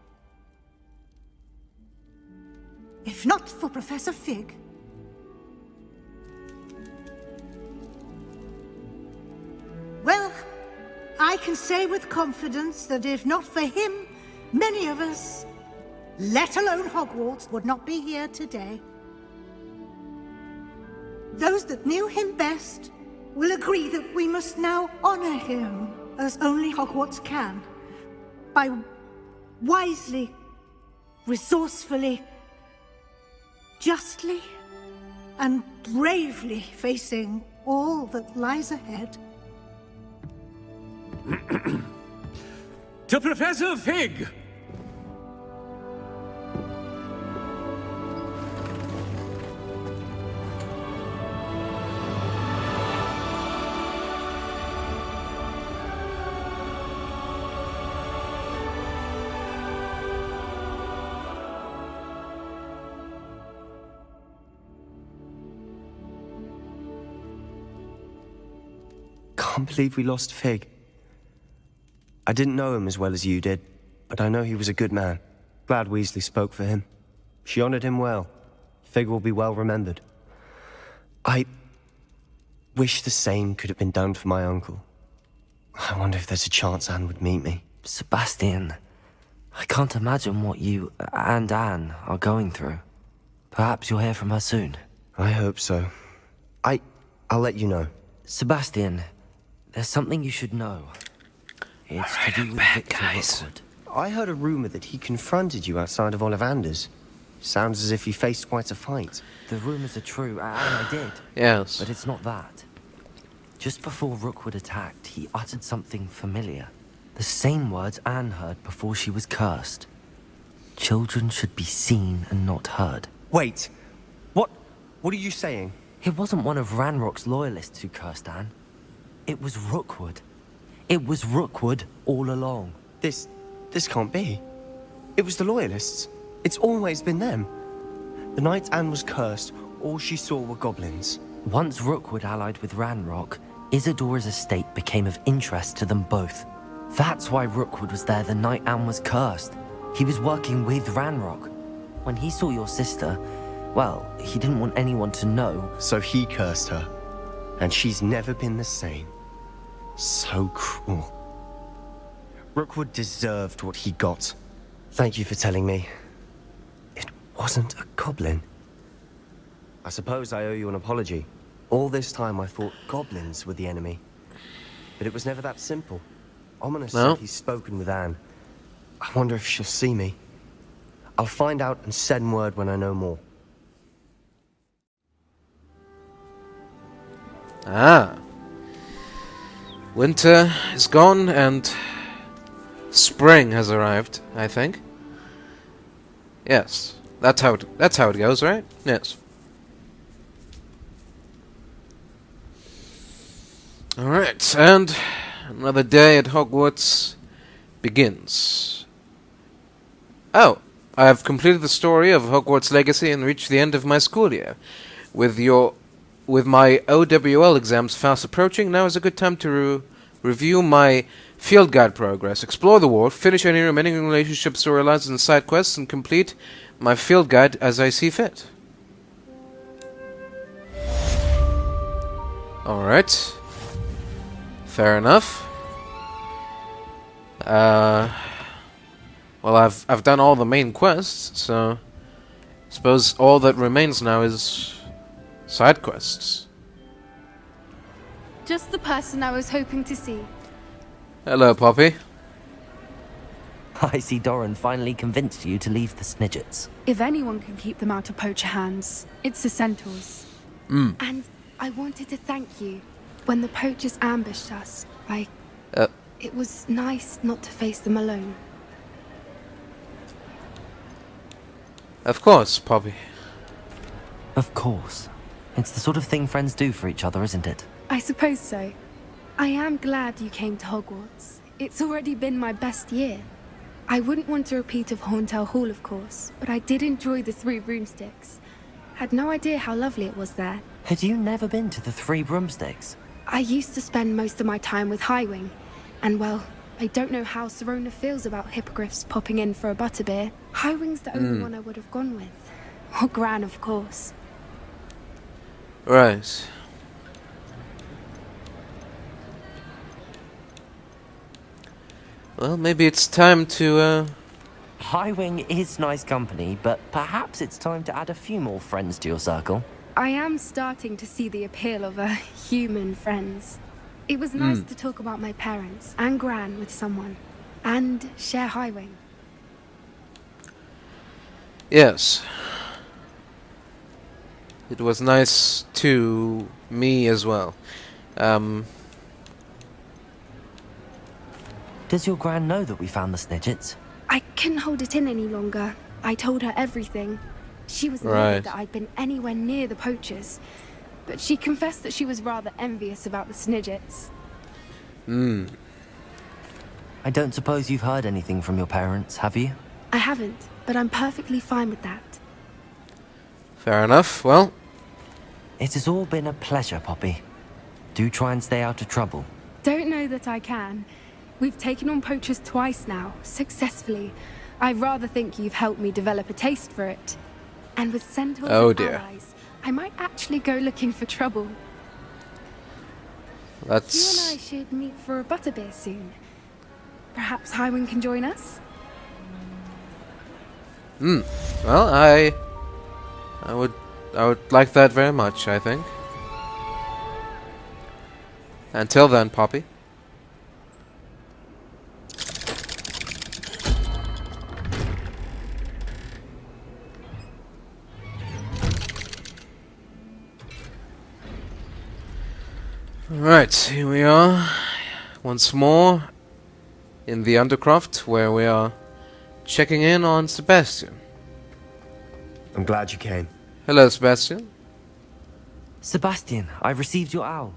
[SPEAKER 20] If not for Professor Fig, well, I can say with confidence that if not for him, many of us, let alone Hogwarts, would not be here today. Those that knew him best will agree that we must now honor him as only Hogwarts can, by wisely, resourcefully, justly and bravely facing all that lies ahead.
[SPEAKER 19] To Professor Fig!
[SPEAKER 9] Can't believe we lost Fig. I didn't know him as well as you did, but I know he was a good man. Glad Weasley spoke for him. She honored him well. Fig will be well remembered. I wish the same could have been done for my uncle. I wonder if there's a chance Anne would meet me.
[SPEAKER 2] Sebastian, I can't imagine what you and Anne are going through. Perhaps you'll hear from her soon.
[SPEAKER 9] I hope so. I'll let you know.
[SPEAKER 2] Sebastian, there's something you should know. It's to do with Victor Rookwood.
[SPEAKER 9] I heard a rumor that he confronted you outside of Ollivander's. Sounds as if he faced quite a fight.
[SPEAKER 2] The rumors are true, and I did.
[SPEAKER 1] Yes.
[SPEAKER 2] But it's not that. Just before Rookwood attacked, he uttered something familiar. The same words Anne heard before she was cursed. Children should be seen and not heard.
[SPEAKER 9] Wait. What are you saying?
[SPEAKER 2] It wasn't one of Ranrock's loyalists who cursed Anne. It was Rookwood. It was Rookwood all along.
[SPEAKER 9] This can't be. It was the loyalists. It's always been them. The night Anne was cursed, all she saw were goblins.
[SPEAKER 2] Once Rookwood allied with Ranrock, Isadora's estate became of interest to them both. That's why Rookwood was there the night Anne was cursed. He was working with Ranrock. When he saw your sister, well, he didn't want anyone to know.
[SPEAKER 9] So he cursed her. And she's never been the same. So cruel. Rookwood deserved what he got. Thank you for telling me. It wasn't a goblin. I suppose I owe you an apology. All this time I thought goblins were the enemy. But it was never that simple. Ominous said he's spoken with Anne. I wonder if she'll see me. I'll find out and send word when I know more.
[SPEAKER 1] Ah. Winter is gone and spring has arrived, I think. Yes. That's how it goes, right? Yes. Alright, and another day at Hogwarts begins. Oh, I have completed the story of Hogwarts Legacy and reached the end of my school year. With my OWL exams fast approaching, now is a good time to review my field guide progress, explore the world, finish any remaining relationship storylines and side quests, and complete my field guide as I see fit. Alright. Fair enough. Well, I've done all the main quests, so I suppose all that remains now is side quests.
[SPEAKER 14] Just the person I was hoping to see.
[SPEAKER 1] Hello, Poppy.
[SPEAKER 2] I see Doran finally convinced you to leave the Snidgets.
[SPEAKER 14] If anyone can keep them out of poacher hands, it's the centaurs. And I wanted to thank you. When the poachers ambushed us, it was nice not to face them alone.
[SPEAKER 1] Of course, Poppy.
[SPEAKER 2] Of course. It's the sort of thing friends do for each other, isn't it?
[SPEAKER 14] I suppose so. I am glad you came to Hogwarts. It's already been my best year. I wouldn't want a repeat of Horntail Hall, of course, but I did enjoy the Three Broomsticks. Had no idea how lovely it was there.
[SPEAKER 2] Had you never been to the Three Broomsticks?
[SPEAKER 14] I used to spend most of my time with Highwing, and well, I don't know how Serona feels about hippogriffs popping in for a butterbeer. Highwing's the only one I would have gone with. Or Gran, of course.
[SPEAKER 1] Right. Well, maybe it's time to,
[SPEAKER 2] Highwing is nice company, but perhaps it's time to add a few more friends to your circle.
[SPEAKER 14] I am starting to see the appeal of human friends. It was nice to talk about my parents and Gran with someone, and share Highwing.
[SPEAKER 1] Yes. It was nice to me as well.
[SPEAKER 2] Does your Gran know that we found the Snidgets?
[SPEAKER 14] I couldn't hold it in any longer. I told her everything. She was livid that I'd been anywhere near the poachers, but she confessed that she was rather envious about the Snidgets.
[SPEAKER 2] I don't suppose you've heard anything from your parents, have you?
[SPEAKER 14] I haven't, but I'm perfectly fine with that.
[SPEAKER 1] Fair enough. Well,
[SPEAKER 2] it has all been a pleasure, Poppy. Do try and stay out of trouble.
[SPEAKER 14] Don't know that I can. We've taken on poachers twice now, successfully. I rather think you've helped me develop a taste for it. And with centaurs as allies, I might actually go looking for trouble. You and I should meet for a butterbeer soon. Perhaps Highwing can join us?
[SPEAKER 1] Well, I would like that very much, I think. Until then, Poppy. Right, here we are. Once more in the Undercroft, where we are checking in on Sebastian.
[SPEAKER 9] I'm glad you came.
[SPEAKER 1] Hello, Sebastian.
[SPEAKER 2] Sebastian, I received your owl.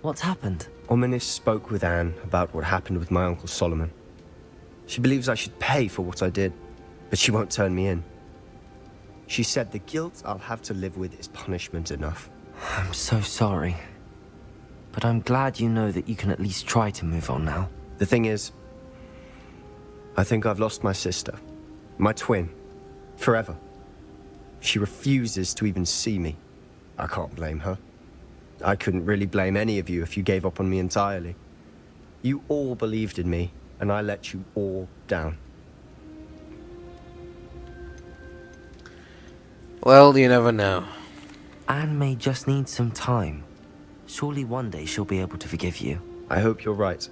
[SPEAKER 2] What's happened?
[SPEAKER 9] Ominis spoke with Anne about what happened with my Uncle Solomon. She believes I should pay for what I did, but she won't turn me in. She said the guilt I'll have to live with is punishment enough.
[SPEAKER 2] I'm so sorry. But I'm glad you know that you can at least try to move on now.
[SPEAKER 9] The thing is, I think I've lost my sister. My twin. Forever. She refuses to even see me. I can't blame her. I couldn't really blame any of you if you gave up on me entirely. You all believed in me, and I let you all down.
[SPEAKER 1] Well, you never know.
[SPEAKER 2] Anne may just need some time. Surely one day she'll be able to forgive you.
[SPEAKER 9] I hope you're right.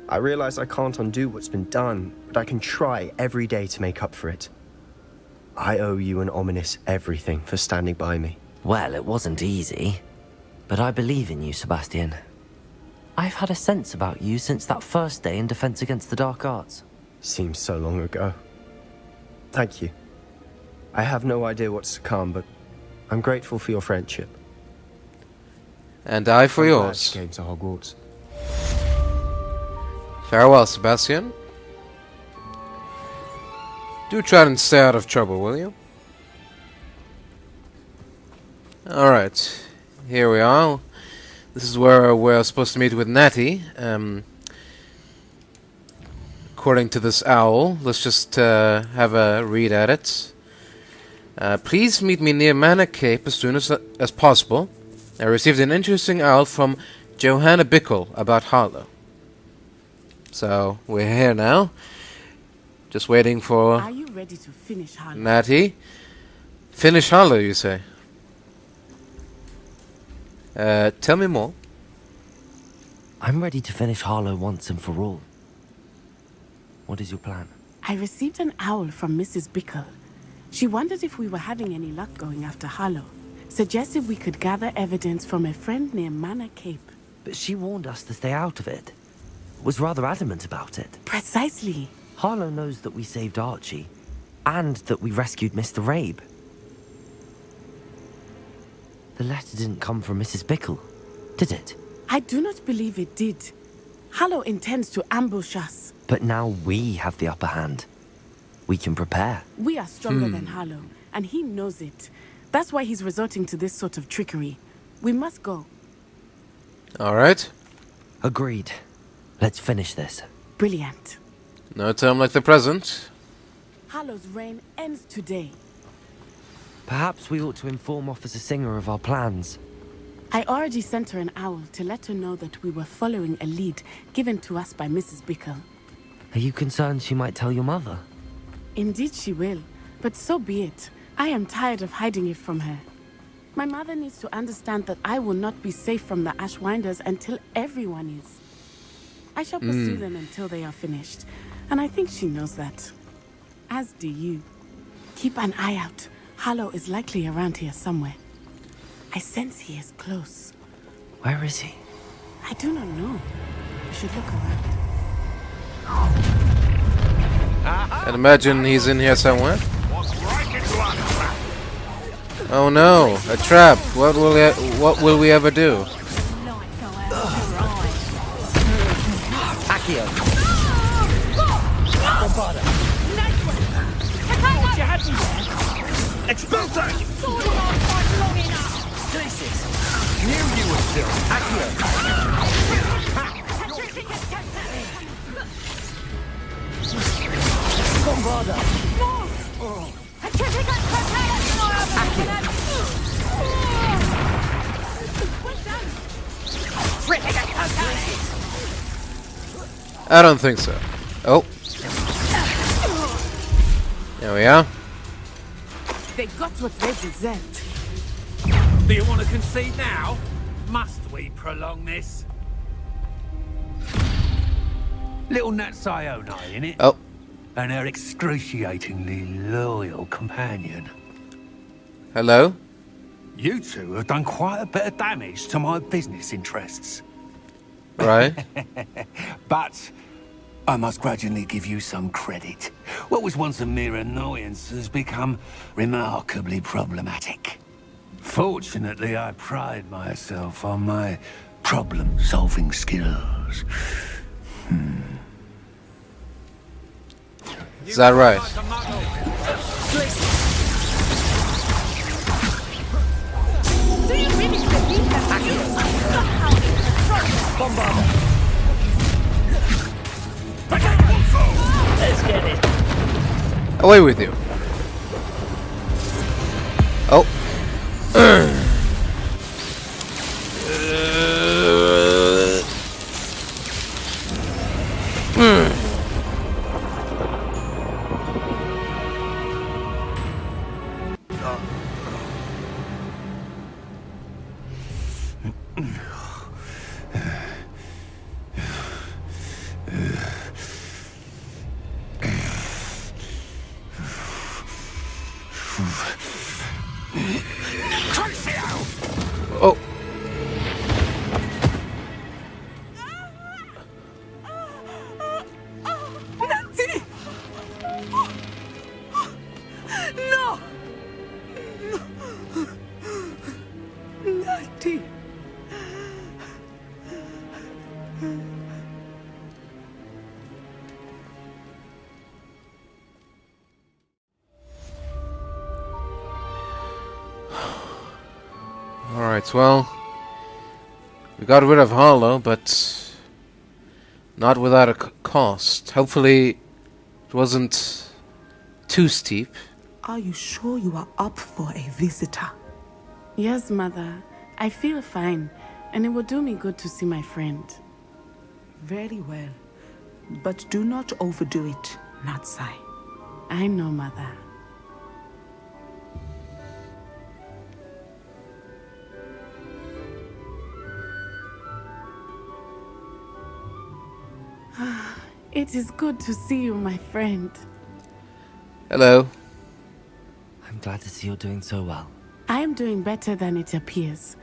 [SPEAKER 9] I realize I can't undo what's been done, but I can try every day to make up for it. I owe you and Ominis everything for standing by me.
[SPEAKER 2] Well, it wasn't easy. But I believe in you, Sebastian. I've had a sense about you since that first day in Defense Against the Dark Arts.
[SPEAKER 9] Seems so long ago. Thank you. I have no idea what's to come, but I'm grateful for your friendship.
[SPEAKER 1] And I for yours.
[SPEAKER 9] Glad you came to Hogwarts.
[SPEAKER 1] Farewell, Sebastian. Do try and stay out of trouble, will you? Alright, here we are. This is where we're supposed to meet with Natty. According to this owl, let's just have a read at it. Please meet me near Manor Cape as soon as possible. I received an interesting owl from Johanna Bickle about Harlow. So, we're here now. Just waiting for...
[SPEAKER 21] Are you ready to finish Harlow?
[SPEAKER 1] Natty. Finish Harlow, you say? Tell me more.
[SPEAKER 2] I'm ready to finish Harlow once and for all. What is your plan?
[SPEAKER 21] I received an owl from Mrs. Bickle. She wondered if we were having any luck going after Harlow. Suggested we could gather evidence from a friend near Manor Cape.
[SPEAKER 2] But she warned us to stay out of it. Was rather adamant about it.
[SPEAKER 21] Precisely.
[SPEAKER 2] Harlow knows that we saved Archie, and that we rescued Mr. Rabe. The letter didn't come from Mrs. Bickle, did it?
[SPEAKER 21] I do not believe it did. Harlow intends to ambush us.
[SPEAKER 2] But now we have the upper hand. We can prepare.
[SPEAKER 21] We are stronger than Harlow, and he knows it. That's why he's resorting to this sort of trickery. We must go.
[SPEAKER 1] Alright.
[SPEAKER 2] Agreed. Let's finish this.
[SPEAKER 21] Brilliant.
[SPEAKER 1] No time like the present.
[SPEAKER 21] Harlow's reign ends today.
[SPEAKER 2] Perhaps we ought to inform Officer Singer of our plans.
[SPEAKER 21] I already sent her an owl to let her know that we were following a lead given to us by Mrs. Bickle.
[SPEAKER 2] Are you concerned she might tell your mother?
[SPEAKER 21] Indeed she will, but so be it. I am tired of hiding it from her. My mother needs to understand that I will not be safe from the Ashwinders until everyone is. I shall pursue them until they are finished, and I think she knows that. As do you. Keep an eye out. Harlow is likely around here somewhere. I sense he is close.
[SPEAKER 2] Where is he?
[SPEAKER 21] I do not know. We should look around.
[SPEAKER 1] I'd imagine he's in here somewhere. Oh no, a trap. What will we ever do?
[SPEAKER 2] Accio.
[SPEAKER 6] Expulso! Knew you were still
[SPEAKER 2] Bombarda.
[SPEAKER 1] I don't think so. Oh. There we are.
[SPEAKER 21] They got what they deserved.
[SPEAKER 19] Do you want to concede now? Must we prolong this?
[SPEAKER 4] Little Nat Sione, innit?
[SPEAKER 1] Oh.
[SPEAKER 4] And her excruciatingly loyal companion.
[SPEAKER 1] Hello?
[SPEAKER 4] You two have done quite a bit of damage to my business interests.
[SPEAKER 1] Right.
[SPEAKER 16] But I must grudgingly give you some credit. What was once a mere annoyance has become remarkably problematic. Fortunately, I pride myself on my problem-solving skills.
[SPEAKER 1] Is that right?
[SPEAKER 21] Do you really believe that you somehow Bombarder?
[SPEAKER 8] Let's get it.
[SPEAKER 1] Away with you. Oh. Oh.
[SPEAKER 21] Natty! No! Natty!
[SPEAKER 1] Alright, well, we got rid of Harlow, but not without a cost. Hopefully, it wasn't too steep.
[SPEAKER 22] Are you sure you are up for a visitor?
[SPEAKER 21] Yes, Mother. I feel fine, and it will do me good to see my friend.
[SPEAKER 22] Very well. But do not overdo it, Natsai.
[SPEAKER 21] I know, Mother. It is good to see you, my friend.
[SPEAKER 1] Hello.
[SPEAKER 2] I'm glad to see you're doing so well.
[SPEAKER 21] I am doing better than it appears.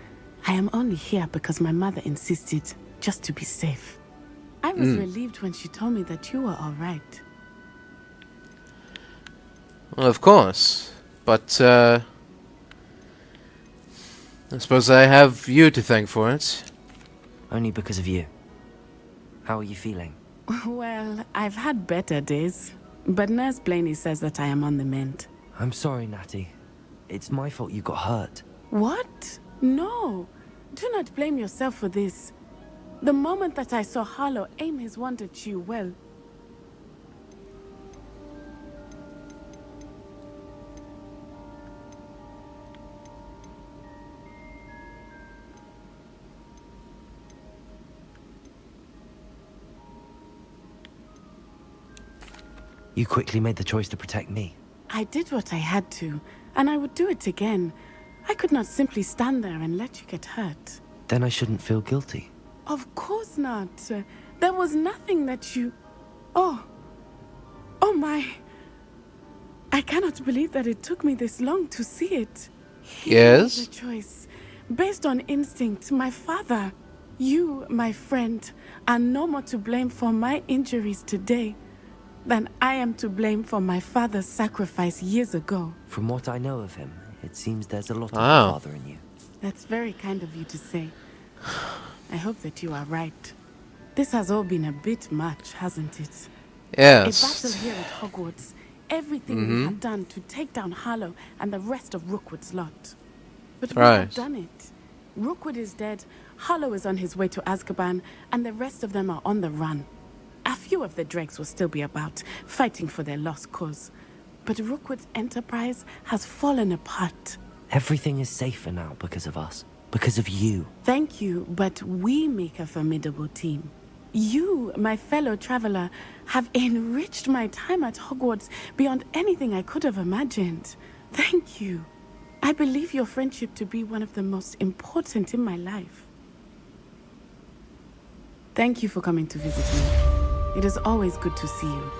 [SPEAKER 21] I am only here because my mother insisted, just to be safe. I was relieved when she told me that you were all right.
[SPEAKER 1] Well, of course. But, I suppose I have you to thank for it.
[SPEAKER 2] Only because of you. How are you feeling?
[SPEAKER 21] Well, I've had better days. But Nurse Blaney says that I am on the mend.
[SPEAKER 2] I'm sorry, Natty. It's my fault you got hurt.
[SPEAKER 21] What? No. Do not blame yourself for this. The moment that I saw Harlow aim his wand at you, well...
[SPEAKER 2] You quickly made the choice to protect me.
[SPEAKER 21] I did what I had to, and I would do it again. I could not simply stand there and let you get hurt.
[SPEAKER 2] Then I shouldn't feel guilty.
[SPEAKER 21] Of course not. There was nothing that you... Oh. Oh my. I cannot believe that it took me this long to see it.
[SPEAKER 1] Yes?
[SPEAKER 21] He made the choice. Based on instinct, my father. You, my friend, are no more to blame for my injuries today than I am to blame for my father's sacrifice years ago.
[SPEAKER 2] From what I know of him, it seems there's a lot of father in you.
[SPEAKER 21] That's very kind of you to say. I hope that you are right. This has all been a bit much, hasn't it?
[SPEAKER 1] Yes.
[SPEAKER 21] A battle here at Hogwarts. Everything we have done to take down Harlow and the rest of Rookwood's lot. But we have done it. Rookwood is dead, Harlow is on his way to Azkaban, and the rest of them are on the run. A few of the dregs will still be about, fighting for their lost cause. But Rookwood's enterprise has fallen apart.
[SPEAKER 2] Everything is safer now because of us. Because of you.
[SPEAKER 21] Thank you, but we make a formidable team. You, my fellow traveler, have enriched my time at Hogwarts beyond anything I could have imagined. Thank you. I believe your friendship to be one of the most important in my life. Thank you for coming to visit me. It is always good to see you.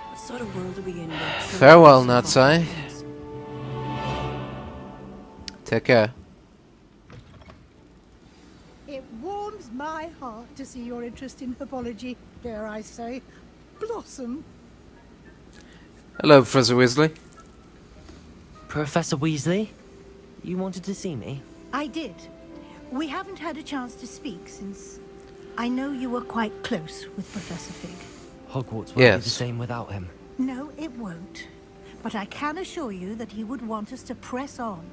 [SPEAKER 23] What sort of world are we in?
[SPEAKER 1] Farewell, Natsai. Take care.
[SPEAKER 20] warms my heart to see your interest in herbology, dare I say, blossom.
[SPEAKER 1] Hello, Professor Weasley.
[SPEAKER 2] Professor Weasley? You wanted to see me?
[SPEAKER 20] I did. We haven't had a chance to speak since I know you were quite close with Professor Fig.
[SPEAKER 2] Hogwarts won't be the same without him.
[SPEAKER 20] No, it won't. But I can assure you that he would want us to press on,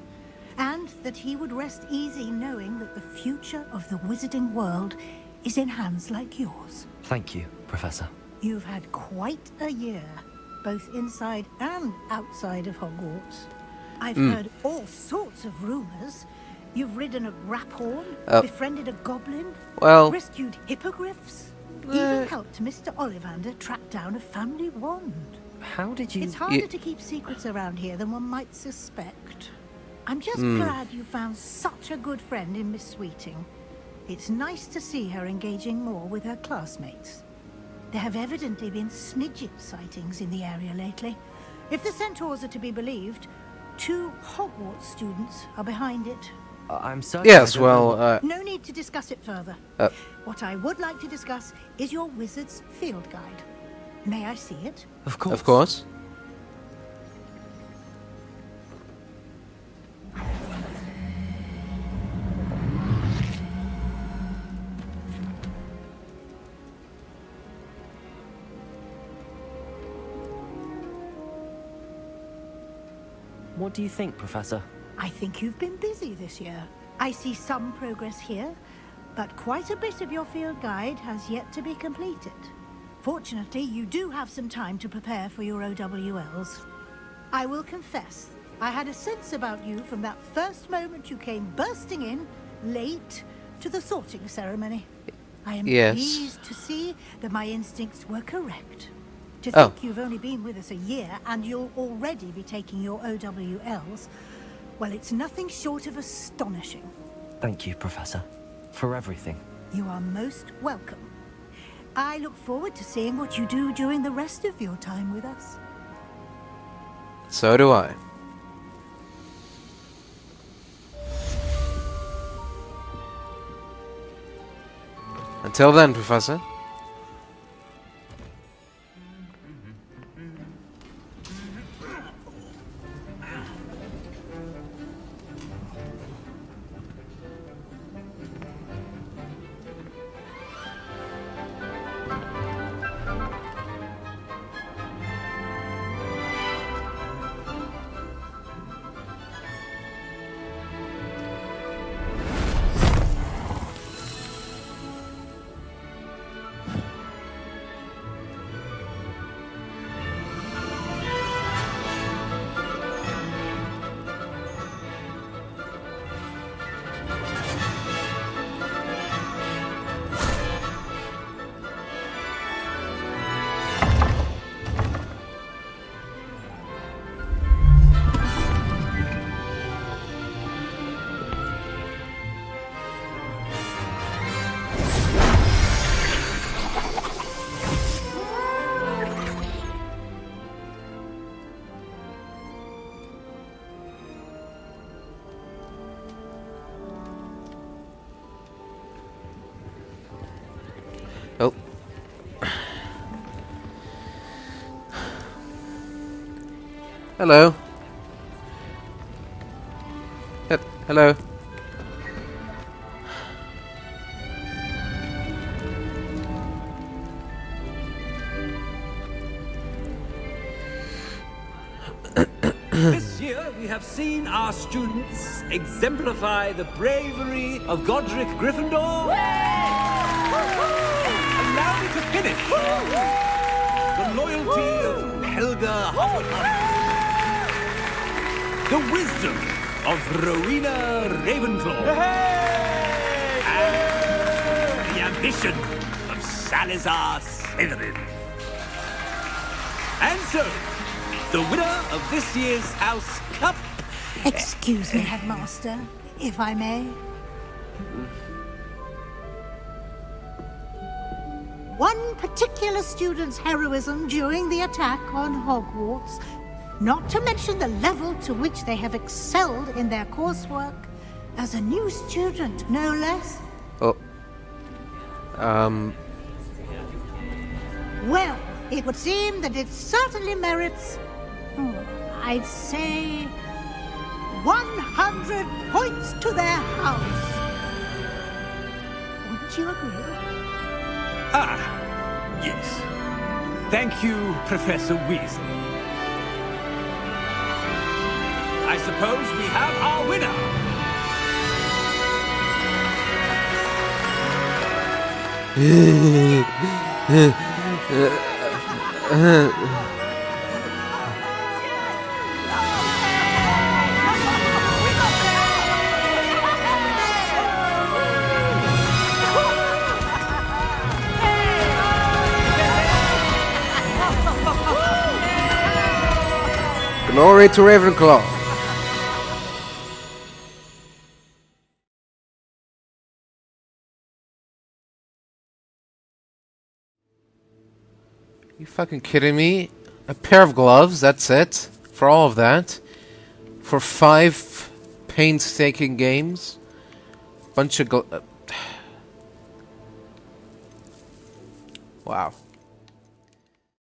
[SPEAKER 20] and that he would rest easy knowing that the future of the wizarding world is in hands like yours.
[SPEAKER 2] Thank you, Professor.
[SPEAKER 20] You've had quite a year, both inside and outside of Hogwarts. I've heard all sorts of rumors. You've ridden a graphorn, befriended a goblin, rescued hippogriffs, even helped Mr. Ollivander track down a family wand.
[SPEAKER 2] How did you...
[SPEAKER 20] It's harder to keep secrets around here than one might suspect. I'm just glad you found such a good friend in Miss Sweeting. It's nice to see her engaging more with her classmates. There have evidently been Snidget sightings in the area lately. If the centaurs are to be believed, 2 Hogwarts students are behind it.
[SPEAKER 2] I'm sorry.
[SPEAKER 1] Yes, well,
[SPEAKER 20] No need to discuss it further. What I would like to discuss is your wizard's field guide. May I see it?
[SPEAKER 2] Of course.
[SPEAKER 1] Of course.
[SPEAKER 2] What do you think, Professor?
[SPEAKER 20] I think you've been busy this year. I see some progress here, but quite a bit of your field guide has yet to be completed. Fortunately, you do have some time to prepare for your OWLs. I will confess, I had a sense about you from that first moment you came bursting in, late, to the sorting ceremony. I am pleased to see that my instincts were correct. To think you've only been with us a year and you'll already be taking your OWLs, well, it's nothing short of astonishing.
[SPEAKER 2] Thank you, Professor, for everything.
[SPEAKER 20] You are most welcome. I look forward to seeing what you do during the rest of your time with us.
[SPEAKER 1] So do I. Until then, Professor. Oh. Hello. Hello.
[SPEAKER 19] This year, we have seen our students exemplify the bravery of Godric Gryffindor. Allow me to finish. The loyalty of Helga Hufflepuff. The wisdom of Rowena Ravenclaw. And the ambition of Salazar Slytherin. And so, the winner of this year's House Cup...
[SPEAKER 20] Excuse me, Headmaster, if I may. One particular student's heroism during the attack on Hogwarts, not to mention the level to which they have excelled in their coursework, as a new student, no less.
[SPEAKER 1] Oh.
[SPEAKER 20] Well, it would seem that it certainly merits, I'd say, 100 points to their house. Wouldn't you agree?
[SPEAKER 19] Ah, yes. Thank you, Professor Weasley. I suppose we have our winner.
[SPEAKER 1] Glory to Ravenclaw. You fucking kidding me? A pair of gloves, that's it? For all of that? For 5 painstaking games? Bunch of wow.